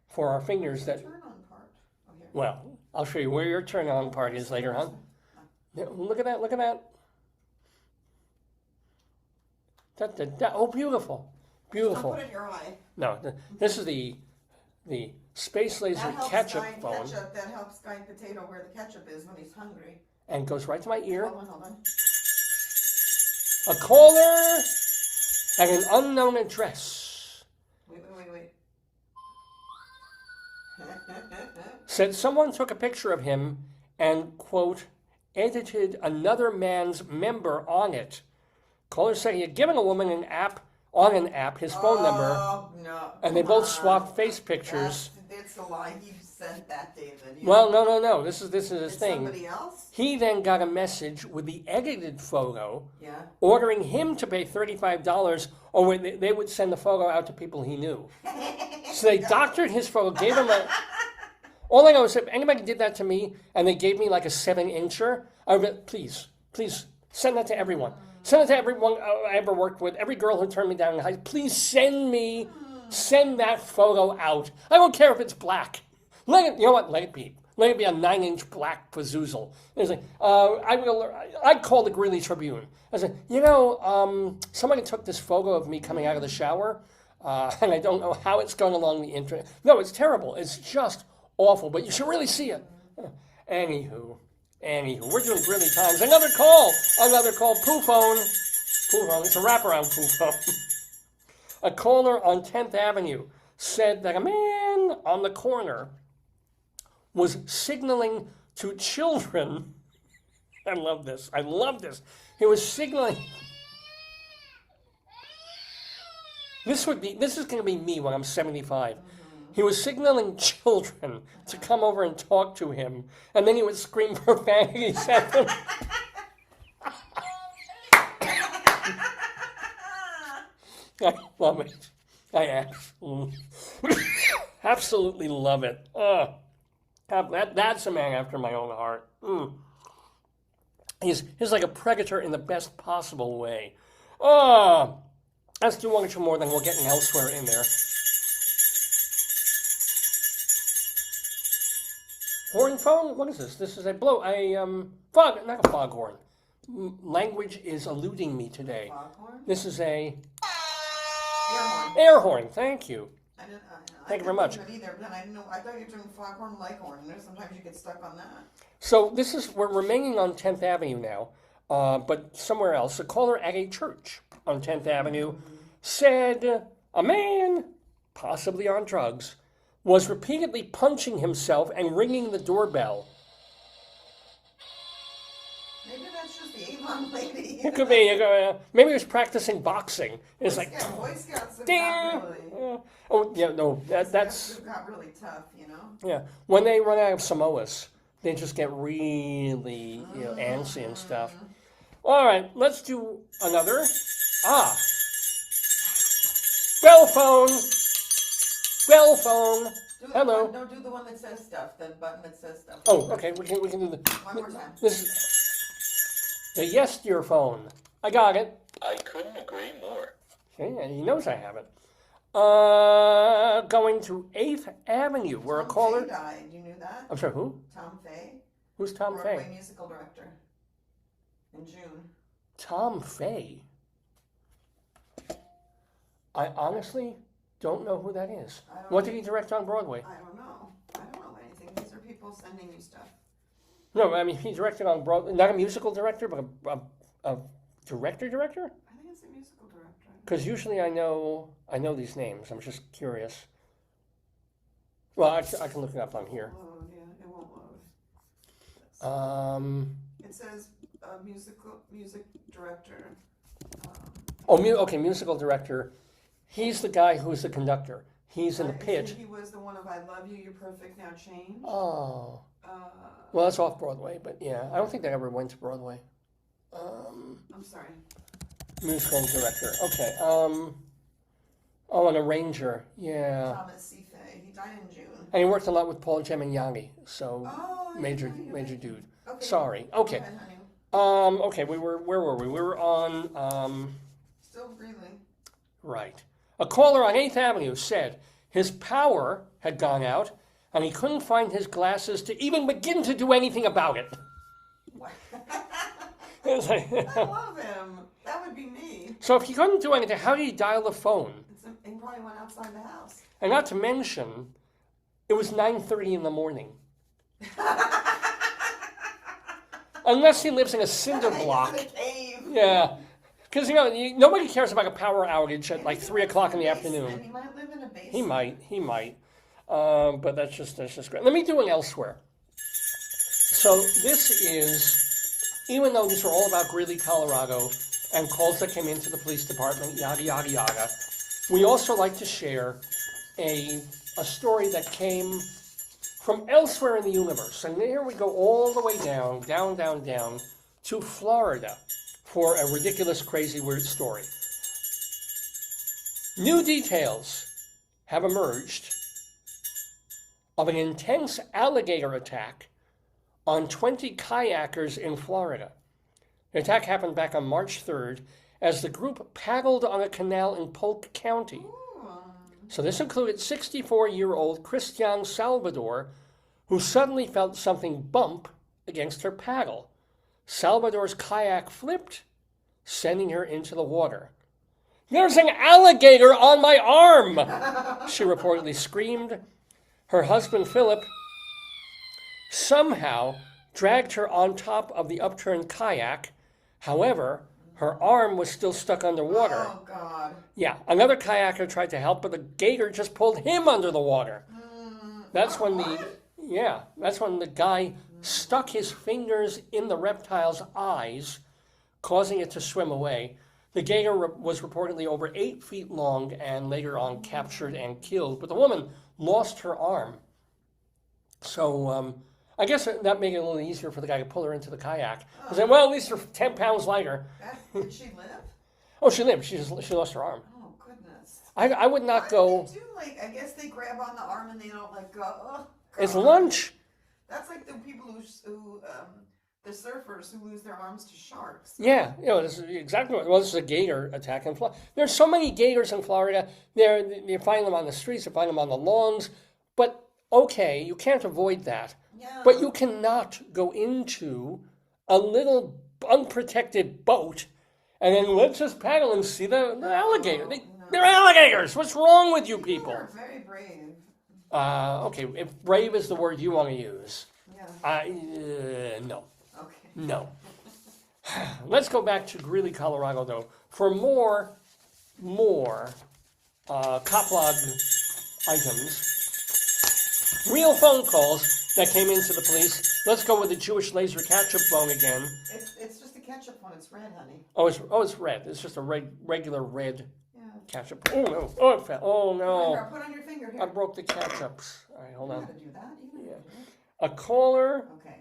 for our fingers that... Turn on part. Oh, here. Well, I'll show you where your turn on part is later, huh? Yeah, look at that. Oh, beautiful. I'll put it in your eye. No, this is the space laser That helps ketchup guide phone, ketchup. That helps guide Potato where the ketchup is when he's hungry. and goes right to my ear. Hold on. A caller at an unknown address Wait. said someone took a picture of him and, quote, edited another man's member on it. Caller said he had given a woman an app his phone number, Oh, no. and they come both on. swapped face pictures. That's a lie. You sent that, David. Well, no. This is his It's thing. somebody else? He then got a message with the edited photo, Yeah. ordering him to pay $35, or they would send the photo out to people he knew. So they doctored his photo, gave him a... All I know is if anybody did that to me, and they gave me like a 7-incher, I would be, please, send that to everyone. Send it to everyone I ever worked with, every girl who turned me down in high school. Please send that photo out. I don't care if it's black. You know what? Let it be. Let it be a 9-inch black pazoozle. It's like, I'd call the Greeley Tribune. I said, somebody took this photo of me coming out of the shower, and I don't know how it's going along the internet. No, it's terrible. It's just awful, but you should really see it. Anywho, we're doing Greeley Times. Another call, Poo Phone. Poo Phone, it's a wraparound Poo Phone. A caller on 10th Avenue said that a man on the corner was signaling to children. I love this. He was signaling. This is going to be me when I'm 75. He was signaling children to come over and talk to him, and then he would scream profanities at them. I love it. I absolutely love it. That's a man after my own heart. He's like a predator in the best possible way. Let's do one or two more, then we'll get an elsewhere in there. Horn phone? What is this? This is not a foghorn. Language is eluding me today. Foghorn? This is a Air horn. air horn. Thank you. Thank you very much. Either, but I thought you were doing foghorn, leghorn. Sometimes you get stuck on that. So we're remaining on 10th Avenue now, but somewhere else. A caller at a church on 10th Avenue said a man, possibly on drugs, was repeatedly punching himself and ringing the doorbell. Maybe that's just the Avon lady. It could be. Maybe he was practicing boxing. It's like, Boy Scouts have ding. got really. Oh yeah, no, that's got really tough, you know. yeah. When they run out of Samoas, they just get really antsy and stuff. All right, let's do another. Bell phone. Hello. No, do the one that says stuff. The button that says stuff. Oh, okay. We can do the. One more time. This is the yes dear phone. I got it. I couldn't agree more. Okay, and he knows I have it. Going to 8th Avenue, where a caller. Tom Fay died. You knew that? I'm sorry, who? Tom Fay. Who's Tom Broadway Fay? musical director. In June. Tom Fay. I honestly don't know who that is. What did he direct on Broadway? I don't know anything. These are people sending you stuff. No, I mean he directed on Broadway. Not a musical director, but a director. I think it's a musical director. Because usually I know these names. I'm just curious. Well, I can look it up on here. Load, yeah, it won't load. It says music director. Okay, musical director. He's the guy who's the conductor. He's in the pit. He was the one of I Love You, You're Perfect, Now Change. Oh. Well, that's off Broadway, but yeah, I don't think that ever went to Broadway. I'm sorry. Musical director. Okay. An arranger. Yeah. Thomas C. Fay. He died in June. And he worked a lot with Paul Gemignani, so major dude. Okay. Sorry. Okay. Go ahead, honey. Okay. Where were we? We were on. Still Greeley. Right. A caller on 8th Avenue said his power had gone out and he couldn't find his glasses to even begin to do anything about it. It was like, I love him. That would be me. So if he couldn't do anything, how did he dial the phone? He probably went outside the house. And not to mention, it was 9:30 in the morning. Unless he lives in a cinder block. In a cave. Yeah. Because, nobody cares about a power outage at like 3 o'clock in the afternoon. He might live in a basement. He might. But that's just great. Let me do an elsewhere. So this is, even though these are all about Greeley, Colorado, and calls that came into the police department, yada, yada, yada, we also like to share a story that came from elsewhere in the universe. And here we go all the way down to Florida for a ridiculous, crazy, weird story. New details have emerged of an intense alligator attack on 20 kayakers in Florida. The attack happened back on March 3rd as the group paddled on a canal in Polk County. So this included 64-year-old Christiane Salvador, who suddenly felt something bump against her paddle. Salvador's kayak flipped, sending her into the water. "There's an alligator on my arm!" she reportedly screamed. Her husband, Philip, somehow dragged her on top of the upturned kayak. However, her arm was still stuck underwater. Oh, God. Yeah, another kayaker tried to help, but the gator just pulled him under the water. That's when the guy stuck his fingers in the reptile's eyes, causing it to swim away. The gator was reportedly over 8 feet long and later on captured and killed, but the woman lost her arm. So I guess that made it a little easier for the guy to pull her into the kayak. He said, well, at least you're 10 pounds lighter. Did she live? Oh, she lived. She lost her arm. Oh, goodness. I would not go. What do they do? Like, I guess they grab on the arm and they don't let go. Oh, It's God. lunch. That's like the people the surfers who lose their arms to sharks. Yeah, this is exactly what it was. This is a gator attack in Florida. There's so many gators in Florida. You find them on the streets, you find them on the lawns. But okay, you can't avoid that. Yeah. But you cannot go into a little unprotected boat and then let's just paddle and see the alligator. They're alligators. What's wrong with you people? Are very brave. Okay, if brave is the word you want to use, Yeah. no. Okay. No. Let's go back to Greeley, Colorado, though, for more coplog items. Real phone calls that came into the police. Let's go with the Jewish laser ketchup phone again. It's just a ketchup one. It's red, honey. Oh, it's red. It's just a regular red Yeah. ketchup. Oh no! Oh, it fell. Oh no! Here, put on your finger here. I broke the ketchups. All right, hold You on. gotta do that. You gotta do A caller that. Okay.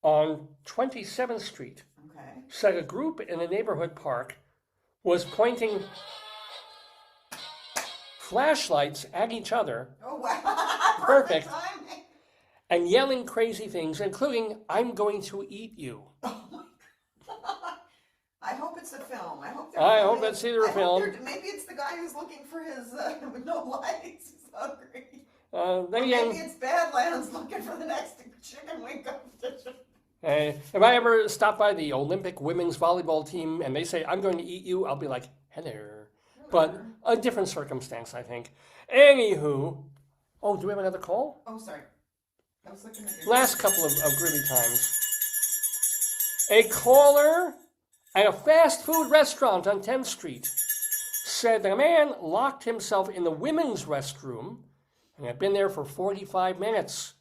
on 27th Street Okay. said a group in a neighborhood park was pointing flashlights at each other Oh wow. Perfect. Perfect timing. and yelling crazy things, including, "I'm going to eat you." I hope it's a film. I hope. I hope it's either a film. Maybe it's the guy who's looking for his with no lights. He's hungry. Then Maybe again, it's Badlands looking for the next chicken wing competition. if I ever stop by the Olympic women's volleyball team and they say, "I'm going to eat you," I'll be like, "Hello." But a different circumstance, I think. Anywho, oh, do we have another call? Oh, sorry. I was looking at your... Last couple of Greeley times. A caller at a fast food restaurant on 10th Street said that a man locked himself in the women's restroom and had been there for 45 minutes.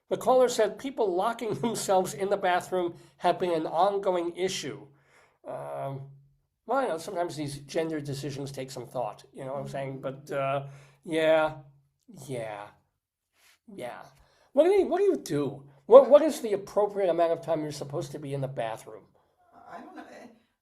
The caller said people locking themselves in the bathroom have been an ongoing issue. Well, sometimes these gender decisions take some thought, you know what I'm saying? But, yeah. What do you do? What is the appropriate amount of time you're supposed to be in the bathroom? I don't know.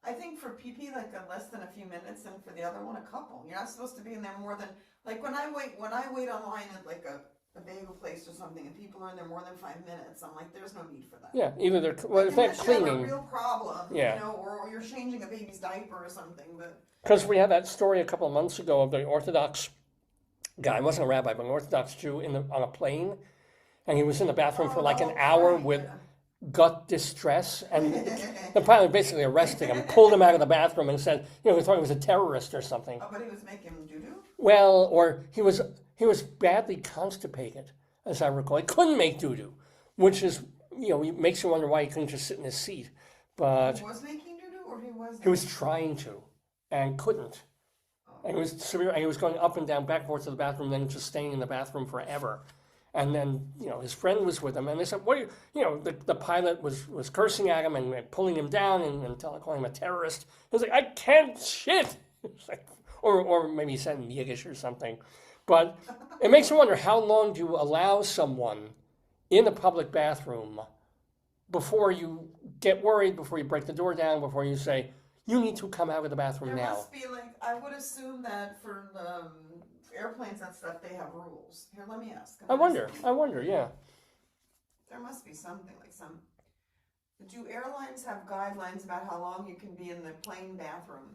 I think for PP, like less than a few minutes, and for the other one, a couple. You're not supposed to be in there more than, like when I wait online at like a bagel place or something, and people are in there more than 5 minutes, I'm like, there's no need for that. Yeah, either if they're Unless you have a cleaning. real problem, Yeah. or you're changing a baby's diaper or something, but... Because we had that story a couple of months ago of the Orthodox guy, he wasn't a rabbi, but an Orthodox Jew on a plane, and he was in the bathroom for like an hour with gut distress, and the pilot basically arrested him, pulled him out of the bathroom and said, he thought he was a terrorist or something. Oh, but he was making doo-doo? Well, or he was badly constipated, as I recall. He couldn't make doo-doo, which is, makes you wonder why he couldn't just sit in his seat. But He was making doo-doo, or he wasn't? he was trying to and couldn't. And he was severe, and he was going up and down, back and forth to the bathroom, then just staying in the bathroom forever. And then, his friend was with him, and they said, "What? The pilot was cursing at him and pulling him down and calling him a terrorist." He was like, "I can't shit." It's like, or maybe he said in Yiddish or something. But it makes you wonder, how long do you allow someone in the public bathroom before you get worried, before you break the door down, before you say, "You need to come out of the bathroom There now"? must be I would assume that for airplanes and stuff, they have rules. Here, let me ask. I wonder, yeah. There must be something do airlines have guidelines about how long you can be in the plane bathroom?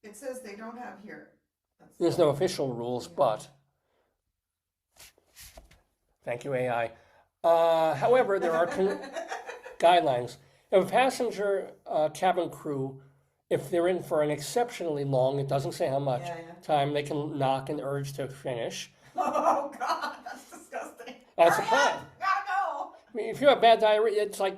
It says they don't have here. There's no official rules, but thank you, AI. However, there are guidelines. If a passenger cabin crew, if they're in for an exceptionally long, it doesn't say how much time, they can knock and urge to finish. Oh God, that's disgusting. That's the Hurry up, plan. gotta go. I mean, if you have bad diarrhea, it's like,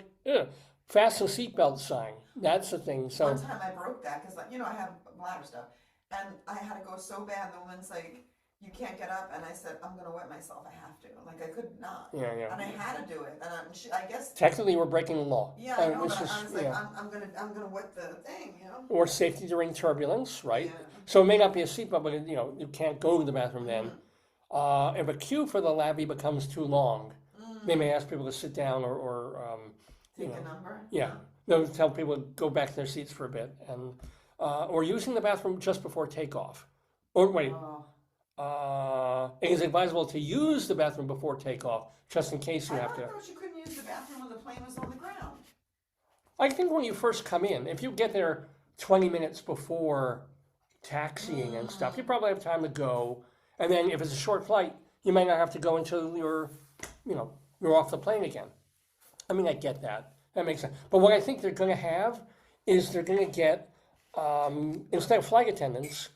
fasten seatbelt sign. That's the thing. So, One time I broke that because, like, I have bladder stuff, and I had to go so bad. The woman's like, "You can't get up," and I said, "I'm gonna wet myself. I have to." Like, I could not. yeah. And I had to do it, and I guess. Technically, we're breaking the law. Yeah, I know, This but is, I was like, yeah. I'm gonna wet the thing, Or safety during turbulence, right? Yeah. So it may not be a seatbelt, but you can't go to the bathroom then. If a queue for the Labby becomes too long, they may ask people to sit down or Take a number. yeah, they'll tell people to go back to their seats for a bit, and or using the bathroom just before takeoff. Or wait, Oh. it is advisable to use the bathroom before takeoff, just in case you I have to. thought you couldn't use the bathroom when the plane was on the ground. I think when you first come in, if you get there 20 minutes before taxiing and stuff, you probably have time to go. And then if it's a short flight, you might not have to go until you're off the plane again. I mean, I get that. That makes sense. But what I think they're going to have is they're going to get, instead of flight attendants,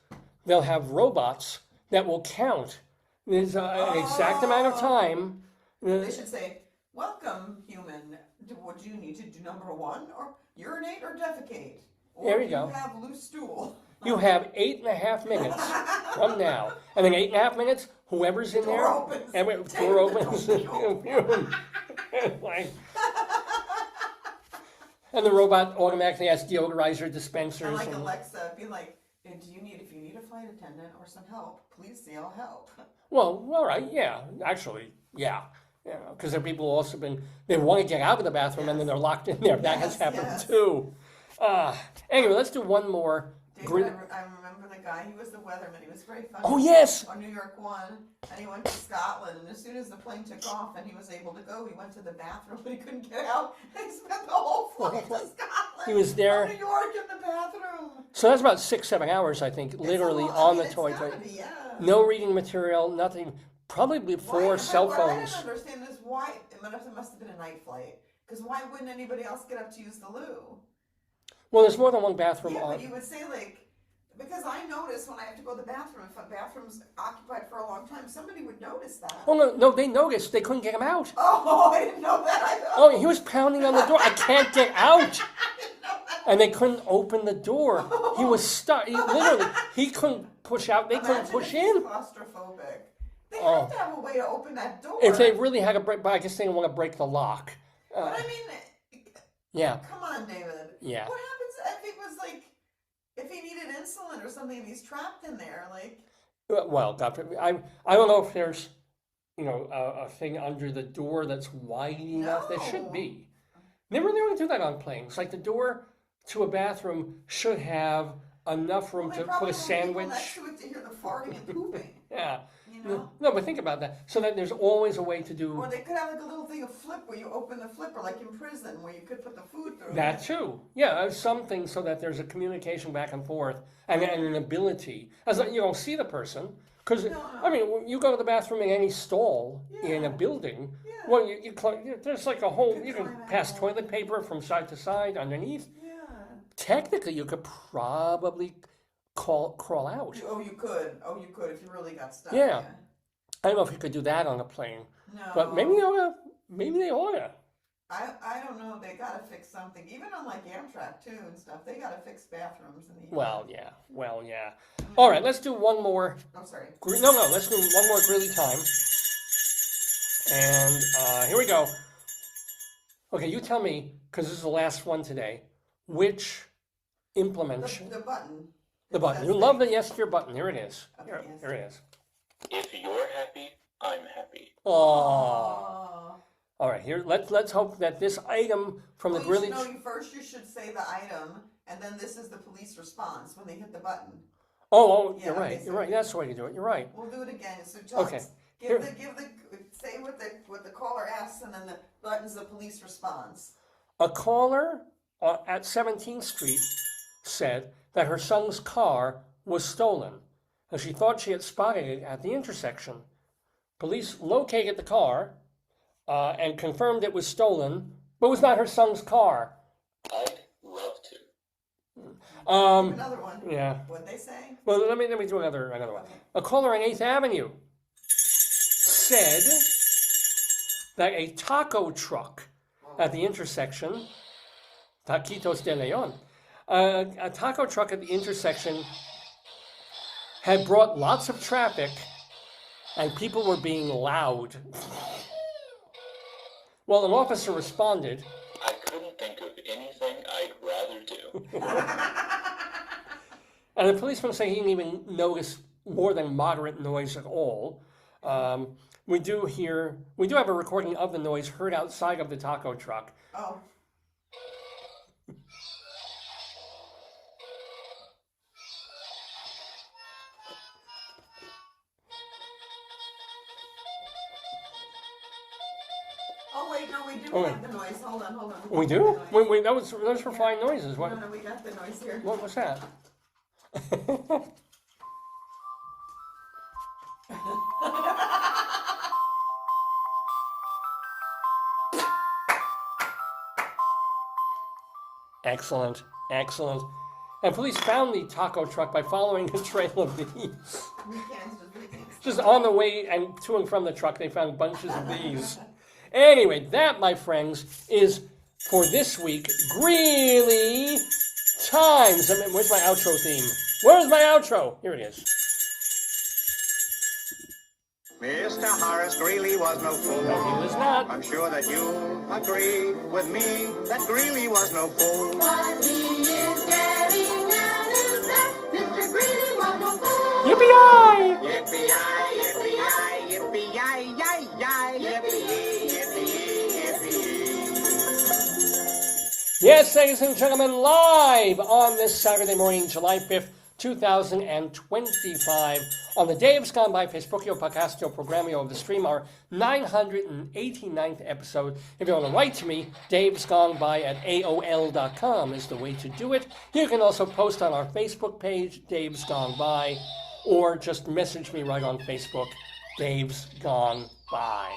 they'll have robots that will count. There's an exact amount of time. They should say, "Welcome, human. Would you need to do number 1 or urinate or defecate? Or There you do go. you have loose stool?" You have 8.5 minutes from now. And in 8.5 minutes, whoever's in there, Door opens. door opens. Like, and the robot automatically has deodorizer dispensers. And like and- Alexa, be like, if you need a flight attendant or some help, please say I'll help. Well, all right, yeah, actually, yeah. Because there are people who also they want to get out of the bathroom and then they're locked in there. That has Yes, happened yes. too. Anyway, let's do one more. David, I remember the guy, he was the weatherman, he was very funny. Oh, yes! On New York 1, and he went to Scotland, and as soon as the plane took off and he was able to go, he went to the bathroom, but he couldn't get out, and he spent the whole flight to Scotland. He was there. From New York in the bathroom. So that's about 6-7 hours, I think, literally It's a lot. on I mean, the it's toy. gotta be, yeah. No reading material, nothing. Probably before cell What I phones. didn't understand is why, it must have been a night flight, because why wouldn't anybody else get up to use the loo? Well, there's more than one bathroom Yeah, on. but you would say, like, because I notice when I have to go to the bathroom, if a bathroom's occupied for a long time, somebody would notice that. Oh, no, they noticed. They couldn't get him out. Oh, I didn't know that. I Oh, he was pounding on the door. I can't get out. didn't know that. And they couldn't open the door. He was stuck. He couldn't push out. They couldn't Imagine push if he's in. claustrophobic. They Oh. have to have a way to open that door. If they really had to break, but I guess they didn't want to break the lock. But I mean, Yeah, come on, David. yeah. What happens if it was like, if he needed insulin or something and he's trapped in there? Like, Well, God forbid. I don't know if there's, a thing under the door that's wide enough. There should No. be. They really don't do that on planes. Like the door to a bathroom should have enough room well, to they probably put a want people sandwich. next to it to hear the farting and pooping. Yeah. You know? No, but think about that. So that there's always a way to do Or they could have like a little thing of flip where you open the flipper, like in prison, where you could put the food through. that too. Yeah, something so that there's a communication back and forth and an ability. As you don't see the person. Because, I mean, when you go to the bathroom in any stall in a building, Yeah. well, there's like a whole, you can climb out. pass toilet paper from side to side underneath. Yeah. Technically, you could probably crawl out. Oh, you could. If you really got stuck. Yeah. I don't know if you could do that on a plane, No. but maybe they ought to. I don't know. They gotta fix something. Even on like Amtrak too and stuff, they gotta fix bathrooms in the. Well, yeah. All right, let's do one more. I'm sorry. No, let's do one more Greeley time. And here we go. Okay, you tell me, because this is the last one today, which implement. The button. The button. It You says love the- the yes to your button. Here it is. Okay, Here, yes. here it is. If you're happy, I'm happy. Oh. Oh. All right, here. Let's hope that this item from the Well, Greeley. you should say the item, and then this is the police response when they hit the button. Oh, Yeah, you're okay, right. so- You're right. That's the way to do it. You're right. We'll do it again. So tell Okay. us, Here- say what the caller asks, and then the button's the police response. A caller at 17th Street said that her son's car was stolen, and she thought she had spotted it at the intersection. Police located the car and confirmed it was stolen, but was not her son's car. I'd love to. Another one. Yeah. What'd they say? Well, let me do another one. Okay. A caller on 8th Avenue said that a taco truck at the intersection, Taquitos de Leon, a taco truck at the intersection had brought lots of traffic and people were being loud. Well, an officer responded. I couldn't think of anything I'd rather do. And the policeman said he didn't even notice more than moderate noise at all. We do have a recording of the noise heard outside of the taco truck. Oh. Oh wait, no, we do have the noise. Hold on. We do? Wait, those were fine noises. What? No, we got the noise here. What was that? Excellent. And police found the taco truck by following a trail of these. Just on the way and to and from the truck, they found bunches of these. Anyway, that, my friends, is for this week, Greeley Times. Where's my outro theme? Where's my outro? Here it is. Mr. Horace Greeley was no fool. No, he was not. I'm sure that you agree with me that Greeley was no fool. What he is getting at is that Mr. Greeley was no fool. Yippee-yi! Yippee-yi, yippee-yi, yippee-yi, yi-yi, yippee-yi, yippee-yi, yippee-yi. Yes, ladies and gentlemen, live on this Saturday morning, July 5th, 2025, on the Dave's Gone By Facebookio Podcastio Programmio of the Stream, our 989th episode. If you want to write to me, davesgoneby@aol.com is the way to do it. You can also post on our Facebook page, Dave's Gone By, or just message me right on Facebook, Dave's Gone By.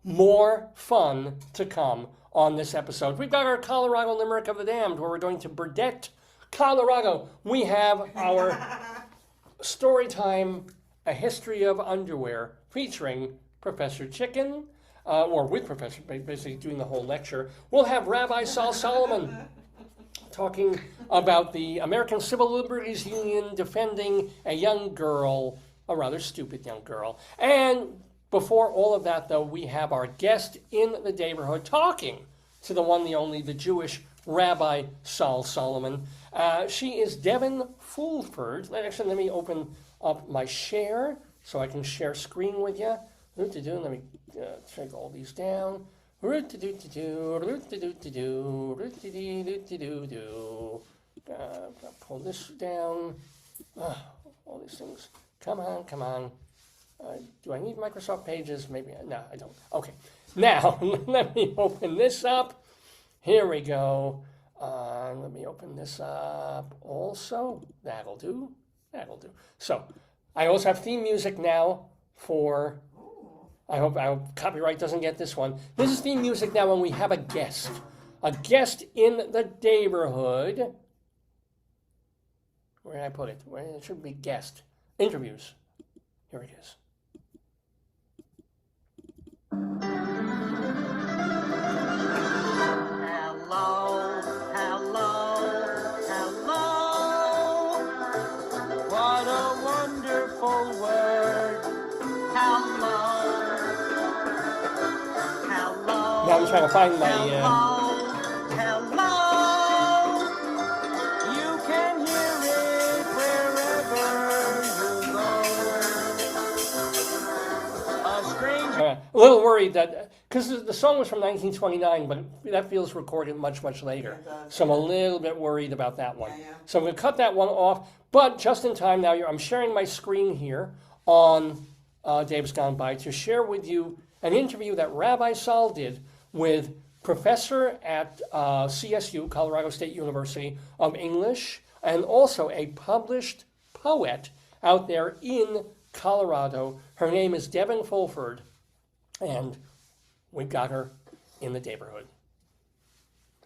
More fun to come on this episode. We've got our Colorado Limerick of the Damned, where we're going to Burkett, Colorado. We have our StoryTime, A History of Underwear, featuring Professor Chicken, or with Professor, basically doing the whole lecture. We'll have Rabbi Sol Solomon talking about the American Civil Liberties Union defending a young girl, a rather stupid young girl. And before all of that, though, we have our guest in the neighborhood talking to the one, the only, the Jewish Rabbi Sol Solomon. She is Devon Fulford. Actually, let me open up my share so I can share screen with you. Let me take all these down. Pull this down. All these things. Come on. Do I need Microsoft Pages? Maybe. No, I don't. Okay. Now, let me open this up. Here we go. Let me open this up also. That'll do. So, I also have theme music now for... I hope copyright doesn't get this one. This is theme music now when we have a guest. A guest in the neighborhood. Where did I put it? Where it should be guest. Interviews. Here it is. Hello. What a wonderful word. Hello. Now I'm trying to find my... Hello. You can hear it wherever you go. A stranger. A little worried that... Because the song was from 1929, but that feels recorded much, much later. So I'm a little bit worried about that one. Yeah. So I'm going to cut that one off. But just in time now, I'm sharing my screen here on Dave's Gone By to share with you an interview that Rabbi Sol did with professor at CSU, Colorado State University of English, and also a published poet out there in Colorado. Her name is Devon Fulford, and we've got her in the neighborhood.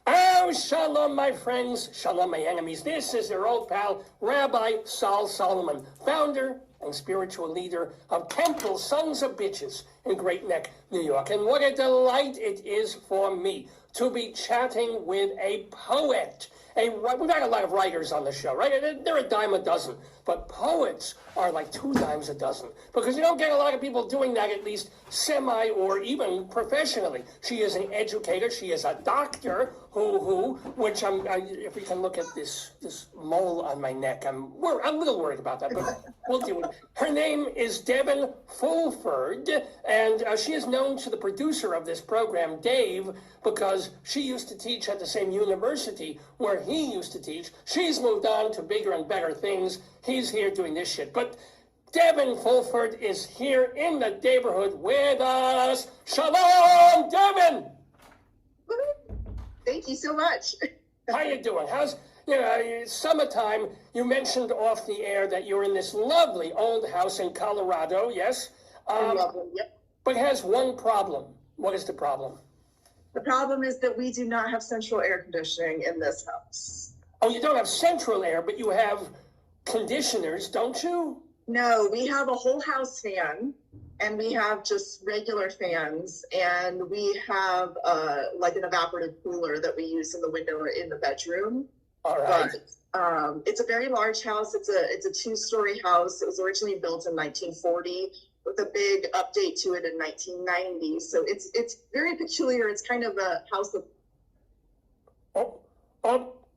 Oh, shalom, my friends. Shalom, my enemies. This is your old pal, Rabbi Sol Solomon, founder and spiritual leader of Temple Sons of Bitches in Great Neck, New York. And what a delight it is for me to be chatting with a poet. We've had a lot of writers on the show, right? They're a dime a dozen, but poets are like 2 dimes a dozen because you don't get a lot of people doing that, at least semi or even professionally. She is an educator. She is a doctor which if we can look at this mole on my neck, I'm a little worried about that, but we'll do it. Her name is Devon Fulford, and she is known to the producer of this program, Dave, because she used to teach at the same university where he used to teach. She's moved on to bigger and better things. He's here doing this shit. But Devon Fulford is here in the neighborhood with us. Shalom, Devon! Thank you so much. How you doing? It's summertime. You mentioned off the air that you're in this lovely old house in Colorado, yes? Lovely, yep. But it has one problem. What is the problem? The problem is that we do not have central air conditioning in this house. Oh, you don't have central air, but you have conditioners, don't you? No, we have a whole house fan, and we have just regular fans, and we have like an evaporative cooler that we use in the window in the bedroom. All right. But it's a very large house. It's a 2-story house. It was originally built in 1940 with a big update to it in 1990. So it's very peculiar. It's kind of a house of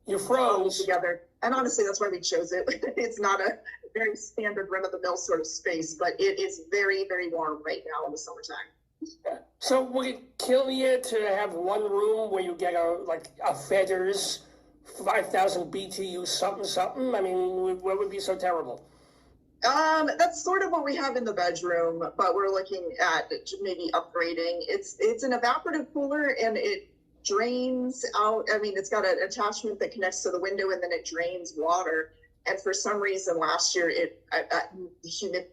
You froze. together. And honestly, that's why we chose it. It's not a very standard run-of-the-mill sort of space, but it is very, very warm right now in the summertime. So would it kill you to have one room where you get a Fedders 5,000 BTU something? I mean, what would be so terrible? That's sort of what we have in the bedroom, but we're looking at maybe upgrading. It's an evaporative cooler, and it drains out. I mean, it's got an attachment that connects to the window, and then it drains water. And for some reason, last year, the humidity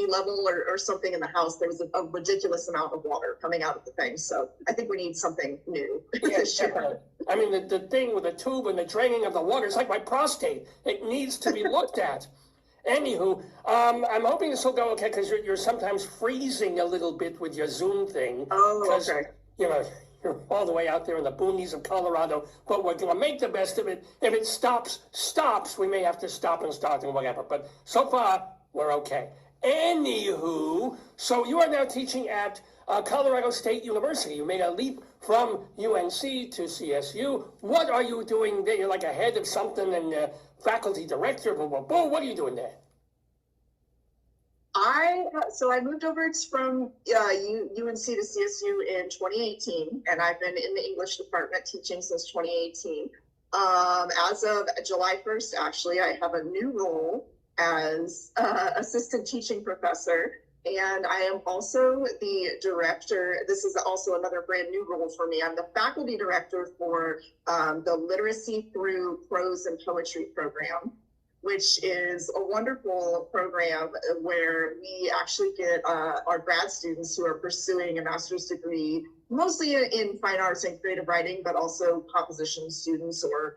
level or something in the house, there was a ridiculous amount of water coming out of the thing. So I think we need something new. Yes, definitely. I mean, the thing with the tube and the draining of the water is like my prostate. It needs to be looked at. Anywho, I'm hoping this will go okay because you're sometimes freezing a little bit with your Zoom thing. Oh, okay. You're all the way out there in the boonies of Colorado, but we're going to make the best of it. If it stops, we may have to stop and start and whatever. But so far, we're okay. Anywho, so you are now teaching at Colorado State University. You made a leap from UNC to CSU. What are you doing there? You're like a head of something and faculty director. What are you doing there? I moved over from UNC to CSU in 2018, and I've been in the English department teaching since 2018. As of July 1st, actually, I have a new role as assistant teaching professor, and I am also the director. This is also another brand new role for me. I'm the faculty director for the Literacy Through Prose and Poetry program, which is a wonderful program where we actually get our grad students who are pursuing a master's degree, mostly in fine arts and creative writing, but also composition students, or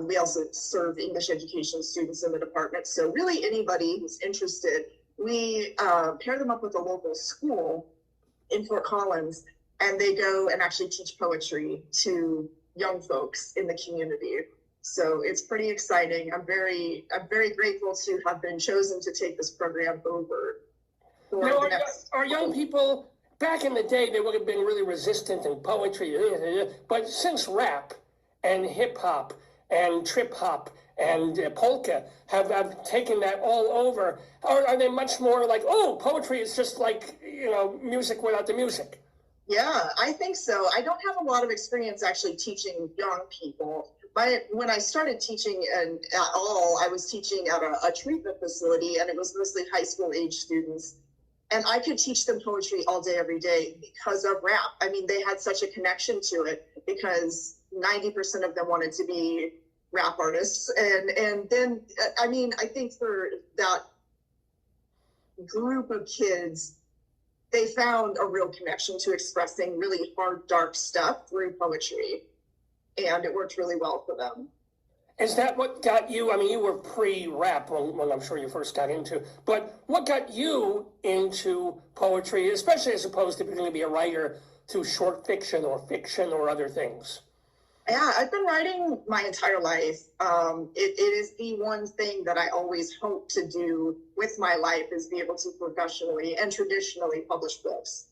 we also serve English education students in the department. So really anybody who's interested, we pair them up with a local school in Fort Collins, and they go and actually teach poetry to young folks in the community. So it's pretty exciting. I'm very grateful to have been chosen to take this program over. Our young people, back in the day, they would have been really resistant in poetry, but since rap and hip hop and trip hop and polka have taken that all over, are they much more like, oh, poetry is just like, music without the music? Yeah, I think so. I don't have a lot of experience actually teaching young people. When I started teaching at all, I was teaching at a treatment facility, and it was mostly high school age students. And I could teach them poetry all day, every day because of rap. I mean, they had such a connection to it because 90% of them wanted to be rap artists. And then, I mean, I think for that group of kids, they found a real connection to expressing really hard, dark stuff through poetry. And it worked really well for them. Is that what got you? I mean, you were pre-rap when I'm sure you first got into, but what got you into poetry, especially as opposed to being to be a writer to short fiction or other things? Yeah, I've been writing my entire life. It is the one thing that I always hope to do with my life is be able to professionally and traditionally publish books.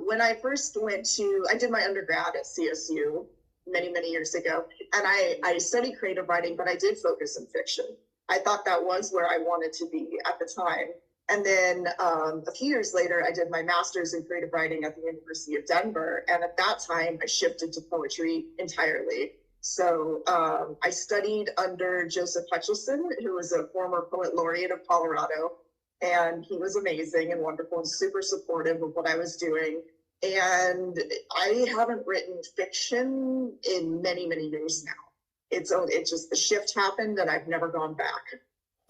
When I first I did my undergrad at CSU many, many years ago, and I studied creative writing, but I did focus in fiction. I thought that was where I wanted to be at the time. And then a few years later, I did my master's in creative writing at the University of Denver. And at that time, I shifted to poetry entirely. So I studied under Joseph Hutchinson, who was a former poet laureate of Colorado. And he was amazing and wonderful and super supportive of what I was doing. And I haven't written fiction in many, many years now. It's just the shift happened and I've never gone back.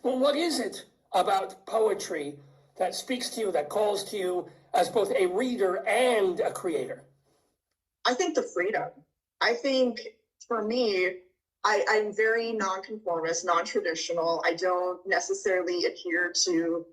Well, what is it about poetry that speaks to you, that calls to you as both a reader and a creator? I think the freedom. I think for me, I'm very nonconformist, non-traditional. I don't necessarily adhere to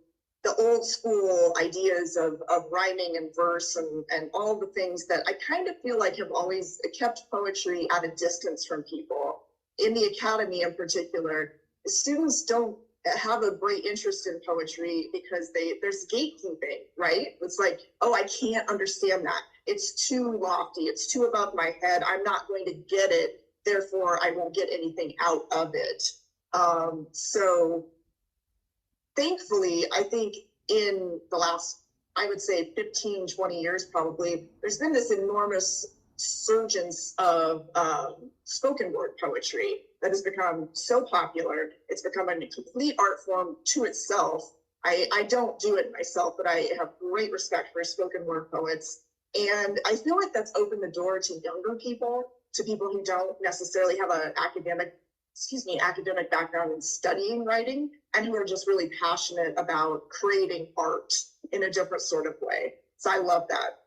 the old school ideas of rhyming and verse and all the things that I kind of feel like have always kept poetry at a distance from people. In the academy in particular, the students don't have a great interest in poetry because there's gatekeeping, right? It's like, oh, I can't understand that. It's too lofty. It's too above my head. I'm not going to get it. Therefore, I won't get anything out of it. So thankfully, I think in the last, I would say 15, 20 years probably, there's been this enormous surgence of spoken word poetry that has become so popular. It's become a complete art form to itself. I don't do it myself, but I have great respect for spoken word poets. And I feel like that's opened the door to younger people, to people who don't necessarily have an academic background in studying writing, and who are just really passionate about creating art in a different sort of way. So I love that.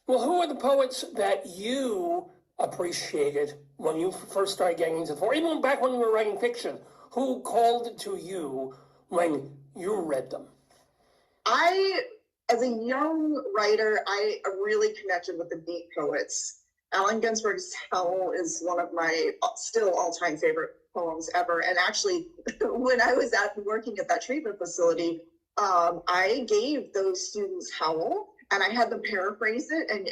Well, who are the poets that you appreciated when you first started getting into it? Or even back when you were writing fiction, who called to you when you read them? As a young writer, I really connected with the beat poets. Allen Ginsberg's Howl is one of my still all-time favorite poems ever. And actually, when I was working at that treatment facility, I gave those students Howl, and I had them paraphrase it. And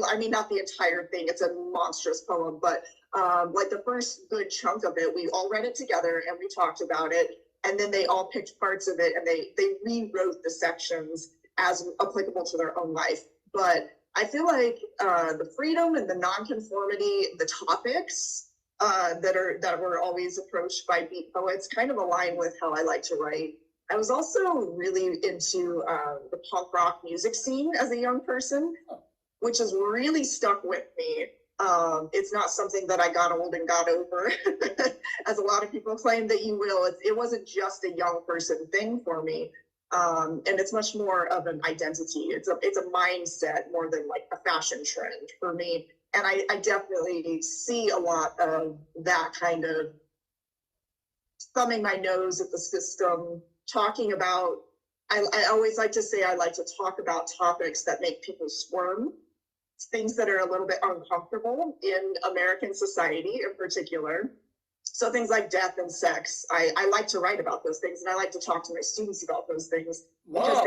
I mean, not the entire thing. It's a monstrous poem, but like the first good chunk of it, we all read it together and we talked about it. And then they all picked parts of it and they rewrote the sections as applicable to their own life. But I feel like the freedom and the nonconformity, the topics that were always approached by beat poets kind of align with how I like to write. I was also really into the punk rock music scene as a young person, which has really stuck with me. It's not something that I got old and got over, as a lot of people claim that you will. It wasn't just a young person thing for me. And it's much more of an identity. It's a mindset more than like a fashion trend for me. And I definitely see a lot of that kind of thumbing my nose at the system, talking about, I always like to say I like to talk about topics that make people squirm, things that are a little bit uncomfortable in American society in particular. So things like death and sex, I like to write about those things, and I like to talk to my students about those things because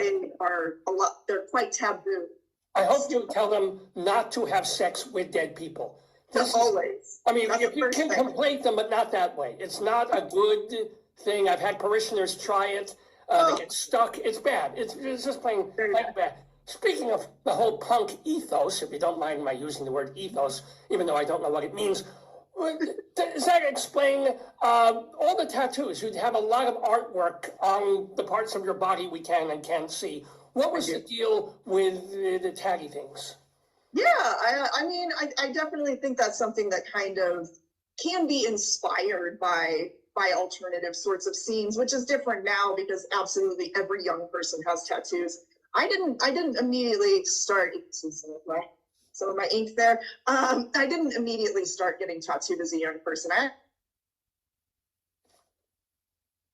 they're quite taboo. I hope you tell them not to have sex with dead people. Always. I mean, you can complain them, but not that way. It's not a good thing. I've had parishioners try it. They get stuck. It's bad. It's just plain bad. Speaking of the whole punk ethos, if you don't mind my using the word ethos, even though I don't know what it means, does that explain all the tattoos? You'd have a lot of artwork on the parts of your body we can and can't see. What was the deal with the taggy things? Yeah, I mean, I definitely think that's something that kind of can be inspired by alternative sorts of scenes, which is different now because absolutely every young person has tattoos. I didn't immediately start, some of my ink there. I didn't immediately start getting tattooed as a young person. I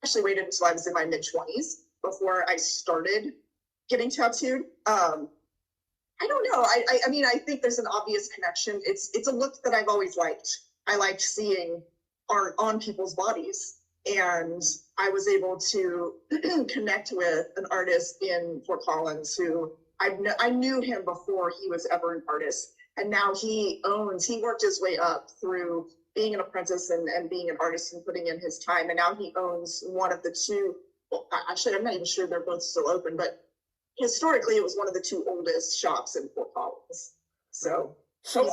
actually waited until I was in my mid-20s before I started getting tattooed. I don't know. I mean, I think there's an obvious connection. It's a look that I've always liked. I liked seeing art on people's bodies. And I was able to connect with an artist in Fort Collins who I knew him before he was ever an artist. And now he worked his way up through being an apprentice and being an artist and putting in his time. And now he owns one of the two, well, actually, I'm not even sure they're both still open, but historically, it was one of the two oldest shops in Fort Collins. So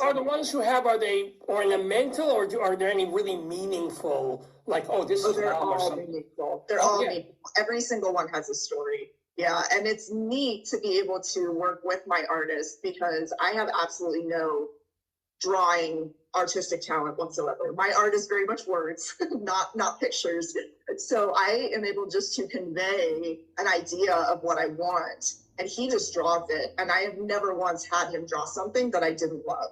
are the ones who have, are they ornamental, or are there any really meaningful, like, this is they're love or all something? meaningful. They're all meaningful. Every single one has a story. Yeah, and it's neat to be able to work with my artist because I have absolutely no drawing artistic talent whatsoever. My art is very much words, not pictures. So I am able just to convey an idea of what I want, and he just draws it. And I have never once had him draw something that I didn't love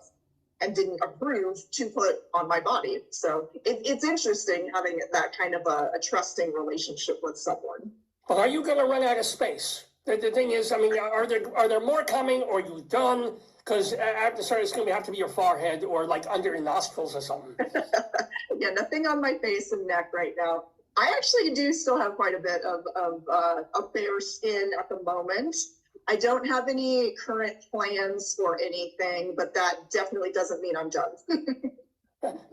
and didn't approve to put on my body. So it's interesting having that kind of a trusting relationship with someone. But are you going to run out of space? The thing is, I mean, are there more coming, or are you done? Because after it's going to have to be your forehead or like under your nostrils or something. Yeah, nothing on my face and neck right now. I actually do still have quite a bit of bare skin at the moment. I don't have any current plans for anything, but that definitely doesn't mean I'm done.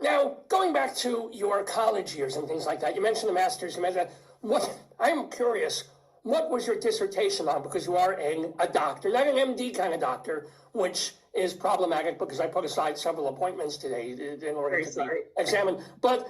Now, going back to your college years and things like that, you mentioned the master's, you mentioned that. I'm curious, what was your dissertation on? Because you are a doctor, not an MD kind of doctor, which is problematic because I put aside several appointments today in order to be examined. But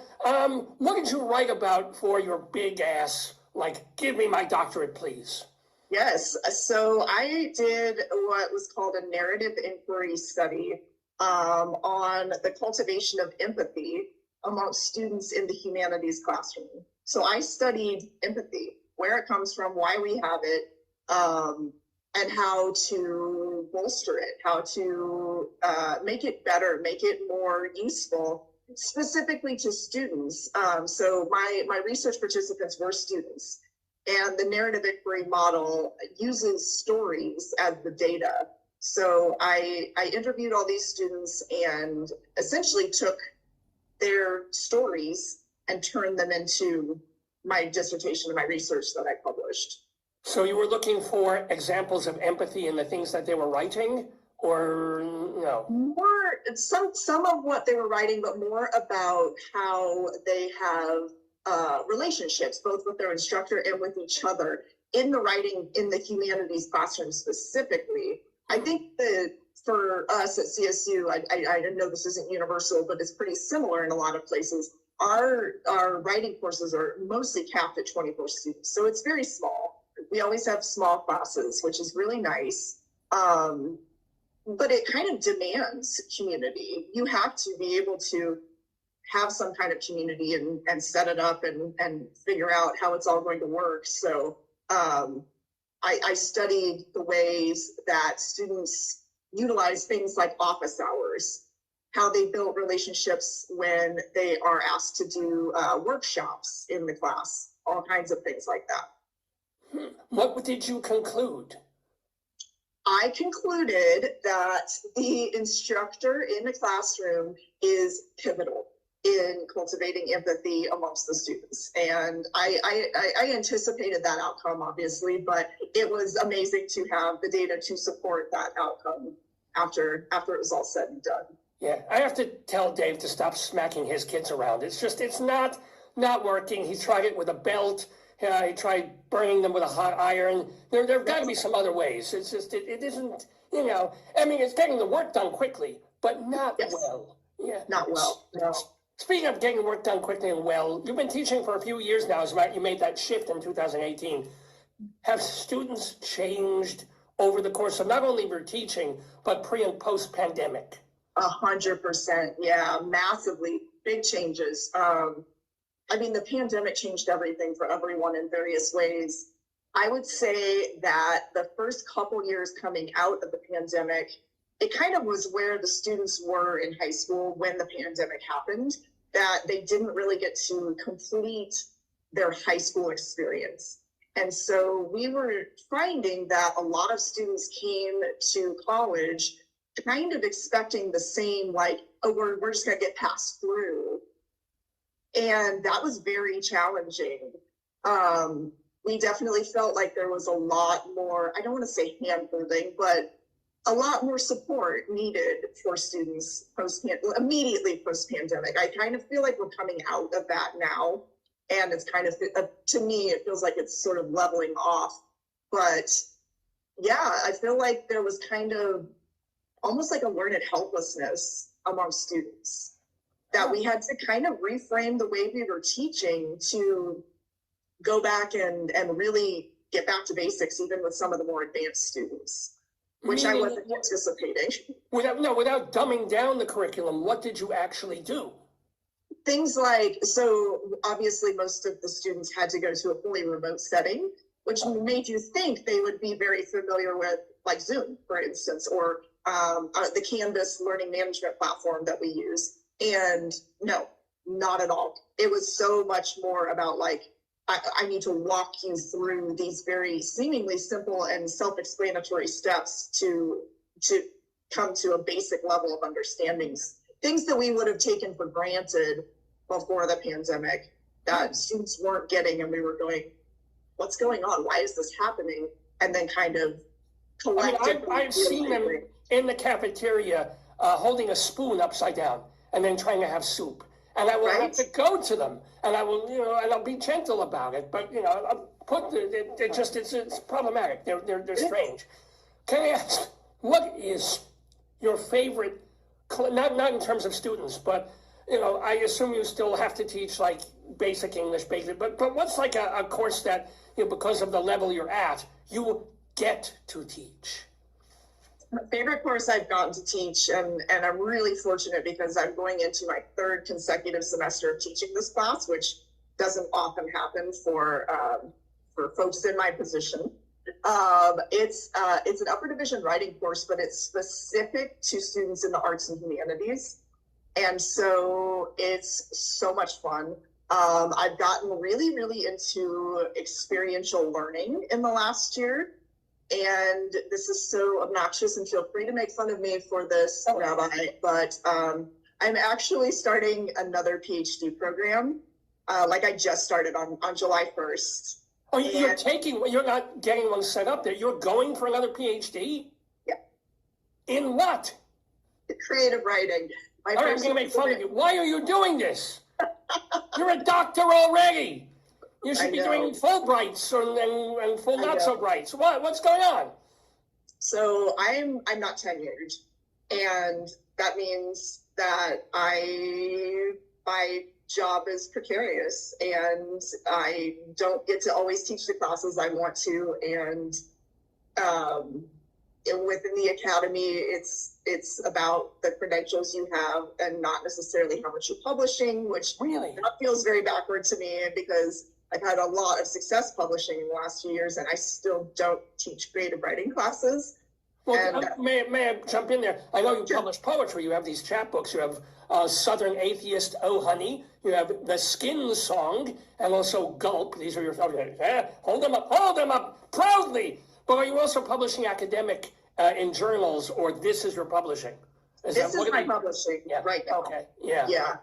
what did you write about for your big ass, like, give me my doctorate, please? Yes, so I did what was called a narrative inquiry study on the cultivation of empathy amongst students in the humanities classroom. So I studied empathy, where it comes from, why we have it, and how to bolster it, how to make it better, make it more useful, specifically to students. So my research participants were students, and the narrative inquiry model uses stories as the data. So I interviewed all these students and essentially took their stories and turned them into my dissertation and my research that I published. So you were looking for examples of empathy in the things that they were writing, or no? More some of what they were writing, but more about how they have relationships, both with their instructor and with each other in the writing in the humanities classroom specifically. I think that for us at CSU, I know this isn't universal, but it's pretty similar in a lot of places. Our writing courses are mostly capped at 24 students, so it's very small. We always have small classes, which is really nice, but it kind of demands community. You have to be able to have some kind of community and set it up and figure out how it's all going to work. So I studied the ways that students utilize things like office hours, how they build relationships when they are asked to do workshops in the class, all kinds of things like that. What did you conclude? I concluded that the instructor in the classroom is pivotal in cultivating empathy amongst the students. And I anticipated that outcome, obviously, but it was amazing to have the data to support that outcome after it was all said and done. Yeah, I have to tell Dave to stop smacking his kids around. It's not working. He tried it with a belt. He tried burning them with a hot iron. There've got to be some other ways. It's just, it isn't, I mean, it's getting the work done quickly, but not well. Yeah. Not well, no. Speaking of getting work done quickly and well, you've been teaching for a few years now. As a matter, you made that shift in 2018. Have students changed over the course of not only your teaching, but pre and post pandemic? 100%, yeah, massively, big changes. I mean, the pandemic changed everything for everyone in various ways. I would say that the first couple years coming out of the pandemic, it kind of was where the students were in high school when the pandemic happened, that they didn't really get to complete their high school experience. And so we were finding that a lot of students came to college kind of expecting the same, like, oh, we're just going to get passed through. And that was very challenging. We definitely felt like there was a lot more, I don't want to say hand-holding, but a lot more support needed for students immediately post-pandemic. I kind of feel like we're coming out of that now. And it's kind of, to me, it feels like it's sort of leveling off. But yeah, I feel like there was kind of almost like a learned helplessness among students, that we had to kind of reframe the way we were teaching to go back and really get back to basics, even with some of the more advanced students, which I wasn't anticipating. Without dumbing down the curriculum, what did you actually do? Things like, so obviously most of the students had to go to a fully remote setting, which made you think they would be very familiar with, like Zoom, for instance, or the Canvas learning management platform that we use. And no, not at all. It was so much more about like, I need to walk you through these very seemingly simple and self-explanatory steps to come to a basic level of understandings. Things that we would have taken for granted before the pandemic that students weren't getting, and we were going, what's going on? Why is this happening? And then kind of collectively. I've seen them in the cafeteria holding a spoon upside down and then trying to have soup. And I will have to go to them, and I will, and I'll be gentle about it. But I'll put it's problematic. They're strange. Can I ask, what is your favorite? Not in terms of students, but I assume you still have to teach like basic English, but what's like a course that because of the level you're at, you get to teach? My favorite course I've gotten to teach, and I'm really fortunate because I'm going into my third consecutive semester of teaching this class, which doesn't often happen for folks in my position. It's an upper division writing course, but it's specific to students in the arts and humanities. And so it's so much fun. I've gotten really, really into experiential learning in the last year. And this is so obnoxious, and feel free to make fun of me for this, Rabbi, but I'm actually starting another PhD program. Like I just started on July 1st. Oh, you're not getting one set up there. You're going for another PhD? Yeah. In what? Creative writing. All right, I'm going to make fun of you. Why are you doing this? You're a doctor already. You should be doing Fulbrights and full not so brights. What's going on? So I'm not tenured, and that means that my job is precarious, and I don't get to always teach the classes I want to. And within the academy, it's about the credentials you have and not necessarily how much you're publishing, which really that feels very backward to me because I've had a lot of success publishing in the last few years, and I still don't teach creative writing classes. Well, may I jump in there? I know you publish poetry. You have these chapbooks. You have Southern Atheist, Oh Honey. You have The Skin Song, and also Gulp. These are your hold them up proudly. But are you also publishing academic in journals, or this is your publishing? This is my publishing right now. Okay, yeah. Yeah,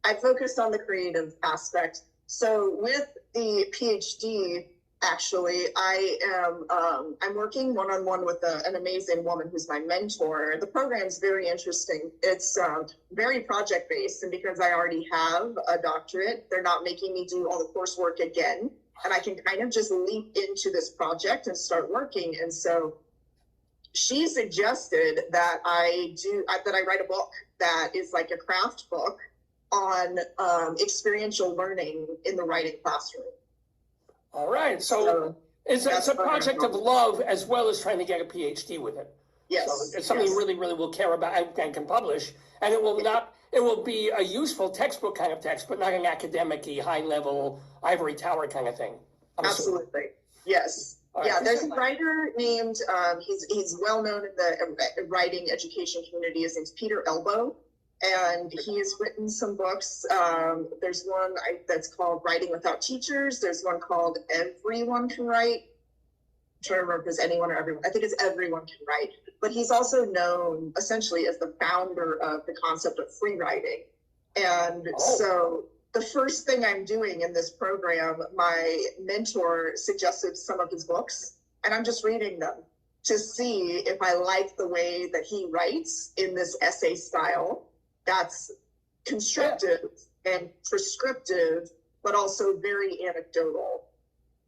I focused on the creative aspect. So with the PhD, actually, I'm working one-on-one with an amazing woman who's my mentor. The program's very interesting. It's very project-based, and because I already have a doctorate, they're not making me do all the coursework again, and I can kind of just leap into this project and start working. And so she suggested that I write a book that is like a craft book on experiential learning in the writing classroom. All right, so it's a project of love as well as trying to get a PhD with it. Yes, so it's something you really, really will care about and can publish, and it will be a useful textbook kind of text, but not an academic-y, high-level ivory tower kind of thing. Absolutely, yes. Yeah, there's a writer named, he's well known in the writing education community. His name's Peter Elbow. And he's written some books. There's one that's called Writing Without Teachers. There's one called Everyone Can Write. I'm trying to remember if it's anyone or everyone. I think it's Everyone Can Write. But he's also known essentially as the founder of the concept of free writing. And so the first thing I'm doing in this program, my mentor suggested some of his books, and I'm just reading them to see if I like the way that he writes in this essay style that's constructive and prescriptive, but also very anecdotal.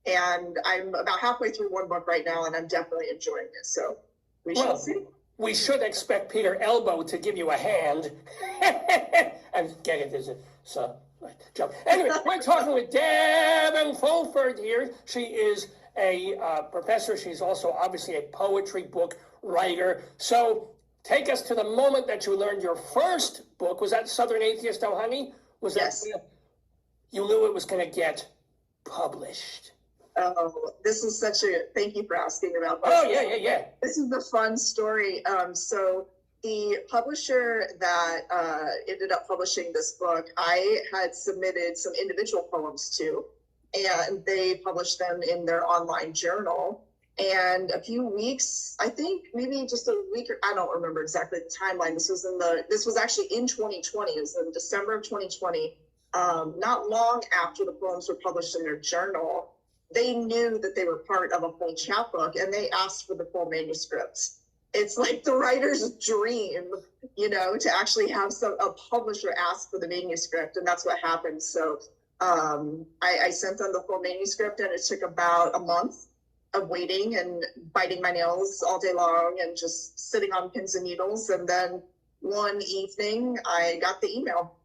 And I'm about halfway through one book right now, and I'm definitely enjoying it. So we shall see. We should expect Peter Elbow to give you a hand. I'm getting this. Joke. Anyway, we're talking with Devon Fulford here. She is a professor. She's also obviously a poetry book writer. So take us to the moment that you learned your first book. Was that Southern Atheist, Oh Honey? Was Yes. That you knew it was going to get published? Oh, this is such a, thank you for asking about this. Oh, yeah. This is the fun story. So the publisher that ended up publishing this book, I had submitted some individual poems to, and they published them in their online journal. And a few weeks, I think maybe just a week, or I don't remember exactly the timeline. This was actually in 2020. It was in December of 2020. Not long after the poems were published in their journal, they knew that they were part of a full chapbook, and they asked for the full manuscripts. It's like the writer's dream, to actually have a publisher ask for the manuscript, and that's what happened. So I sent them the full manuscript, and it took about a month of waiting and biting my nails all day long and just sitting on pins and needles. And then one evening, I got the email.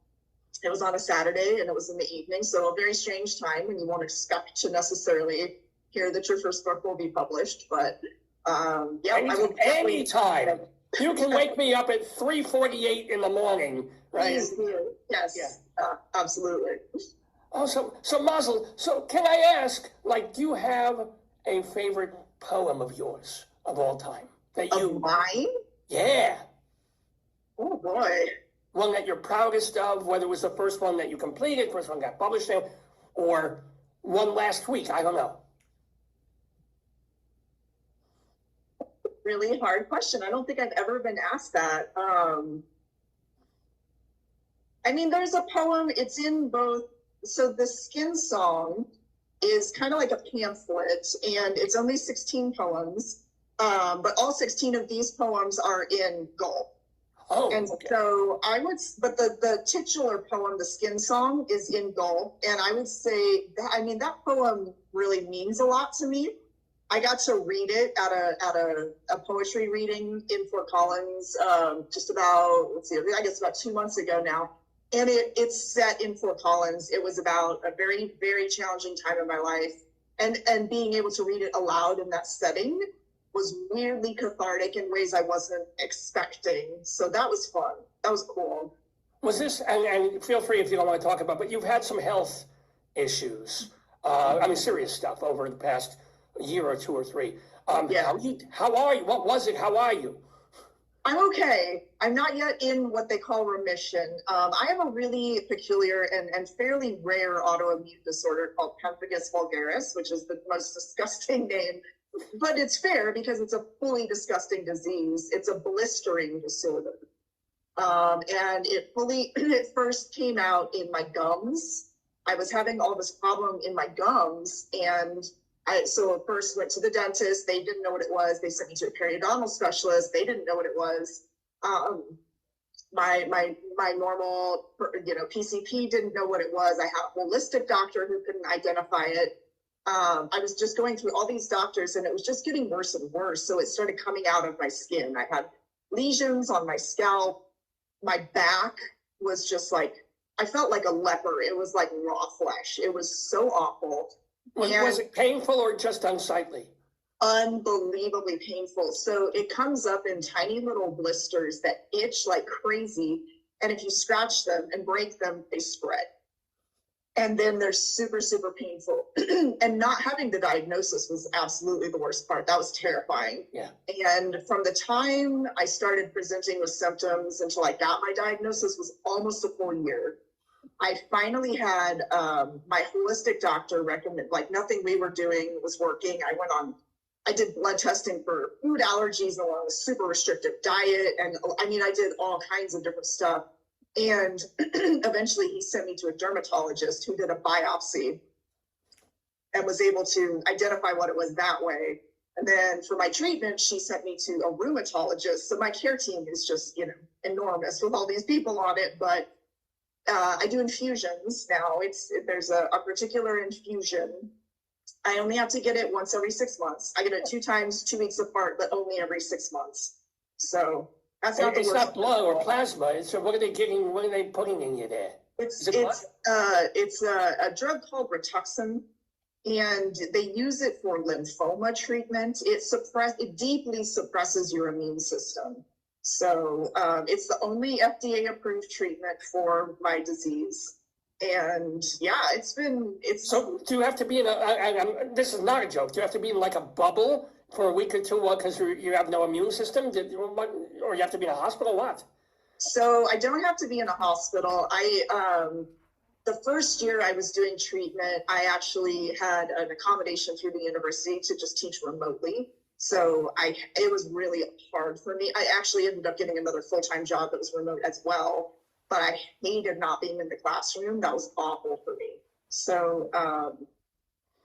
It was on a Saturday, and it was in the evening, so a very strange time, and you won't expect to necessarily hear that your first book will be published. But I will anytime. You can wake me up at 3:48 in the morning, right? Please do. Yes, yeah. Absolutely. Oh, so Mazel, so can I ask, do you have a favorite poem of yours of all time? Of mine? Yeah. Oh, boy. One that you're proudest of, whether it was the first one that you completed, first one got published, or one last week, I don't know. Really hard question. I don't think I've ever been asked that. There's a poem, it's in both. So the Skin Song is kind of like a pamphlet, and it's only 16 poems, but all 16 of these poems are in Gaul. Oh, and okay. So but the titular poem, The Skin Song, is in Gaul. And I would say that poem really means a lot to me. I got to read it at a poetry reading in Fort Collins just about, I guess about 2 months ago now. And it's set in Fort Collins. It was about a very, very challenging time in my life. And being able to read it aloud in that setting was weirdly cathartic in ways I wasn't expecting. So that was fun. That was cool. Was this, and feel free if you don't want to talk about, but you've had some health issues. Serious stuff over the past year or two or three. Yeah. How are you? What was it? How are you? I'm okay. I'm not yet in what they call remission. I have a really peculiar and fairly rare autoimmune disorder called pemphigus vulgaris, which is the most disgusting name. But it's fair because it's a fully disgusting disease. It's a blistering disorder. And it first came out in my gums. I was having all this problem in my gums, and so I first went to the dentist. They didn't know what it was. They sent me to a periodontal specialist. They didn't know what it was. My normal, PCP didn't know what it was. I had a holistic doctor who couldn't identify it. I was just going through all these doctors, and it was just getting worse and worse. So it started coming out of my skin. I had lesions on my scalp. My back was just I felt like a leper. It was like raw flesh. It was so awful. Was it painful or just unsightly? Unbelievably painful. So it comes up in tiny little blisters that itch like crazy. And if you scratch them and break them, they spread. And then they're super, super painful. And not having the diagnosis was absolutely the worst part. That was terrifying. Yeah. And from the time I started presenting with symptoms until I got my diagnosis was almost a full year. I finally had my holistic doctor recommend, like nothing we were doing was working. I did blood testing for food allergies along a super restrictive diet. And I mean, I did all kinds of different stuff. And eventually he sent me to a dermatologist who did a biopsy and was able to identify what it was that way. And then for my treatment, she sent me to a rheumatologist. So my care team is just, enormous with all these people on it. But I do infusions now. There's a particular infusion. I only have to get it once every 6 months. I get it 2 times, 2 weeks apart, but only every 6 months. So that's not the worst. It's not blood or plasma. So what are they getting? What are they putting in you there? It's a drug called Rituxan, and they use it for lymphoma treatment. It deeply suppresses your immune system. So it's the only FDA approved treatment for my disease. And yeah, So do you have to be in this is not a joke, do you have to be in like a bubble for a week or two because you have no immune system? Or you have to be in a hospital? What? So I don't have to be in a hospital. The first year I was doing treatment, I actually had an accommodation through the university to just teach remotely. So it was really hard for me. I actually ended up getting another full-time job that was remote as well, but I hated not being in the classroom. That was awful for me. So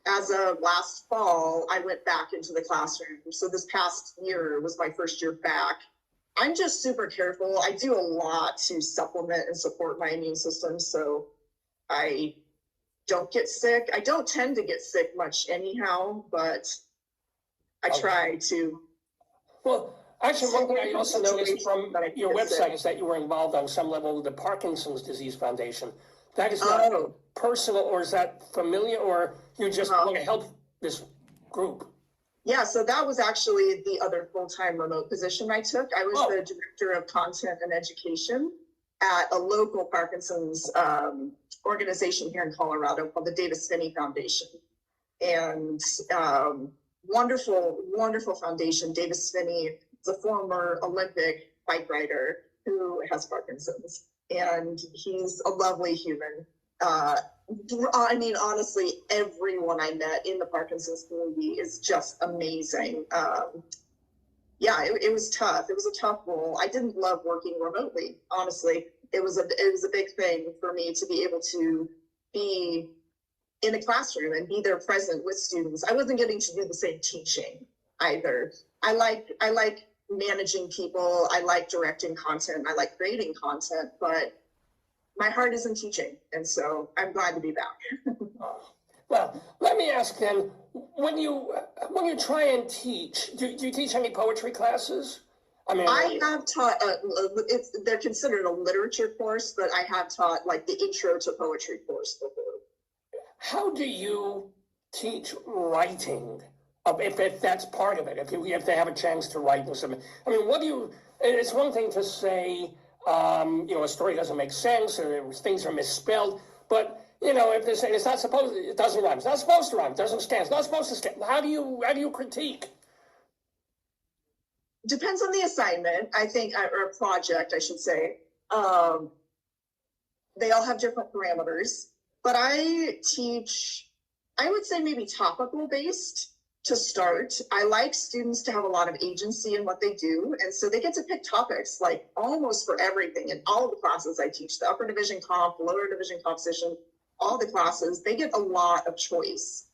as of last fall, I went back into the classroom. So this past year was my first year back. I'm just super careful. I do a lot to supplement and support my immune system, so I don't get sick. I don't tend to get sick much anyhow, but I try to. Well, actually, one thing I also noticed from your website is that you were involved on some level with the Parkinson's Disease Foundation. That is not personal, or is that familiar, or you just want to help this group? Yeah, so that was actually the other full-time remote position I took. I was the director of content and education at a local Parkinson's organization here in Colorado called the Davis Finney Foundation. And wonderful, wonderful foundation. Davis Finney is a former Olympic bike rider who has Parkinson's, and he's a lovely human. I mean, honestly, everyone I met in the Parkinson's community is just amazing. Yeah, it was tough. It was a tough role. I didn't love working remotely, honestly. It was a big thing for me to be able to be in a classroom and be there present with students. I wasn't getting to do the same teaching either. I like managing people. I like directing content. I like creating content, but my heart is in teaching, and so I'm glad to be back. Well, let me ask then, when you try and teach, do you teach any poetry classes? I have taught, they're considered a literature course, but I have taught like the intro to poetry course before. How do you teach writing, if that's part of it, if they have a chance to write and something? I mean, it's one thing to say, a story doesn't make sense or things are misspelled, but if they're saying it doesn't rhyme, it's not supposed to rhyme, it doesn't stand, it's not supposed to stand, how do you critique? Depends on the assignment, I think, or project, I should say. They all have different parameters, but I teach, I would say maybe topical based to start. I like students to have a lot of agency in what they do, and so they get to pick topics like almost for everything in all the classes I teach, the upper division comp, lower division composition, all the classes, they get a lot of choice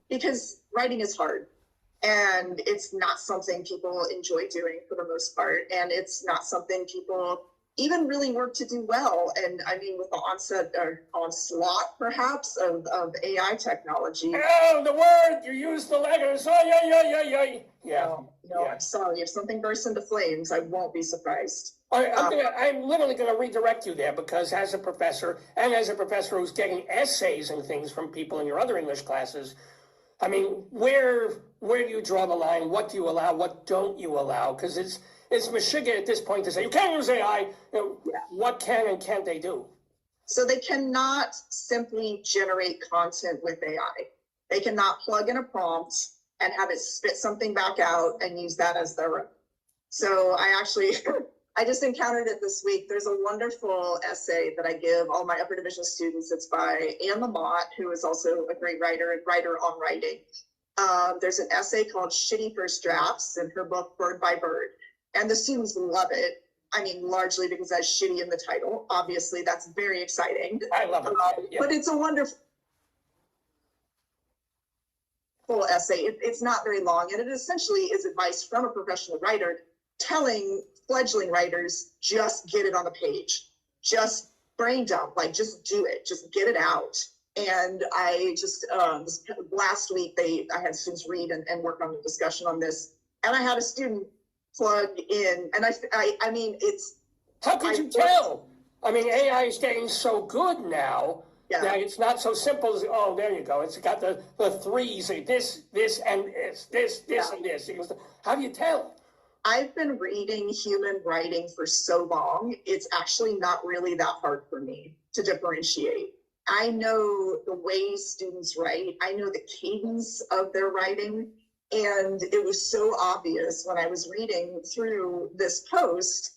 because writing is hard. And it's not something people enjoy doing for the most part. And it's not something people even really work to do well. And I mean, with the onslaught perhaps of AI technology. Oh, the word, you use the letters. Oh, yeah. No, I'm sorry. If something bursts into flames, I won't be surprised. I'm literally going to redirect you there, because as a professor who's getting essays and things from people in your other English classes, I mean, where do you draw the line? What do you allow? What don't you allow? Because it's Meshuggah at this point to say, you can't use AI. What can and can't they do? So they cannot simply generate content with AI. They cannot plug in a prompt and have it spit something back out and use that as their own. So I actually, I just encountered it this week. There's a wonderful essay that I give all my upper division students. It's by Anne Lamott, who is also a great writer and writer on writing. There's an essay called Shitty First Drafts in her book, Bird by Bird. And the students love it. I mean, largely because that's shitty in the title. Obviously, that's very exciting. I love it. Yeah. But it's a wonderful essay. It's not very long, and it essentially is advice from a professional writer telling fledgling writers, just get it on the page. Just brain dump, like just do it. Just get it out. And I just, last week, I had students read and work on the discussion on this. And I had a student plug in, and I mean, it's... How could you tell? I mean, AI is getting so good now. Yeah. That it's not so simple as, oh, there you go. It's got the threes, this, and this, and this. How do you tell? I've been reading human writing for so long, it's actually not really that hard for me to differentiate. I know the way students write. I know the cadence of their writing. And it was so obvious when I was reading through this post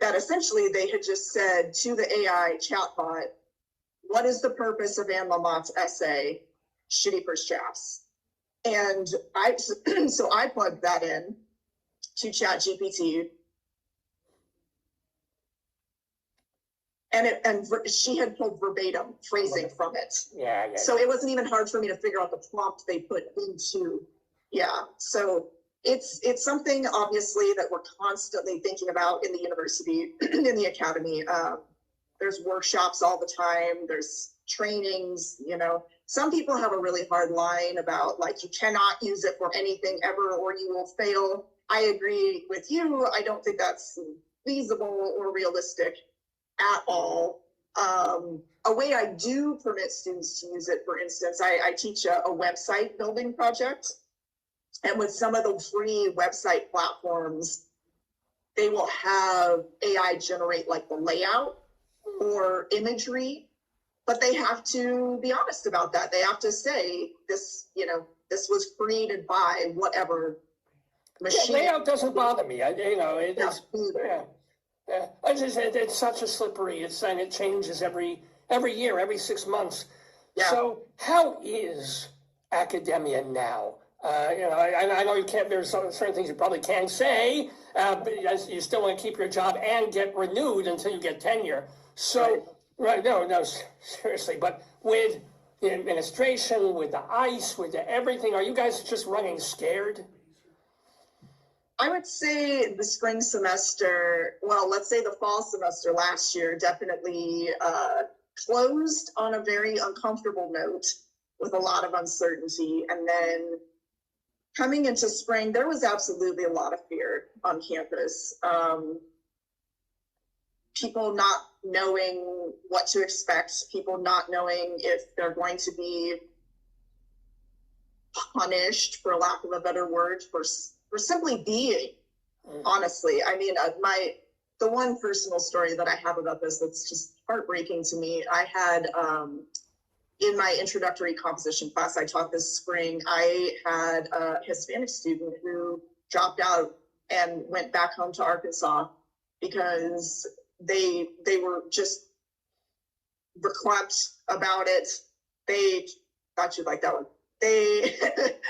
that essentially they had just said to the AI chatbot, what is the purpose of Anne Lamott's essay, Shitty First Drafts? And so I plugged that in to ChatGPT. And she had pulled verbatim phrasing from it. Yeah. So it wasn't even hard for me to figure out the prompt they put into. Yeah. So it's something obviously that we're constantly thinking about in the university, in the academy. There's workshops all the time. There's trainings, you know. Some people have a really hard line about like, you cannot use it for anything ever or you will fail. I agree with you. I don't think that's feasible or realistic at all. A way I do permit students to use it, for instance, I teach a website building project. And with some of the free website platforms, they will have AI generate like the layout or imagery, but they have to be honest about that. They have to say this, you know, this was created by whatever machine. Yeah, layout doesn't bother me. It's such a slippery. And it changes every year, every 6 months. Yeah. So how is academia now? I know you can't. There's certain things you probably can't say, but you still want to keep your job and get renewed until you get tenure. So, no, seriously. But with the administration, with the ICE, with the everything, are you guys just running scared? I would say the spring semester, well, let's say the fall semester last year definitely closed on a very uncomfortable note with a lot of uncertainty. And then coming into spring, there was absolutely a lot of fear on campus. People not knowing what to expect, people not knowing if they're going to be punished, for lack of a better word, for simply being, honestly. I mean, the one personal story that I have about this that's just heartbreaking to me, I had, in my introductory composition class I taught this spring, I had a Hispanic student who dropped out and went back home to Arkansas because they were just verklempt about it. They thought you'd like that one.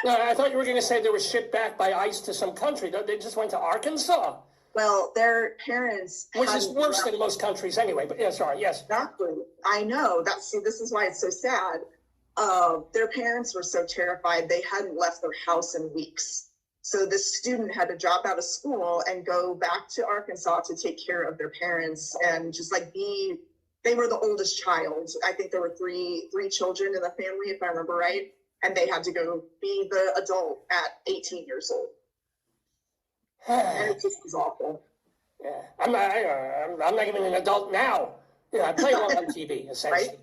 No, I thought you were going to say they were shipped back by ICE to some country. They just went to Arkansas. Well, their parents, which is worse than most countries anyway. But yeah, sorry, yes. Exactly. I know. This is why it's so sad. Their parents were so terrified they hadn't left their house in weeks. So this student had to drop out of school and go back to Arkansas to take care of their parents and just like they were the oldest child. I think there were three children in the family, if I remember right. And they had to go be the adult at 18 years old. And it just was awful. Yeah, I'm not even an adult now. I play along on TV, essentially. Right?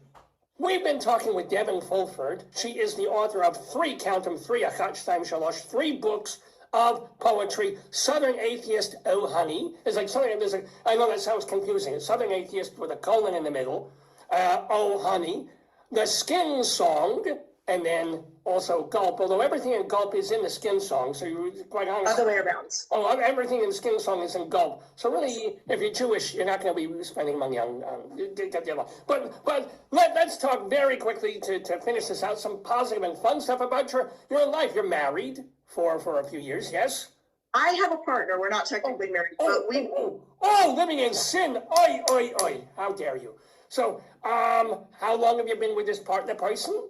We've been talking with Devon Fulford. She is the author of three books of poetry. Southern Atheist, Oh Honey. It's like something, I know that sounds confusing. Southern Atheist with a colon in the middle. Oh Honey, the Skin Song, and then also Gulp, although everything in Gulp is in the Skin Song, so you're quite honest. Other way around. Oh, everything in Skin Song is in Gulp. So really, if you're Jewish, you're not going to be spending money on But let's talk very quickly to finish this out, some positive and fun stuff about your life. You're married for a few years, yes? I have a partner. We're not technically married, but we... Living in sin. Oi, oi, oi. How dare you? So, how long have you been with this partner person?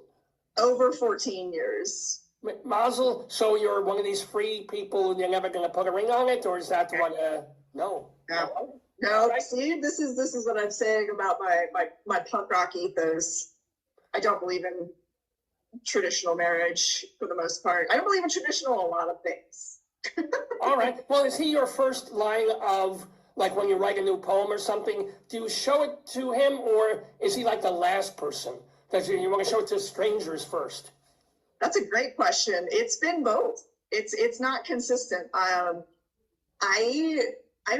Over 14 years. Mazel, so you're one of these free people, you're never going to put a ring on it, or is that what, no? No, see, this is what I'm saying about my punk rock ethos. I don't believe in traditional marriage for the most part. I don't believe in traditional a lot of things. All right. Well, is he your first line of, like when you write a new poem or something, do you show it to him, or is he like the last person? That you want to show it to strangers first? That's a great question. It's been both. It's not consistent. I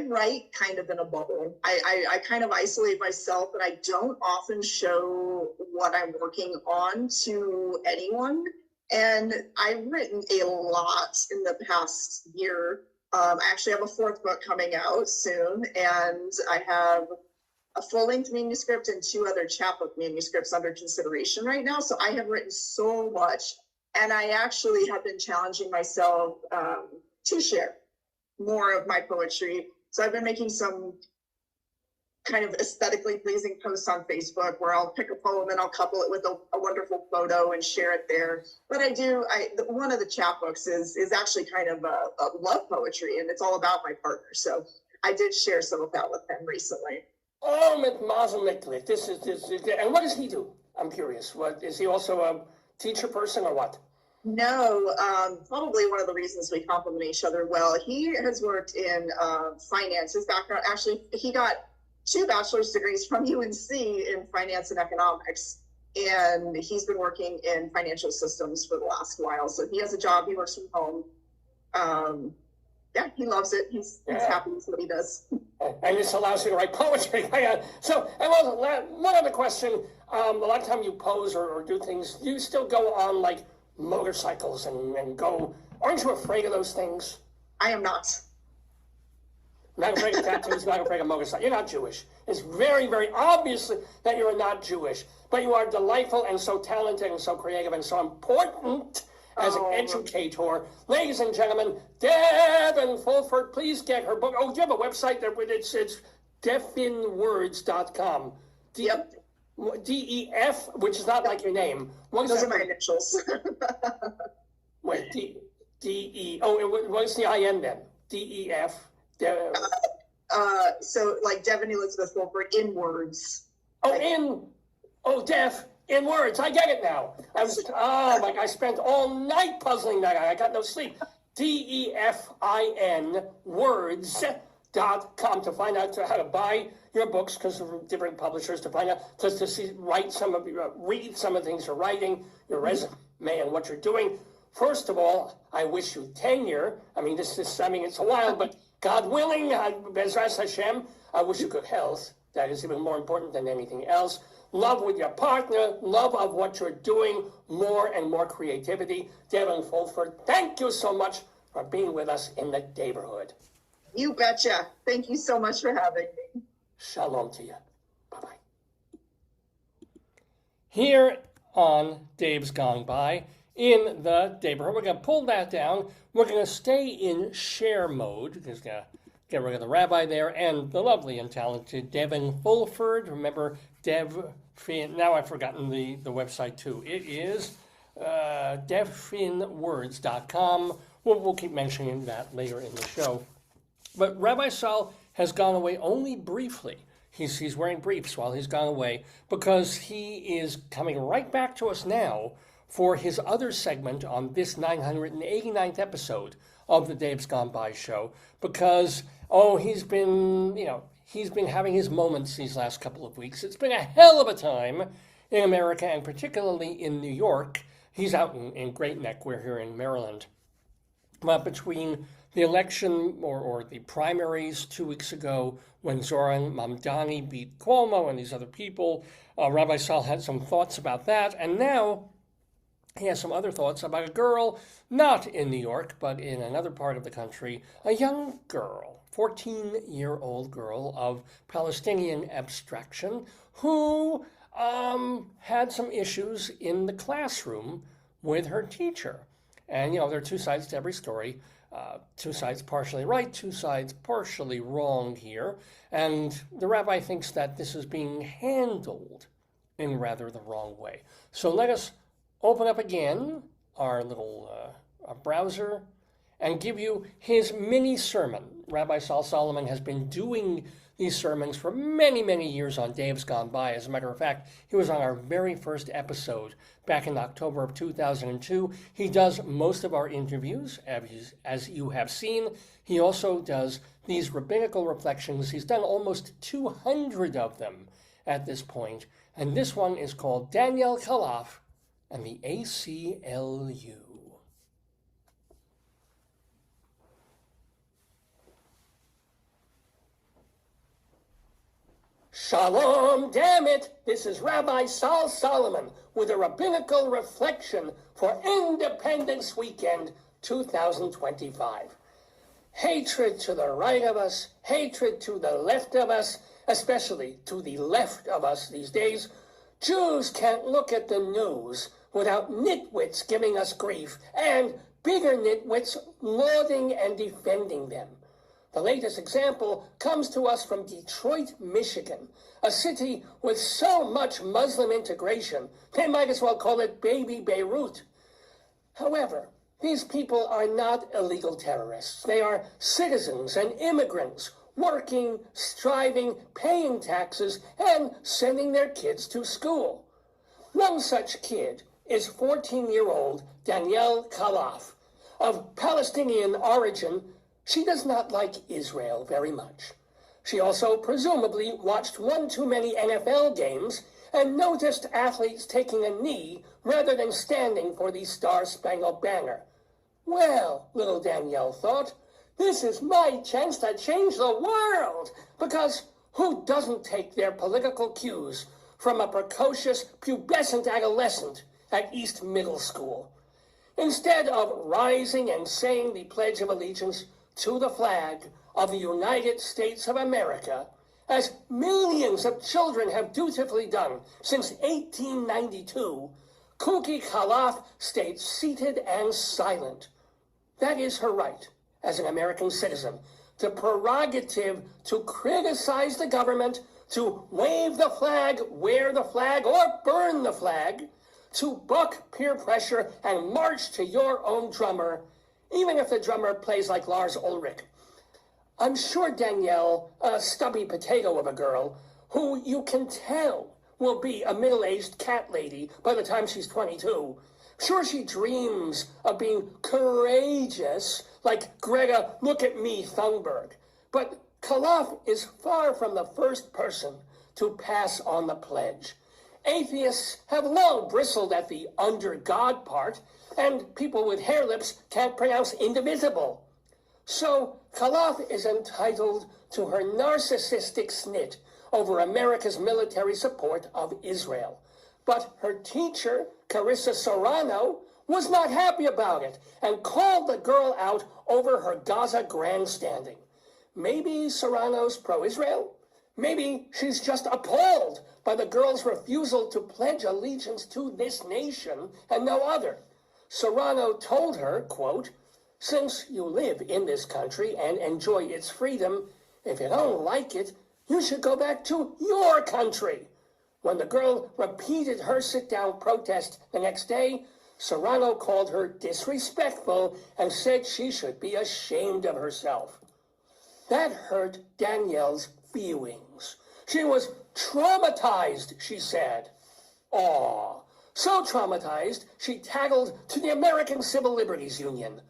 write kind of in a bubble. I kind of isolate myself, and I don't often show what I'm working on to anyone. And I've written a lot in the past year. I actually have a 4th book coming out soon, and I have a full-length manuscript and 2 other chapbook manuscripts under consideration right now. So I have written so much, and I actually have been challenging myself to share more of my poetry. So I've been making some kind of aesthetically pleasing posts on Facebook where I'll pick a poem and I'll couple it with a wonderful photo and share it there. But one of the chapbooks is actually kind of a love poetry, and it's all about my partner. So I did share some of that with him recently. Oh, mit Mazel Miklik. This is, and what does he do? I'm curious. What is he also a teacher person or what? No, probably one of the reasons we complement each other well. He has worked in finance. His background, actually, he got 2 bachelor's degrees from UNC in finance and economics, and he's been working in financial systems for the last while. So he has a job. He works from home. Yeah, he loves it. He's happy with what he does. And this allows you to write poetry. So, and also, one other question. A lot of time you pose or do things, you still go on like motorcycles and go. Aren't you afraid of those things? I am not. Not afraid of tattoos, not afraid of motorcycles. You're not Jewish. It's very, very obvious that you are not Jewish. But you are delightful and so talented and so creative and so important as an educator. Ladies and gentlemen, Devon Fulford, please get her book. Oh, do you have a website there? It's definwords.com. Yep. DEF, which is not like your name. Those are my initials. Wait, DE. Oh, what's the IN then? DEF. So like Devon Elizabeth Fulford in words. Deaf in words. I get it now. I spent all night puzzling that out. I got no sleep. DEFIN words.com to find out how to buy your books, because of different publishers, to find out, to see, read some of the things you're writing, your resume and what you're doing. First of all, I wish you tenure. It's a while, but God willing, Bezras Hashem, I wish you good health. That is even more important than anything else. Love with your partner, love of what you're doing, more and more creativity. Devon Fulford, thank you so much for being with us in the neighborhood. You betcha. Thank you so much for having me. Shalom to you. Bye-bye. Here on Dave's Gone By, in the neighborhood, we're going to pull that down. We're going to stay in share mode. Just going to get rid of the rabbi there and the lovely and talented Devon Fulford. Remember, now I've forgotten the website too. It is definwords.com. We'll keep mentioning that later in the show. But Rabbi Sol has gone away only briefly. He's wearing briefs while he's gone away because he is coming right back to us now for his other segment on this 989th episode of the Dave's Gone By show, because he's been having his moments these last couple of weeks. It's been a hell of a time in America, and particularly in New York. He's out in Great Neck. We're here in Maryland. But between the election or the primaries 2 weeks ago when Zoran Mamdani beat Cuomo and these other people, Rabbi Sol had some thoughts about that. And now he has some other thoughts about a girl, not in New York, but in another part of the country, a young girl, 14-year-old girl of Palestinian abstraction, who had some issues in the classroom with her teacher. And, there are two sides to every story. Two sides partially right, two sides partially wrong here. And the rabbi thinks that this is being handled in rather the wrong way. So let us open up again our little browser and give you his mini sermon. Rabbi Sol Solomon has been doing these sermons for many, many years on Days Gone By. As a matter of fact, he was on our very first episode back in October of 2002. He does most of our interviews, as you have seen. He also does these rabbinical reflections. He's done almost 200 of them at this point. And this one is called Danielle, Khalaf, and the ACLU. Shalom, damn it! This is Rabbi Sol Solomon with a rabbinical reflection for Independence Weekend 2025. Hatred to the right of us, hatred to the left of us, especially to the left of us these days. Jews can't look at the news without nitwits giving us grief and bigger nitwits lauding and defending them. The latest example comes to us from Detroit, Michigan, a city with so much Muslim integration, they might as well call it baby Beirut. However, these people are not illegal terrorists. They are citizens and immigrants working, striving, paying taxes, and sending their kids to school. One such kid is 14-year-old Danielle Khalaf. Of Palestinian origin, she does not like Israel very much. She also presumably watched one too many NFL games and noticed athletes taking a knee rather than standing for the Star-Spangled Banner. Well, little Danielle thought, this is my chance to change the world, because who doesn't take their political cues from a precocious, pubescent adolescent at East Middle School? Instead of rising and saying the Pledge of Allegiance to the flag of the United States of America, as millions of children have dutifully done since 1892, Kuki Khalaf stayed seated and silent. That is her right as an American citizen, the prerogative to criticize the government, to wave the flag, wear the flag, or burn the flag, to buck peer pressure and march to your own drummer, even if the drummer plays like Lars Ulrich. I'm sure Danielle, a stubby potato of a girl, who you can tell will be a middle-aged cat lady by the time she's 22, sure she dreams of being courageous like Greta Look at Me Thunberg. But Khalaf is far from the first person to pass on the pledge. Atheists have long bristled at the under God part, and people with hair lips can't pronounce indivisible. So Khalaf is entitled to her narcissistic snit over America's military support of Israel. But her teacher, Carissa Serrano, was not happy about it and called the girl out over her Gaza grandstanding. Maybe Serrano's pro-Israel? Maybe she's just appalled by the girl's refusal to pledge allegiance to this nation and no other. Serrano told her, quote, "Since you live in this country and enjoy its freedom, if you don't like it, you should go back to your country." When the girl repeated her sit-down protest the next day, Serrano called her disrespectful and said she should be ashamed of herself. That hurt Danielle's feelings. She was traumatized, she said. Aw, so traumatized, she taggled to the American Civil Liberties Union.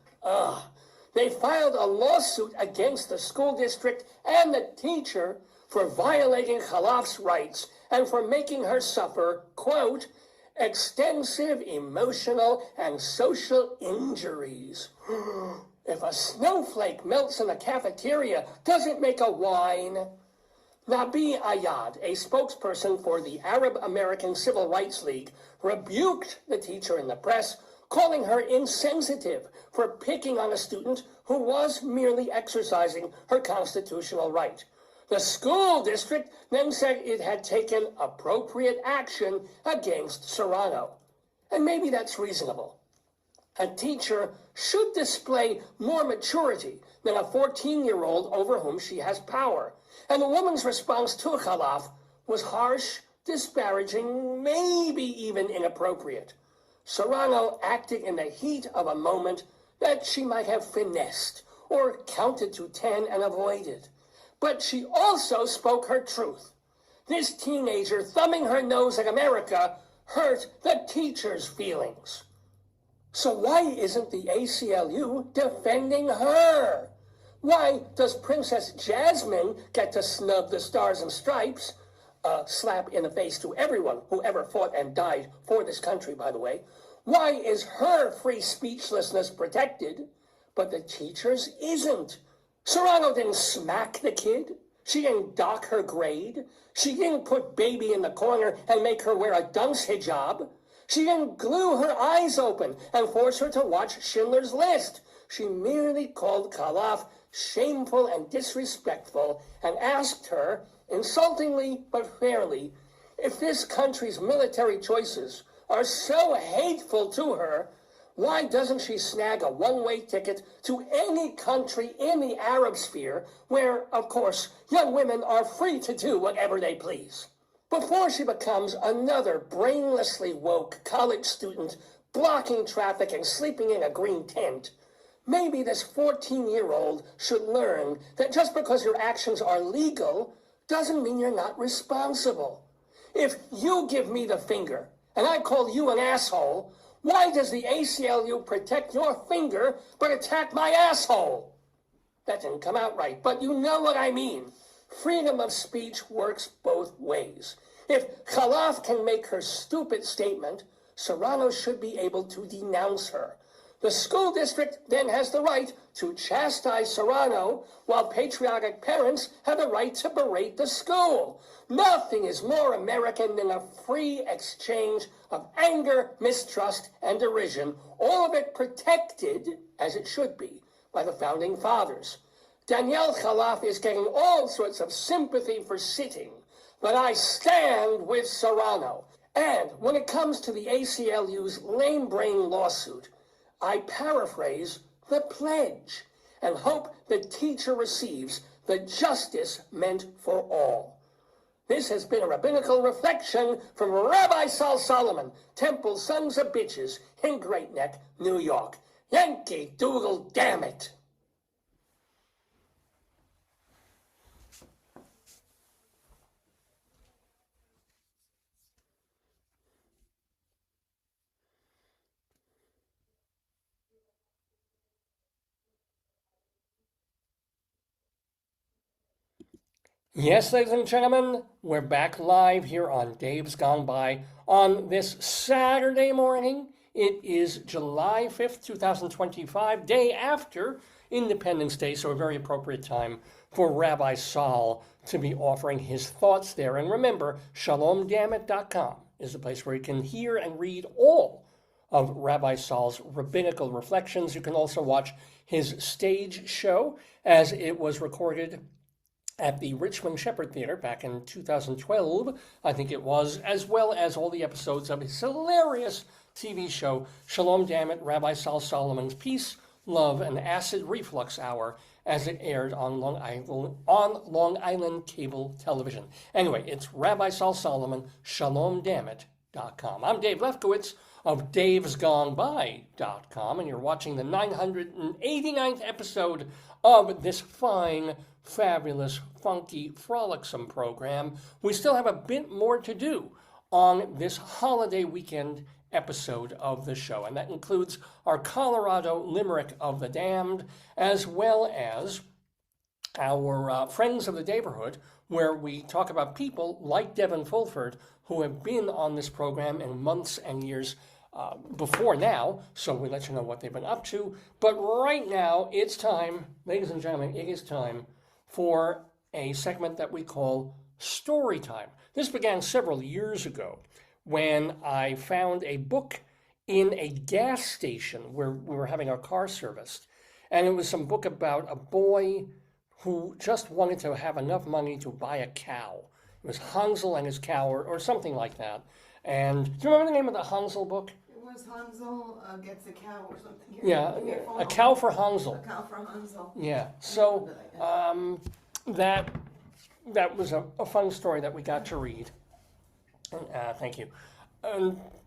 They filed a lawsuit against the school district and the teacher for violating Khalaf's rights and for making her suffer, quote, extensive emotional and social injuries. If a snowflake melts in a cafeteria, does it make a wine? Nabi Ayad, a spokesperson for the Arab American Civil Rights League, rebuked the teacher in the press, calling her insensitive for picking on a student who was merely exercising her constitutional right. The school district then said it had taken appropriate action against Serrano. And maybe that's reasonable. A teacher should display more maturity than a 14-year-old over whom she has power. And the woman's response to Khalaf was harsh, disparaging, maybe even inappropriate. Serrano acted in the heat of a moment that she might have finessed or counted to 10 and avoided. But she also spoke her truth. This teenager thumbing her nose at America hurt the teacher's feelings. So why isn't the ACLU defending her? Why does Princess Jasmine get to snub the Stars and Stripes? A slap in the face to everyone who ever fought and died for this country, by the way. Why is her free speechlessness protected, but the teacher's isn't? Serrano didn't smack the kid. She didn't dock her grade. She didn't put baby in the corner and make her wear a dunce hijab. She didn't glue her eyes open and force her to watch Schindler's List. She merely called Khalaf shameful and disrespectful and asked her, insultingly but fairly, if this country's military choices are so hateful to her, why doesn't she snag a one-way ticket to any country in the Arab sphere where, of course, young women are free to do whatever they please? Before she becomes another brainlessly woke college student blocking traffic and sleeping in a green tent, maybe this 14-year-old should learn that just because your actions are legal doesn't mean you're not responsible. If you give me the finger and I call you an asshole, why does the ACLU protect your finger but attack my asshole? That didn't come out right, but you know what I mean. Freedom of speech works both ways. If Khalaf can make her stupid statement, Serrano should be able to denounce her. The school district then has the right to chastise Serrano, while patriotic parents have the right to berate the school. Nothing is more American than a free exchange of anger, mistrust, and derision, all of it protected, as it should be, by the Founding Fathers. Danielle Khalaf is getting all sorts of sympathy for sitting, but I stand with Serrano. And when it comes to the ACLU's lame brain lawsuit, I paraphrase the pledge and hope the teacher receives the justice meant for all. This has been a rabbinical reflection from Rabbi Sol Solomon, Temple Sons of Bitches in Great Neck, New York. Yankee Doodle, damn it! Yes, ladies and gentlemen, we're back live here on Dave's Gone By on this Saturday morning. It is July 5th, 2025, day after Independence Day, so a very appropriate time for Rabbi Sol to be offering his thoughts there. And remember, shalomdammit.com is the place where you can hear and read all of Rabbi Sol's rabbinical reflections. You can also watch his stage show as it was recorded at the Richmond Shepherd Theater back in 2012, I think it was, as well as all the episodes of his hilarious TV show, Shalom Dammit, Rabbi Sol Solomon's Peace, Love, and Acid Reflux Hour, as it aired on Long Island cable television. Anyway, it's Rabbi Sol Solomon, shalomdammit.com. I'm Dave Lefkowitz of davesgoneby.com, and you're watching the 989th episode of this fine, fabulous, funky, frolicsome program. We still have a bit more to do on this holiday weekend episode of the show, and that includes our Colorado Limerick of the Damned, as well as our Friends of the Neighborhood, where we talk about people like Devon Fulford who have been on this program in months and years before now, so we let you know what they've been up to. But right now, it's time, ladies and gentlemen, it is time for a segment that we call Storytime. This began several years ago when I found a book in a gas station where we were having our car serviced. And it was some book about a boy who just wanted to have enough money to buy a cow. It was Hansel and his cow, or something like that. And do you remember the name of the Hansel book? It was Hansel gets a cow or something. Yeah, A Cow for Hansel. A cow for Hansel. Yeah, so that was a fun story that we got to read. Thank you.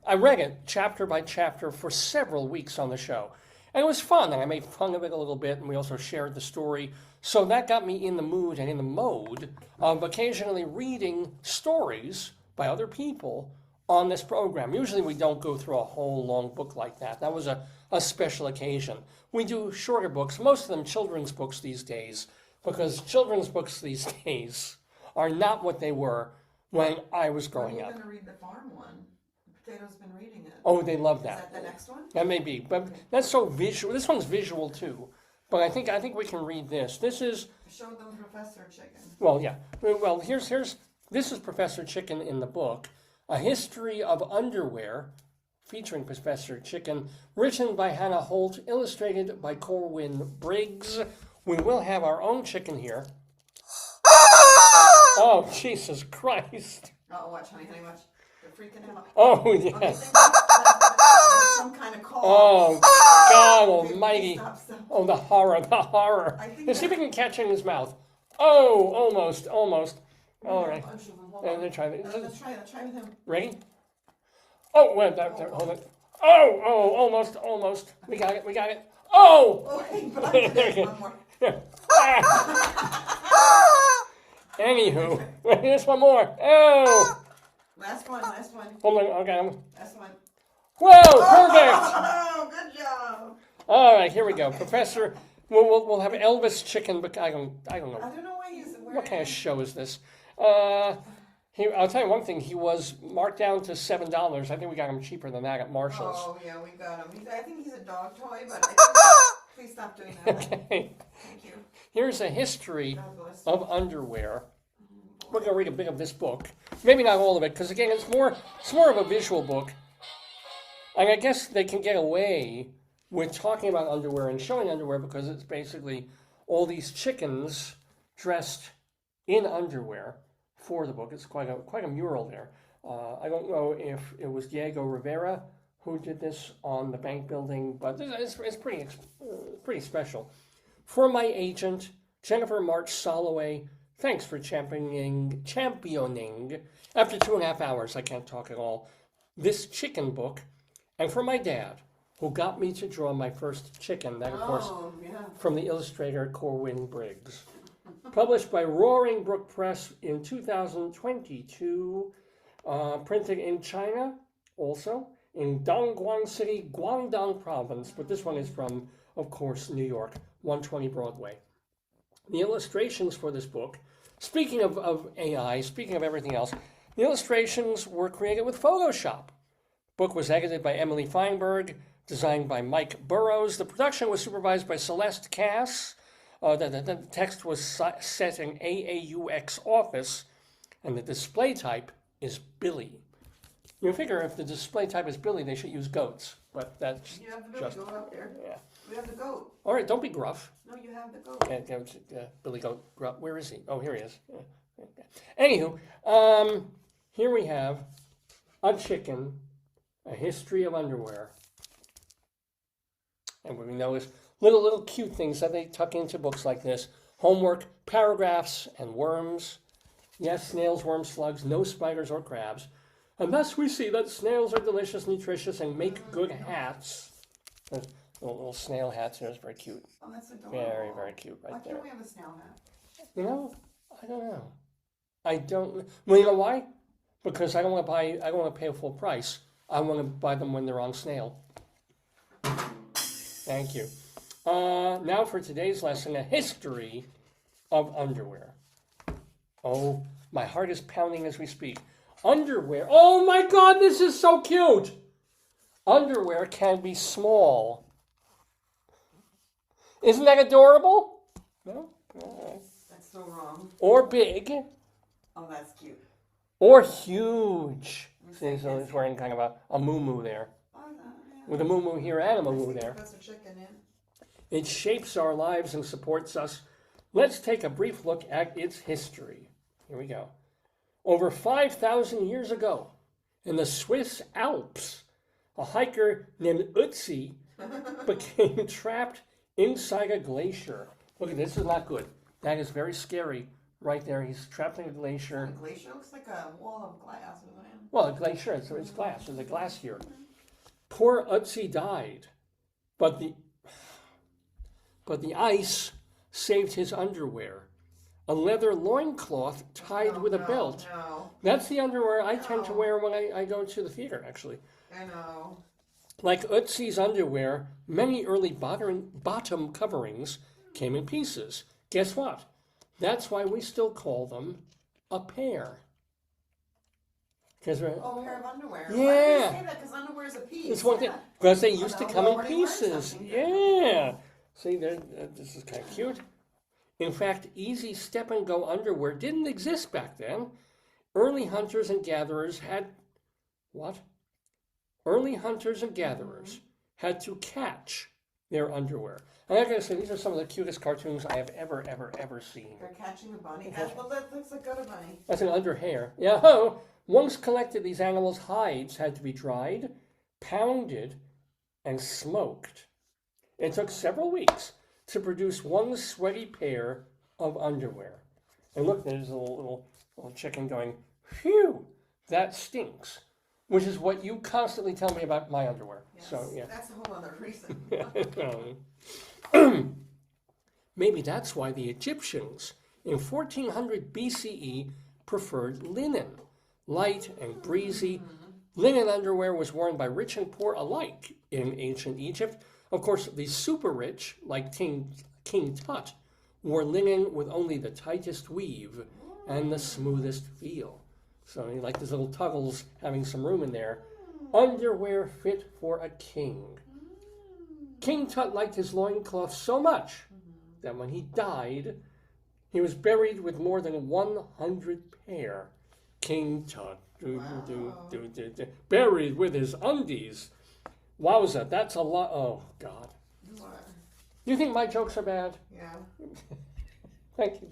I read it chapter by chapter for several weeks on the show. And it was fun, and I made fun of it a little bit, and we also shared the story. So that got me in the mood and in the mode of occasionally reading stories by other people on this program. Usually we don't go through a whole long book like that. That was a special occasion. We do shorter books, most of them children's books these days, because children's books these days are not what they were when I was growing up. You're going to read the farm one. Potato's been reading it. Oh, they love that. Is that the next one? That may be, but that's so visual. This one's visual too. But I think we can read this. This is Show them Professor Chicken. well, yeah. Well, here's this is Professor Chicken in the book, A History of Underwear, featuring Professor Chicken, written by Hannah Holt, illustrated by Corwin Briggs. We will have our own chicken here. Oh, Jesus Christ! Oh, watch, honey, watch. They're freaking out. Oh, yes. Okay, that's some kind of call. Oh, God Almighty! Stop. Oh, the horror! The horror! Let's see if we can catch it in his mouth. Oh, almost. All right. Let's try it. Let's try with him. Ready? Oh, wait, hold it. Oh, almost. We got it. Oh! Okay, but There you go. one more. Anywho, there's one more. Oh! Last one. Hold on, okay. Last one. Whoa, perfect! Oh, good job. All right, here we go. Professor, we'll have Elvis Chicken, but I don't know. I don't know why he's wearing. What kind of show is this? I'll tell you one thing. He was marked down to $7. I think we got him cheaper than that at Marshall's. Oh, yeah, we got him. I think he's a dog toy, but please stop doing that. Okay. Thank you. Here's a history God bless. of underwear. We're going to read a bit of this book. Maybe not all of it, because again, it's more of a visual book. And I guess they can get away with talking about underwear and showing underwear because it's basically all these chickens dressed in underwear for the book. It's quite a mural there. I don't know if it was Diego Rivera who did this on the bank building, but it's pretty special. For my agent, Jennifer March Soloway, thanks for championing, after 2.5 hours, I can't talk at all, this chicken book. And for my dad, who got me to draw my first chicken, that of course, from the illustrator Corwin Briggs. Published by Roaring Brook Press in 2022, printed in China, also, in Dongguan City, Guangdong Province, but this one is from, of course, New York, 120 Broadway. The illustrations for this book, speaking of AI, speaking of everything else, the illustrations were created with Photoshop. Book was edited by Emily Feinberg, designed by Mike Burrows. The production was supervised by Celeste Cass. The text was set in AAUX office, and the display type is Billy. You figure if the display type is Billy, they should use goats, but that's You have the just... Billy goat out there. Yeah. We have the goat. All right, don't be gruff. No, you have the goat. Billy Goat, where is he? Oh, here he is. Anywho, here we have a chicken, a history of underwear. And we notice little cute things that they tuck into books like this. Homework, paragraphs, and worms. Yes, snails, worms, slugs, no spiders or crabs. And thus we see that snails are delicious, nutritious, and make good hats. Little snail hats here is very cute. Oh, that's adorable. Very, very cute right Why there. can't we have a snail hat? You know, I don't know. Well, you know why? Because I don't want to pay a full price. I want to buy them when they're on snail. Thank you. Now for today's lesson, a history of underwear. Oh, my heart is pounding as we speak. Underwear. Oh my God, this is so cute. underwear can be small. Isn't that adorable? No? That's so wrong. Or big. Oh, that's cute. Or huge. See, so he's wearing kind of a moo-moo there. Oh, no, yeah. With a moo-moo here and a I moo-moo see there. Professor Chicken in. It shapes our lives and supports us. Let's take a brief look at its history. Here we go. Over 5,000 years ago, in the Swiss Alps, a hiker named Ötzi became trapped inside a glacier. Look at this, is not good. That is very scary. Right there, he's trapped in a glacier. A glacier looks like a wall of glass, isn't it? Well, a glacier, it's glass. There's a glass here. Poor Ötzi died, but the ice saved his underwear. A leather loincloth tied with a belt. No. That's the underwear I tend to wear when I go to the theater, actually. I know. Like Ötzi's underwear, many early bottom coverings came in pieces. Guess what? That's why we still call them a pair. A pair of underwear. Yeah. Why do you say that? Because underwear is a piece. It's one thing, because they used to come in already learned pieces. something. Yeah. See, this is kind of cute. In fact, easy step-and-go underwear didn't exist back then. Early hunters and gatherers had to catch their underwear. And I gotta say, these are some of the cutest cartoons I have ever seen. They're catching a bunny. That looks like a bunny. That's an under hair. Yeah. Oh, once collected, these animals' hides had to be dried, pounded, and smoked. It took several weeks to produce one sweaty pair of underwear. And look, there's a little chicken going, phew, that stinks. Which is what you constantly tell me about my underwear. Yes, So, yeah. that's a whole other reason. Maybe that's why the Egyptians in 1400 BCE preferred linen. Light and breezy. Linen underwear was worn by rich and poor alike in ancient Egypt. Of course, the super rich, like King Tut, wore linen with only the tightest weave and the smoothest feel. So you like these little tuggles having some room in there. Underwear fit for a king. King Tut liked his loincloth so much that when he died, he was buried with more than 100 pair. King Tut, buried with his undies. Wowza, that's a lot. Oh, God. What? You think my jokes are bad? Yeah. Thank you,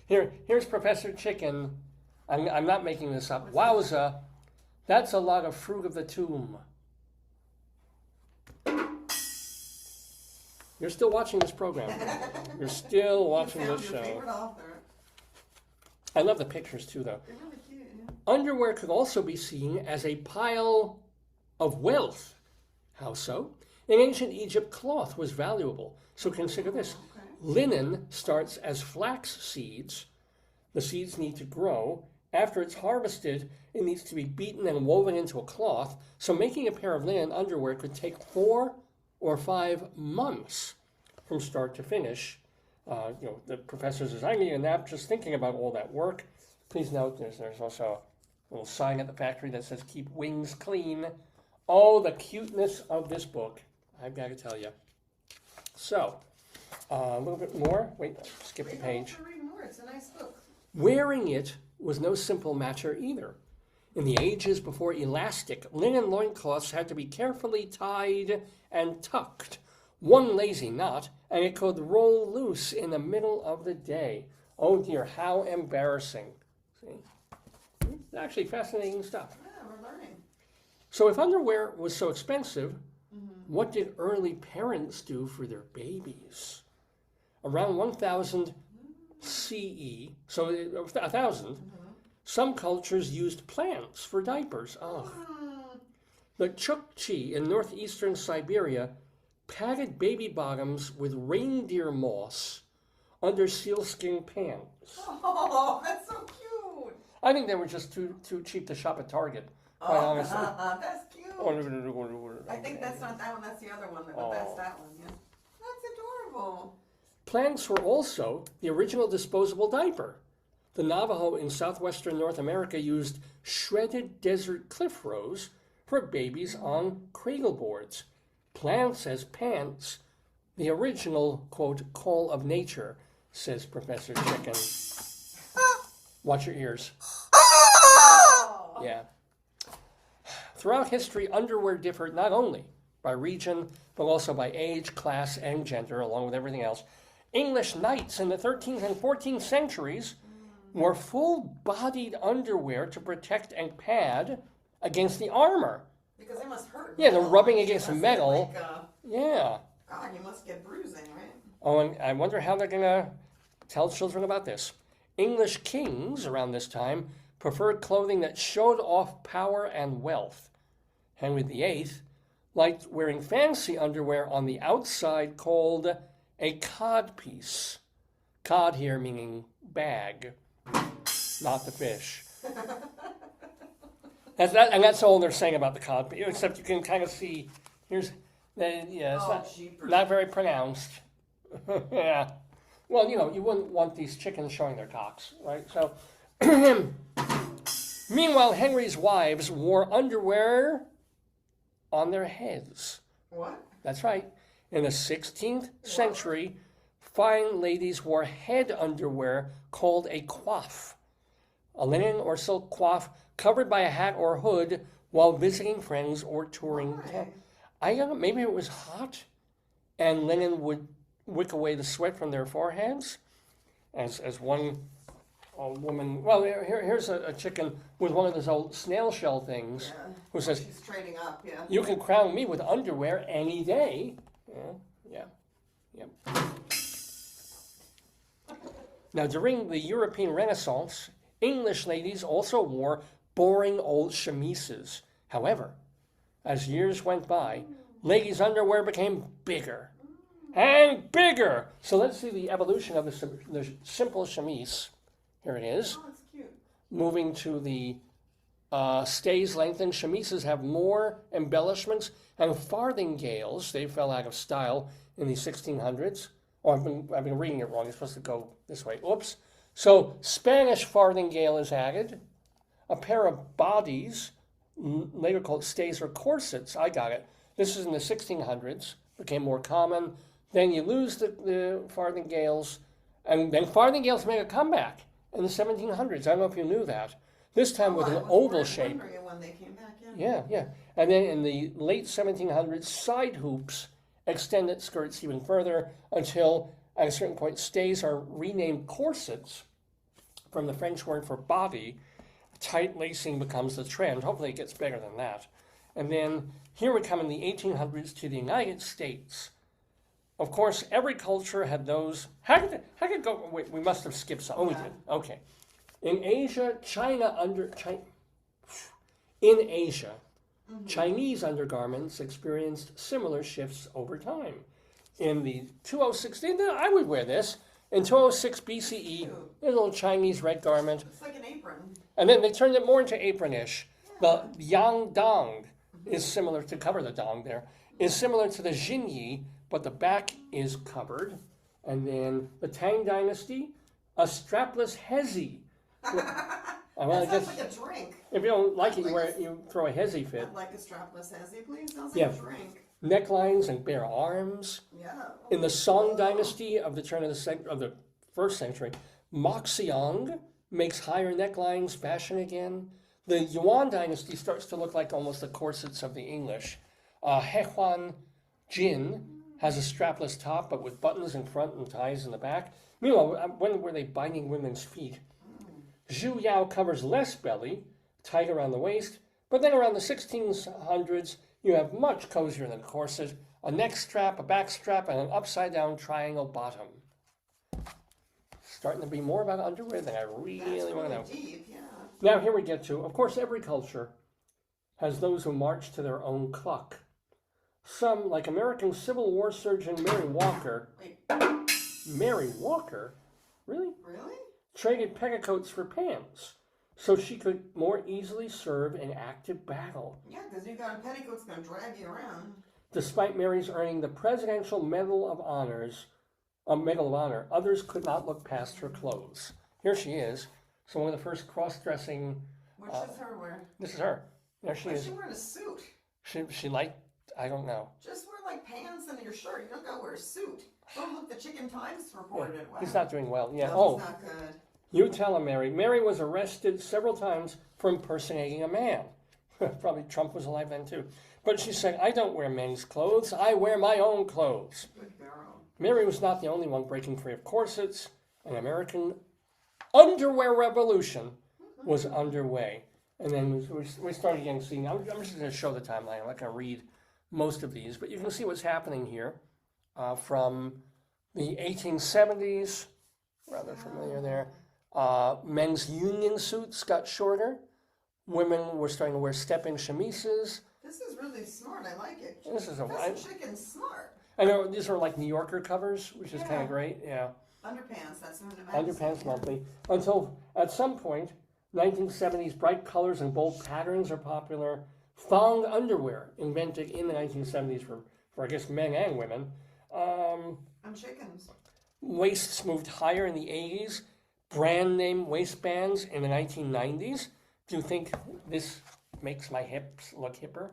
dear. Here's Professor Chicken. I'm not making this up. Wowza, that's a lot of fruit of the tomb. You're still watching this program. You're still watching this Your show. favorite author. I love the pictures too, though. They're really cute. Yeah. Underwear could also be seen as a pile of wealth. How so? In ancient Egypt, cloth was valuable. So consider this. Okay. Linen starts as flax seeds. The seeds need to grow. After it's harvested, it needs to be beaten and woven into a cloth. So making a pair of linen underwear could take 4 or 5 months from start to finish. The professor says, I need a nap just thinking about all that work. Please note there's also a little sign at the factory that says, keep wings clean. Oh, the cuteness of this book, I've got to tell you. So, a little bit more. Wait, skip the page. Read more. It's a nice book. Wearing it was no simple matter either. In the ages before elastic, linen loincloths had to be carefully tied and tucked. One lazy knot, and it could roll loose in the middle of the day. Oh dear, how embarrassing. See? It's actually fascinating stuff. Yeah, we're learning. So if underwear was so expensive, what did early parents do for their babies? Around 1000 CE, so 1000, some cultures used plants for diapers. Oh. The Chukchi in northeastern Siberia padded baby bottoms with reindeer moss under sealskin pants. Oh, that's so cute. I think they were just too cheap to shop at Target, quite honestly. That's cute. I think that's not that one, that's the other one. That's that one, yeah. That's adorable. Plants were also the original disposable diaper. The Navajo in southwestern North America used shredded desert cliff rose for babies on cradle boards. Plant says pants, the original, quote, call of nature, says Professor Chicken. Watch your ears. Yeah. Throughout history, underwear differed not only by region, but also by age, class, and gender, along with everything else. English knights in the 13th and 14th centuries wore full-bodied underwear to protect and pad against the armor. Because they must hurt. Yeah, they're rubbing You against the must metal. get, Yeah. God, you must get bruising, right? Oh, and I wonder how they're going to tell children about this. English kings around this time preferred clothing that showed off power and wealth. Henry VIII liked wearing fancy underwear on the outside called a codpiece. Cod here meaning bag, not the fish. That's all they're saying about the codpiece, except you can kind of see, it's not very pronounced. Yeah. Well, you wouldn't want these chickens showing their cocks, right? So, meanwhile, Henry's wives wore underwear on their heads. What? That's right. In the 16th century, fine ladies wore head underwear called a coif, a linen or silk coif covered by a hat or hood while visiting friends or touring town. I don't know, maybe it was hot, and linen would wick away the sweat from their foreheads, as one woman. Well, here's a chicken with one of those old snail shell things, who says, She's trading up, yeah. "You can crown me with underwear any day." Yeah. Now, during the European Renaissance, English ladies also wore boring old chemises. However, as years went by, ladies' underwear became bigger and bigger. So let's see the evolution of the simple chemise. Here it is. Oh, it's cute. Moving to the stays lengthened. Chemises have more embellishments, and farthingales, they fell out of style in the 1600s. Oh, I've been reading it wrong. It's supposed to go this way. Oops. So Spanish farthingale is added. A pair of bodies, later called stays or corsets. I got it. This is in the 1600s. Became more common. Then you lose the farthingales, and then farthingales make a comeback in the 1700s. I don't know if you knew that. This time with an oval shape. When they came back, Yeah. And then in the late 1700s, side hoops extended skirts even further until at a certain point stays are renamed corsets from the French word for body. Tight lacing becomes the trend. Hopefully it gets better than that. And then here we come in the 1800s to the United States. Of course, every culture had those. How did it go? Wait, we must have skipped some. Oh, we did. Okay. In Asia, Chinese undergarments experienced similar shifts over time. In the 206, I would wear this. In 206 BCE, a little Chinese red garment. It's like an apron. And then they turned it more into apronish. The yang dong is similar to cover the dong there, is similar to the jinyi, but the back is covered. And then the Tang Dynasty, a strapless hezi. That sounds like a drink. If you don't like it, you throw a hezi fit. I'd like a strapless hezi, please. Sounds like a drink. Necklines and bare arms. Yeah. In the Song Dynasty of the turn of the first century, Moxiong makes higher necklines fashion again. The Yuan Dynasty starts to look like almost the corsets of the English. Hehuan Jin has a strapless top, but with buttons in front and ties in the back. Meanwhile, when were they binding women's feet? Zhu Yao covers less belly, tight around the waist, but then around the 1600s, you have much cozier than a corset, a neck strap, a back strap, and an upside-down triangle bottom. Starting to be more about underwear than I really want to know. Deep, yeah. Now here we get to, of course, every culture has those who march to their own cluck. Some, like American Civil War surgeon Mary Walker. Wait. Mary Walker? Really? Really? Traded petticoats for pants so she could more easily serve in active battle. Yeah, because you got a petticoat's going to drag you around. Despite Mary's earning the Presidential Medal of Honor, others could not look past her clothes. Here she is. So one of the first cross-dressing... Which is her wear? This is her. There she Why is is. she wearing a suit? She liked, I don't know. Just wear like pants and your shirt. You don't gotta wear a suit. Oh, look, the Chicken Times reported it. Wow. He's not doing well. Yeah. No, Oh, he's not good. you tell him, Mary. Mary was arrested several times for impersonating a man. Probably Trump was alive then too. But she said, I don't wear men's clothes. I wear my own clothes. Good girl. Mary was not the only one breaking free of corsets. An American underwear revolution was underway. And then we started getting seen. I'm just going to show the timeline. I'm not going to read most of these, but you can see what's happening here from the 1870s. Rather familiar there. Men's union suits got shorter. Women were starting to wear stepping chemises. This is really smart. I like it. This is That's chicken smart. I know these are like New Yorker covers, which is kind Yeah. of great. Yeah. Underpants. That's what it Underpants monthly. Until at some point, 1970s, bright colors and bold patterns are popular. Thong underwear invented in the 1970s for I guess men and women. And chickens. Waists moved higher in the 80s. Brand name waistbands in the 1990s. Do you think this makes my hips look hipper?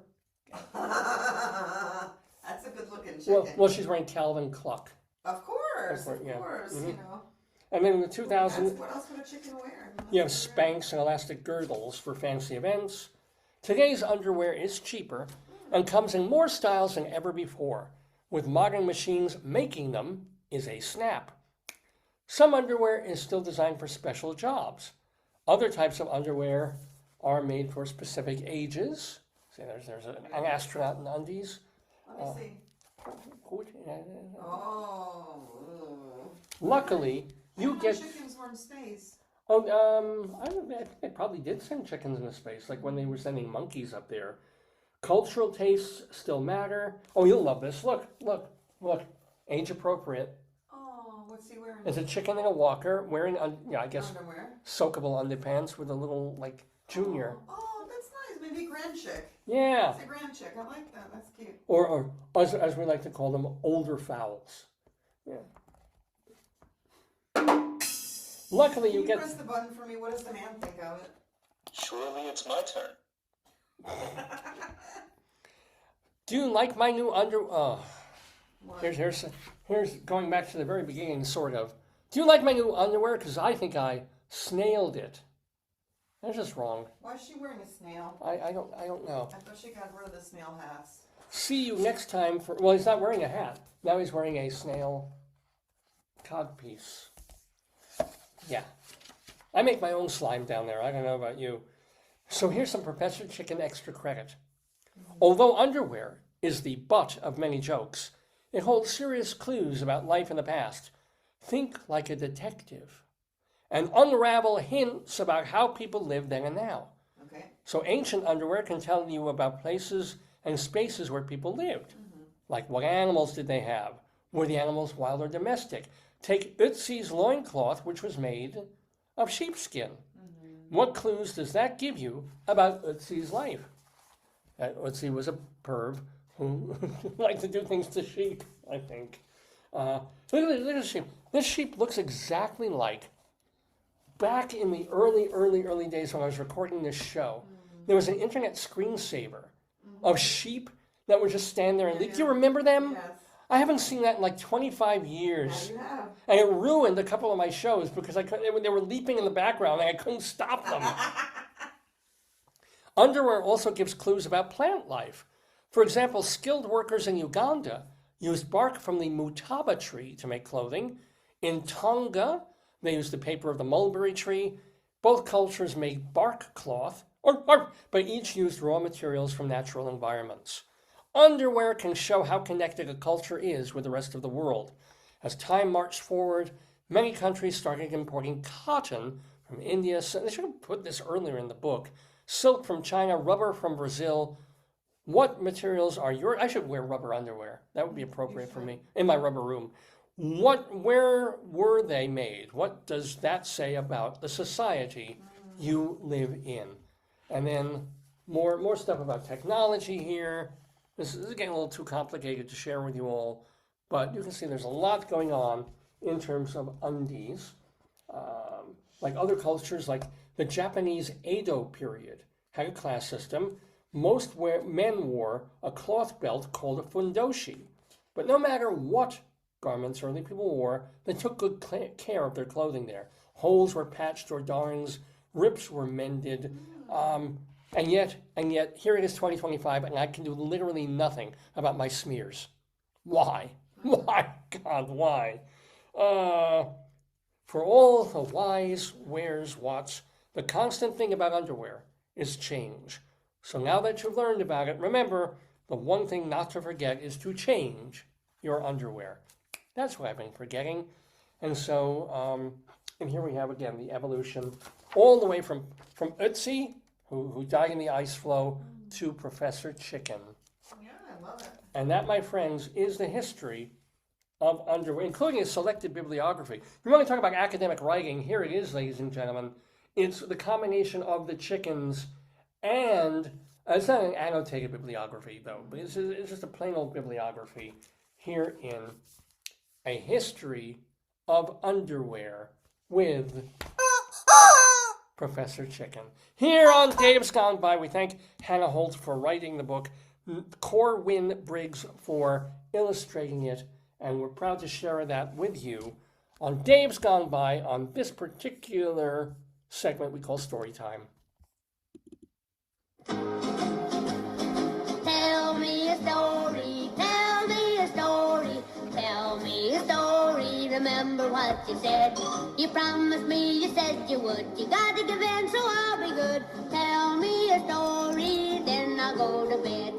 That's a good looking chicken. Well, she's wearing Calvin Cluck. Of course, Yeah. you know. And then in the 2000s, What else would a chicken wear? you have Spanx and elastic girdles for fancy events. Today's underwear is cheaper and comes in more styles than ever before. With modern machines making them is a snap. Some underwear is still designed for special jobs. Other types of underwear are made for specific ages. See, there's an astronaut in undies. Let me see. Oh. Luckily, you get. Chickens were in space. Oh, I think they probably did send chickens into space, like when they were sending monkeys up there. Cultural tastes still matter. Oh, you'll love this. Look. Age appropriate. Oh, what's he wearing? It's a chicken in a walker wearing, I guess, Underwear. soakable underpants with a little, like, junior. Oh, that's nice. Maybe grand chick. Yeah. It's a grand chick. I like that. That's cute. Or as we like to call them, older fowls. Yeah. Luckily, Can you get. press the button for me? What does the man think of it? Surely it's my turn. Do you like my new What? Here's going back to the very beginning, sort of. Do you like my new underwear? Because I think I snailed it. That's just wrong. Why is she wearing a snail? I don't know. I thought she got rid of the snail hats. See you next time for. Well, he's not wearing a hat. Now he's wearing a snail codpiece. Yeah. I make my own slime down there. I don't know about you. So here's some Professor Chicken extra credit. Although underwear is the butt of many jokes, it holds serious clues about life in the past. Think like a detective and unravel hints about how people lived then and now. Okay. So ancient underwear can tell you about places and spaces where people lived. Like what animals did they have? Were the animals wild or domestic? Take Ötzi's loincloth, which was made of sheepskin. What clues does that give you about Ötzi's life? Ötzi was a perv who liked to do things to sheep, I think. Look at this sheep. This sheep looks exactly like back in the early days when I was recording this show. There was an internet screensaver of sheep that would just stand there and leap. Do you remember them? Yes. I haven't seen that in like 25 years. Yeah, you have. And it ruined a couple of my shows because they were leaping in the background and I couldn't stop them. Underwear also gives clues about plant life. For example, skilled workers in Uganda used bark from the mutaba tree to make clothing. In Tonga, they used the paper of the mulberry tree. Both cultures made bark cloth, but each used raw materials from natural environments. Underwear can show how connected a culture is with the rest of the world. As time marched forward, many countries started importing cotton from India. So they should have put this earlier in the book. Silk from China, rubber from Brazil. What materials are I should wear rubber underwear. That would be appropriate for me in my rubber room. Where were they made? What does that say about the society you live in? And then more stuff about technology here. This is getting a little too complicated to share with you all, but you can see there's a lot going on in terms of undies. Like other cultures, like the Japanese Edo period, had a class system most men wore a cloth belt called a fundoshi. But no matter what garments early people wore, they took good care of their clothing there. Holes were patched or darns, rips were mended, and yet, here it is 2025, and I can do literally nothing about my smears. Why? Why, God, why? For all the whys, wheres, whats, the constant thing about underwear is change. So now that you've learned about it, remember, the one thing not to forget is to change your underwear. That's what I've been forgetting. And so, and here we have again the evolution, all the way from Ötzi, who died in the ice floe, to Professor Chicken. Yeah, I love it. And that, my friends, is the history of underwear, including a selected bibliography. You want to talk about academic writing? Here it is, ladies and gentlemen. It's the combination of the chickens and, it's not an annotated bibliography, though, but it's just a plain old bibliography here in A History of Underwear with Professor Chicken. Here on Dave's Gone By, we thank Hannah Holt for writing the book, Corwin Briggs for illustrating it, and we're proud to share that with you on Dave's Gone By on this particular segment we call Storytime. Tell me a story, tell me a story, tell me a story, remember what you said. You promised me, you said you would, you gotta give in so I'll be good. Tell me a story, then I'll go to bed.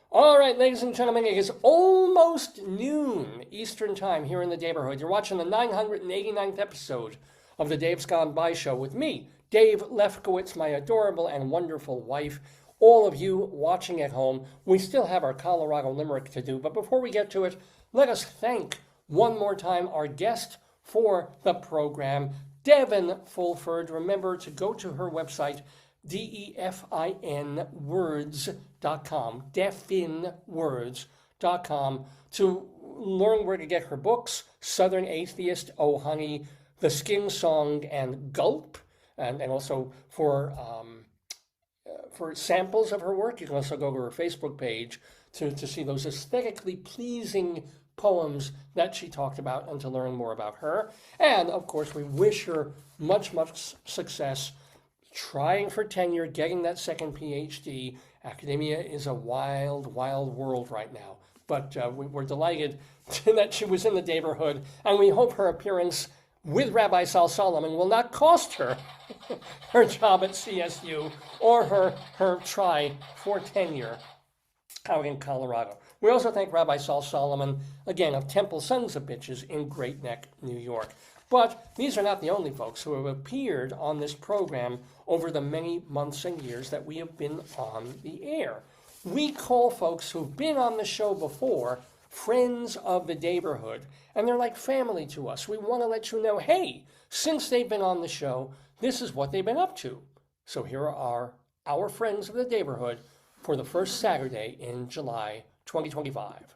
All right, ladies and gentlemen, it is almost noon Eastern Time here in the neighborhood. You're watching the 989th episode of the Dave's Gone By show with me, Dave Lefkowitz, my adorable and wonderful wife. All of you watching at home, we still have our Colorado Limerick to do, but before we get to it, let us thank one more time our guest for the program, Devon Fulford. Remember to go to her website, definwords.com, definwords.com, to learn where to get her books, Southern Atheist, Oh Honey, The Skin Song, and Gulp, and also for samples of her work. You can also go to her Facebook page to see those aesthetically pleasing poems that she talked about and to learn more about her. And of course, we wish her much success trying for tenure, getting that second PhD. Academia is a wild world right now. But we're delighted that she was in the neighborhood, and we hope her appearance with Rabbi Sol Solomon will not cost her her job at CSU or her try for tenure out in Colorado. We also thank Rabbi Sol Solomon, again, of Temple Sons of Bitches in Great Neck, New York. But these are not the only folks who have appeared on this program over the many months and years that we have been on the air. We call folks who've been on the show before friends of the neighborhood, and they're like family to us. We want to let you know, hey, since they've been on the show, this is what they've been up to. So here are our friends of the neighborhood for the first Saturday in July 2025.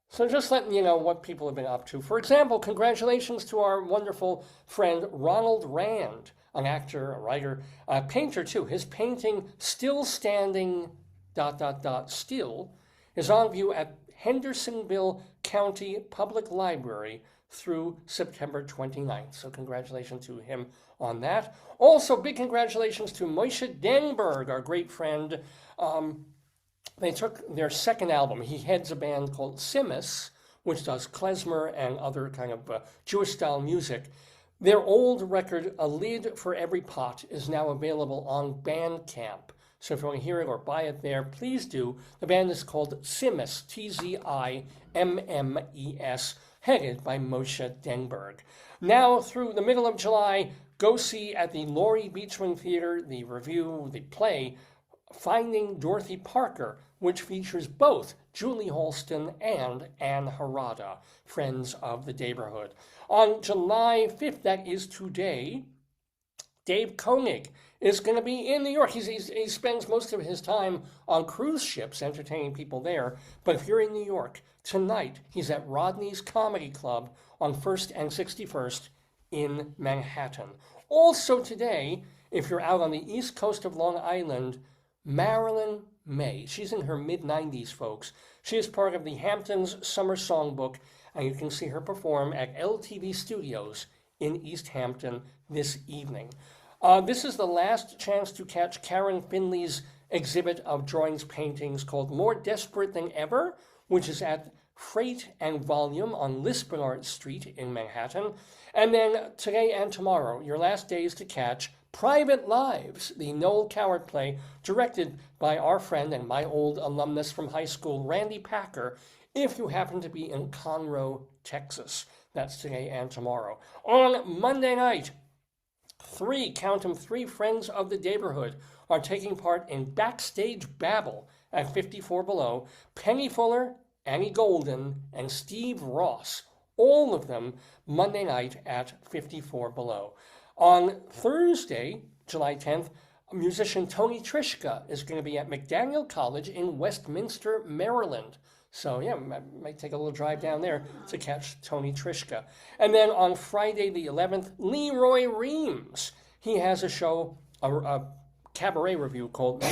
So just letting you know what people have been up to. For example, congratulations to our wonderful friend Ronald Rand, an actor, a writer, a painter too. His painting, Still Standing, ... still, is on view at Hendersonville County Public Library through September 29th. So congratulations to him on that. Also, big congratulations to Moshe Denberg, our great friend. They took their second album. He heads a band called Simus, which does klezmer and other kind of Jewish-style music. Their old record, A Lid for Every Pot, is now available on Bandcamp. So if you want to hear it or buy it there, please do. The band is called Simus, T-Z-I-M-M-E-S, headed by Moshe Denberg. Now, through the middle of July, go see at the Laurie Beachman Theater the play, Finding Dorothy Parker, which features both Julie Holston and Anne Harada, friends of the neighborhood. On July 5th, that is today, Dave Koenig is going to be in New York. He spends most of his time on cruise ships entertaining people there. But if you're in New York, tonight he's at Rodney's Comedy Club on 1st and 61st in Manhattan. Also today, if you're out on the east coast of Long Island, Marilyn May. She's in her mid-90s, folks. She is part of the Hamptons Summer Songbook, and you can see her perform at LTV Studios in East Hampton this evening. This is the last chance to catch Karen Finley's exhibit of drawings, paintings called More Desperate Than Ever, which is at Freight and Volume on Lispenard Street in Manhattan. And then today and tomorrow, your last days to catch Private Lives, the Noel Coward play, directed by our friend and my old alumnus from high school, Randy Packer, if you happen to be in Conroe, Texas. That's today and tomorrow. On Monday night, three friends of the neighborhood are taking part in Backstage Babble at 54 Below. Penny Fuller, Annie Golden, and Steve Ross, all of them Monday night at 54 Below. On Thursday, July 10th, musician Tony Trischka is going to be at McDaniel College in Westminster, Maryland. So yeah, might take a little drive down there to catch Tony Trischka. And then on Friday the 11th, Leroy Reams. He has a show, a cabaret review called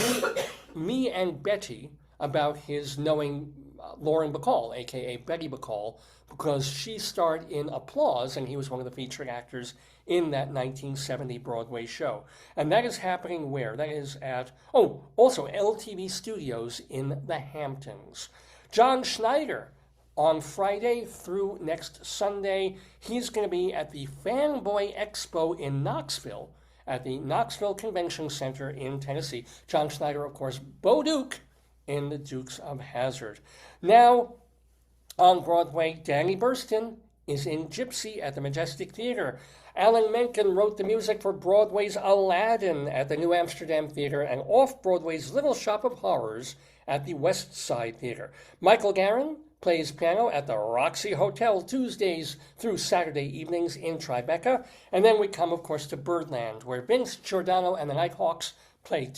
Me and Betty, about his knowing Lauren Bacall, a.k.a. Betty Bacall, because she starred in Applause, and he was one of the featured actors in that 1970 Broadway show. And that is happening where? That is at, also LTV Studios in the Hamptons. John Schneider, on Friday through next Sunday, he's going to be at the Fanboy Expo in Knoxville, at the Knoxville Convention Center in Tennessee. John Schneider, of course, Bo Duke in The Dukes of Hazzard. Now, on Broadway, Danny Burston is in Gypsy at the Majestic Theater. Alan Menken wrote the music for Broadway's Aladdin at the New Amsterdam Theater and off-Broadway's Little Shop of Horrors at the West Side Theater. Michael Garin plays piano at the Roxy Hotel Tuesdays through Saturday evenings in Tribeca. And then we come, of course, to Birdland, where Vince Giordano and the Nighthawks play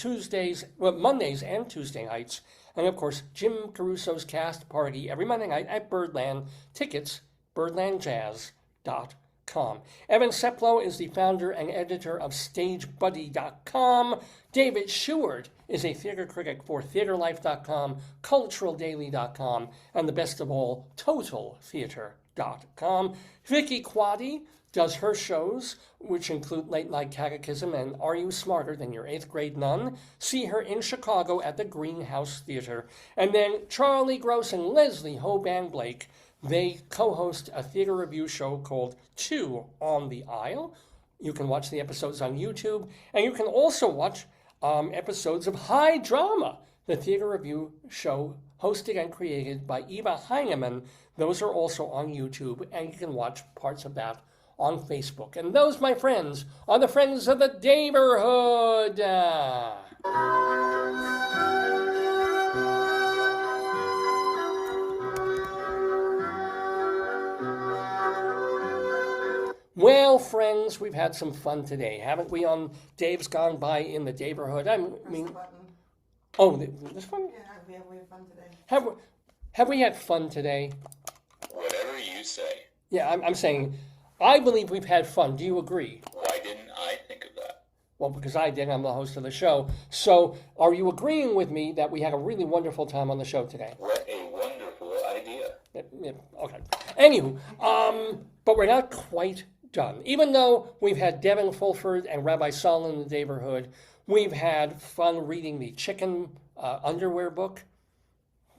Mondays and Tuesday nights. And, of course, Jim Caruso's cast party every Monday night at Birdland. Tickets, birdlandjazz.com. Evan Seplow is the founder and editor of StageBuddy.com. David Sheward is a theater critic for TheaterLife.com, CulturalDaily.com, and the best of all, TotalTheater.com. Vicky Quaddy does her shows, which include Late Night Catechism and Are You Smarter Than Your 8th Grade Nun? See her in Chicago at the Greenhouse Theater. And then Charlie Gross and Leslie Hoban Blake, they co-host a theater review show called Two on the Aisle. You can watch the episodes on YouTube, and you can also watch episodes of High Drama, the theater review show hosted and created by Eva Heinemann. Those are also on YouTube, and you can watch parts of that on Facebook. And those, my friends, are the friends of the neighborhood. Well, friends, we've had some fun today, haven't we, on Dave's Gone By in the neighborhood? I mean, this one? Yeah, we had fun today. Have we had fun today? Whatever you say. Yeah, I'm saying, I believe we've had fun. Do you agree? Why didn't I think of that? Well, because I did. I'm the host of the show. So, are you agreeing with me that we had a really wonderful time on the show today? What a wonderful idea. Yeah, okay. Anywho, but we're not quite done. Even though we've had Devon Fulford and Rabbi Sol in the neighborhood, we've had fun reading the chicken underwear book.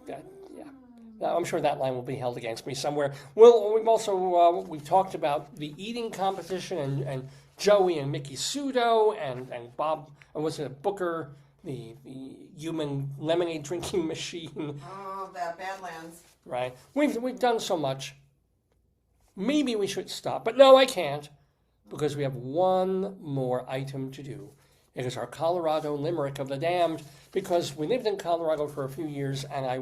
Yeah. Now, I'm sure that line will be held against me somewhere. We've also we've talked about the eating competition and Joey and Mickey Sudo and Bob, was it Booker, the human lemonade drinking machine. Oh, that Badlands. Right. We've done so much. Maybe we should stop. But no, I can't, because we have one more item to do. It is our Colorado Limerick of the Damned, because we lived in Colorado for a few years, and I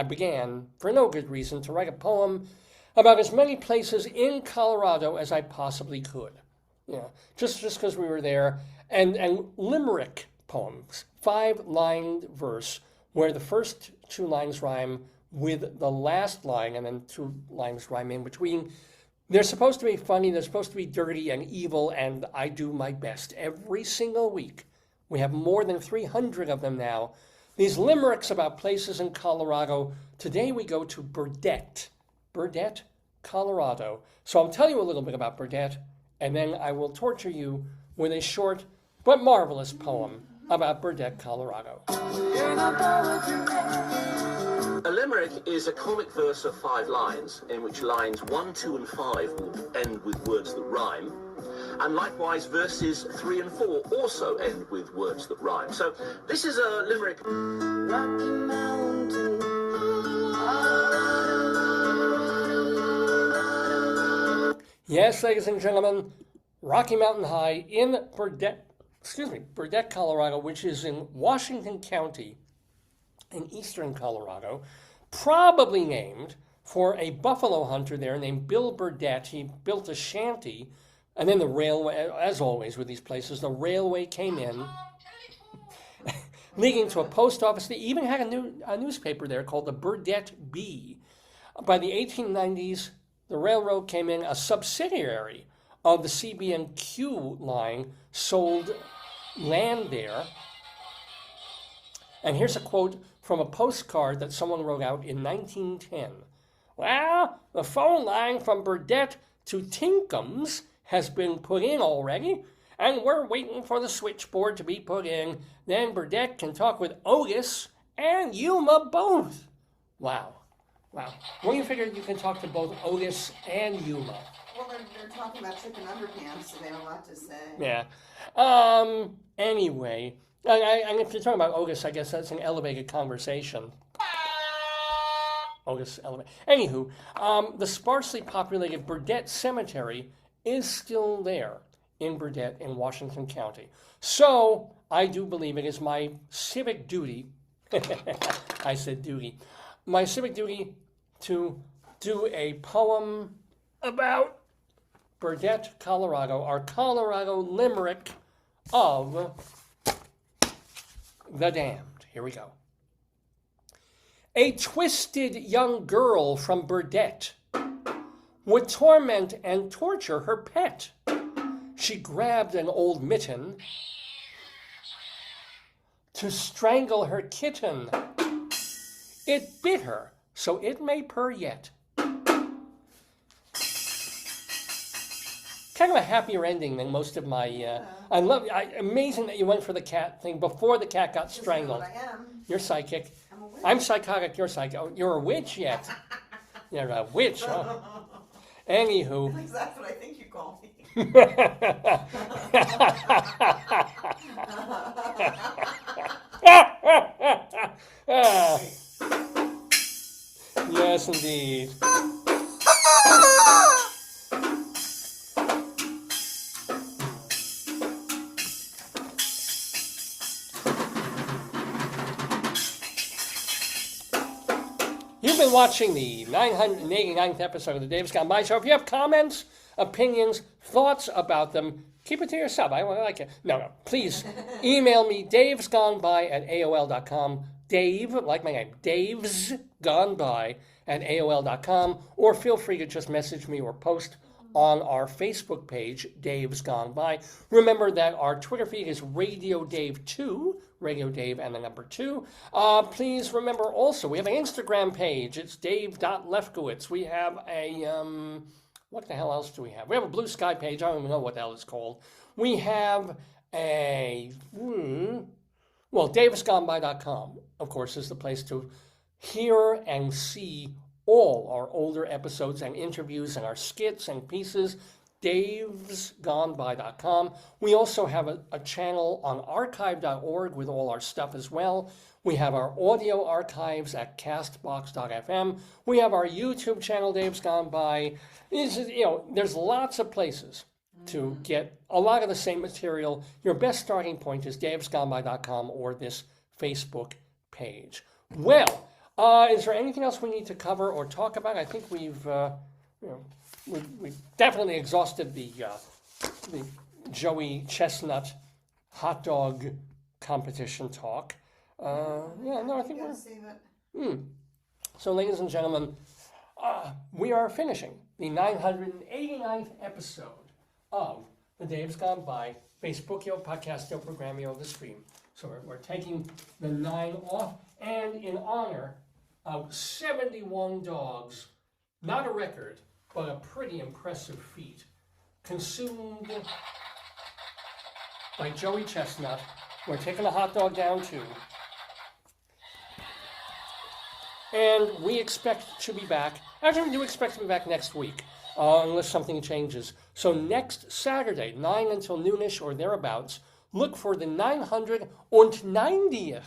began, for no good reason, to write a poem about as many places in Colorado as I possibly could. Yeah, just because we were there. And Limerick poems, 5-lined verse, where the first 2 lines rhyme with the last line, and then 2 lines rhyme in between. They're supposed to be funny, they're supposed to be dirty and evil, and I do my best every single week. We have more than 300 of them now. These limericks about places in Colorado. Today we go to Burkett, Colorado. So I'll tell you a little bit about Burkett, and then I will torture you with a short but marvelous poem about Burkett, Colorado. A limerick is a comic verse of 5 lines, in which lines 1, 2, and 5 will end with words that rhyme, and likewise verses 3 and 4 also end with words that rhyme. So this is a limerick. Rocky Mountain, Yes, ladies and gentlemen, Rocky Mountain High in Burkett, Colorado, which is in Washington County in eastern Colorado, probably named for a buffalo hunter there named Bill Burkett. He built a shanty, and then the railway, as always with these places, the railway came in, leading to a post office. They even had a newspaper there called the Burkett Bee. By the 1890s, the railroad came in. A subsidiary of the CB&Q line sold land there. And here's a quote from a postcard that someone wrote out in 1910. Well, the phone line from Burkett to Tinkham's has been put in already, and we're waiting for the switchboard to be put in. Then Burkett can talk with Otis and Yuma both. Wow. Well, you figured you can talk to both Otis and Yuma. Well, they're talking about chicken underpants, so they have a lot to say. Yeah. Anyway, and if you're talking about Otis, I guess that's an elevated conversation. Otis elevated. Anywho, the sparsely populated Burkett Cemetery is still there in Burkett in Washington County. So I do believe it is my civic duty. I said duty. My civic duty to do a poem about Burkett, Colorado, our Colorado limerick of the damned. Here we go. A twisted young girl from Burkett would torment and torture her pet. She grabbed an old mitten to strangle her kitten. It bit her, so it may purr yet. Kind of a happier ending than most of my. Amazing that you went for the cat thing before the cat got strangled. I am. You're psychic. I'm a witch. I'm psychotic. You're psychic. Oh, you're a witch yet? You're a witch, huh? Anywho. At least that's what I think you call me. Yes, indeed. You've been watching the 989th episode of the Dave's Gone By Show. If you have comments, opinions, thoughts about them, keep it to yourself. I don't like it. No. Please email me, davesgoneby@aol.com. Dave, like my name, davesgoneby@aol.com. Or feel free to just message me or post on our Facebook page, Dave's Gone By. Remember that our Twitter feed is Radio Dave 2, Radio Dave and the number 2. Please remember also, we have an Instagram page. It's dave.lefkowitz. We have a, what the hell else do we have? We have a Blue Sky page. I don't even know what the hell it's called. We have a, davesgoneby.com, of course, is the place to hear and see all our older episodes and interviews and our skits and pieces, davesgoneby.com. We also have a channel on archive.org with all our stuff as well. We have our audio archives at castbox.fm. We have our YouTube channel, Dave's Gone By. There's lots of places to get a lot of the same material. Your best starting point is davesgoneby.com or this Facebook page. Well, is there anything else we need to cover or talk about? I think we've definitely exhausted the the Joey Chestnut hot dog competition talk. Yeah, no, I think Gotta we're... save it. So, ladies and gentlemen, we are finishing the 989th episode of The Dave's Gone By, Facebookio, Podcastio, Programmio, the stream. So we're taking the 9 off, and in honor of 71 dogs, not a record, but a pretty impressive feat, consumed by Joey Chestnut. We're taking a hot dog down too. And we expect to be back. Actually, we do expect to be back next week, unless something changes. So next Saturday, 9 until noonish or thereabouts, look for the 990th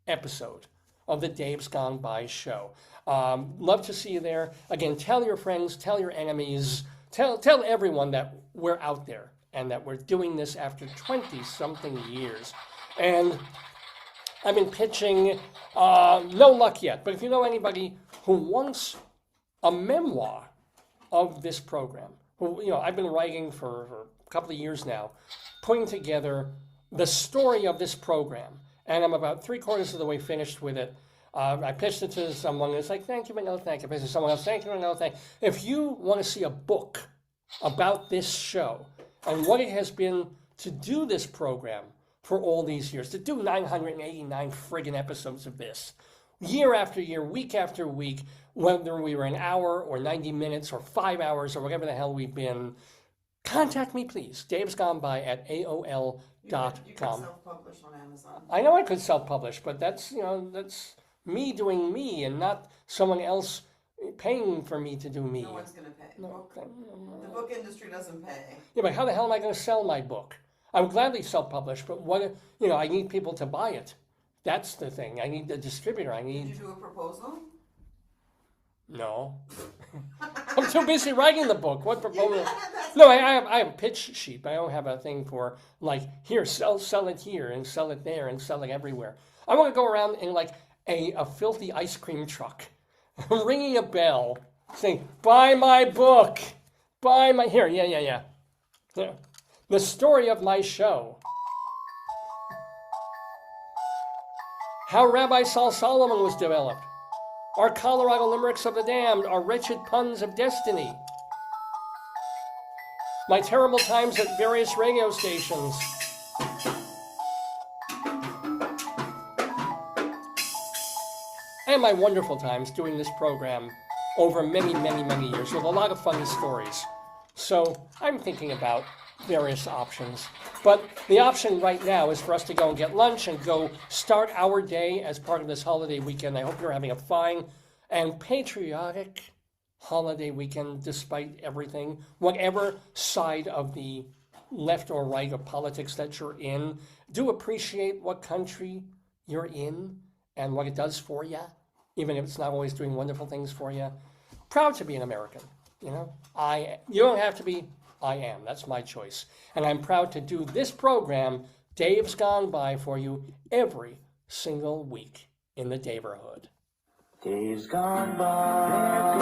episode of the Dave's Gone By show. Love to see you there. Again, tell your friends, tell your enemies, tell everyone that we're out there and that we're doing this after 20-something years. And I've been pitching, no luck yet, but if you know anybody who wants a memoir of this program, who, I've been writing for a couple of years now, putting together the story of this program, and I'm about 3/4 of the way finished with it. I pitched it to someone, and it's like, thank you, but no thank you. I pitched it to someone else, thank you, but no thank you. If you want to see a book about this show and what it has been to do this program for all these years, to do 989 friggin' episodes of this, year after year, week after week, whether we were an hour or 90 minutes or 5 hours or whatever the hell we've been, contact me, please. davesgoneby@aol.com. You can self-publish on Amazon. I know I could self-publish, but that's me doing me and not someone else paying for me to do me. No one's going to pay. The book industry doesn't pay. Yeah, but how the hell am I going to sell my book? I would gladly self-publish, but what, I need people to buy it. That's the thing. I need a distributor. Did you do a proposal? No. I'm too busy writing the book. What proposal? No, I have a pitch sheet, but I don't have a thing for, like, here, sell it here, and sell it there, and sell it everywhere. I want to go around in, like, a filthy ice cream truck, ringing a bell, saying, buy my book, here, yeah. The story of my show. How Rabbi Sol Solomon was developed. Our Colorado limericks of the damned, our wretched puns of destiny. My terrible times at various radio stations. And my wonderful times doing this program over many, many, many years with a lot of funny stories. So I'm thinking about various options. But the option right now is for us to go and get lunch and go start our day as part of this holiday weekend. I hope you're having a fine and patriotic holiday weekend despite everything. Whatever side of the left or right of politics that you're in, do appreciate what country you're in and what it does for you, even if it's not always doing wonderful things for you. Proud to be an American, You don't have to be. I am. That's my choice. And I'm proud to do this program, Dave's Gone By, for you every single week in the Daverhood. Days gone by.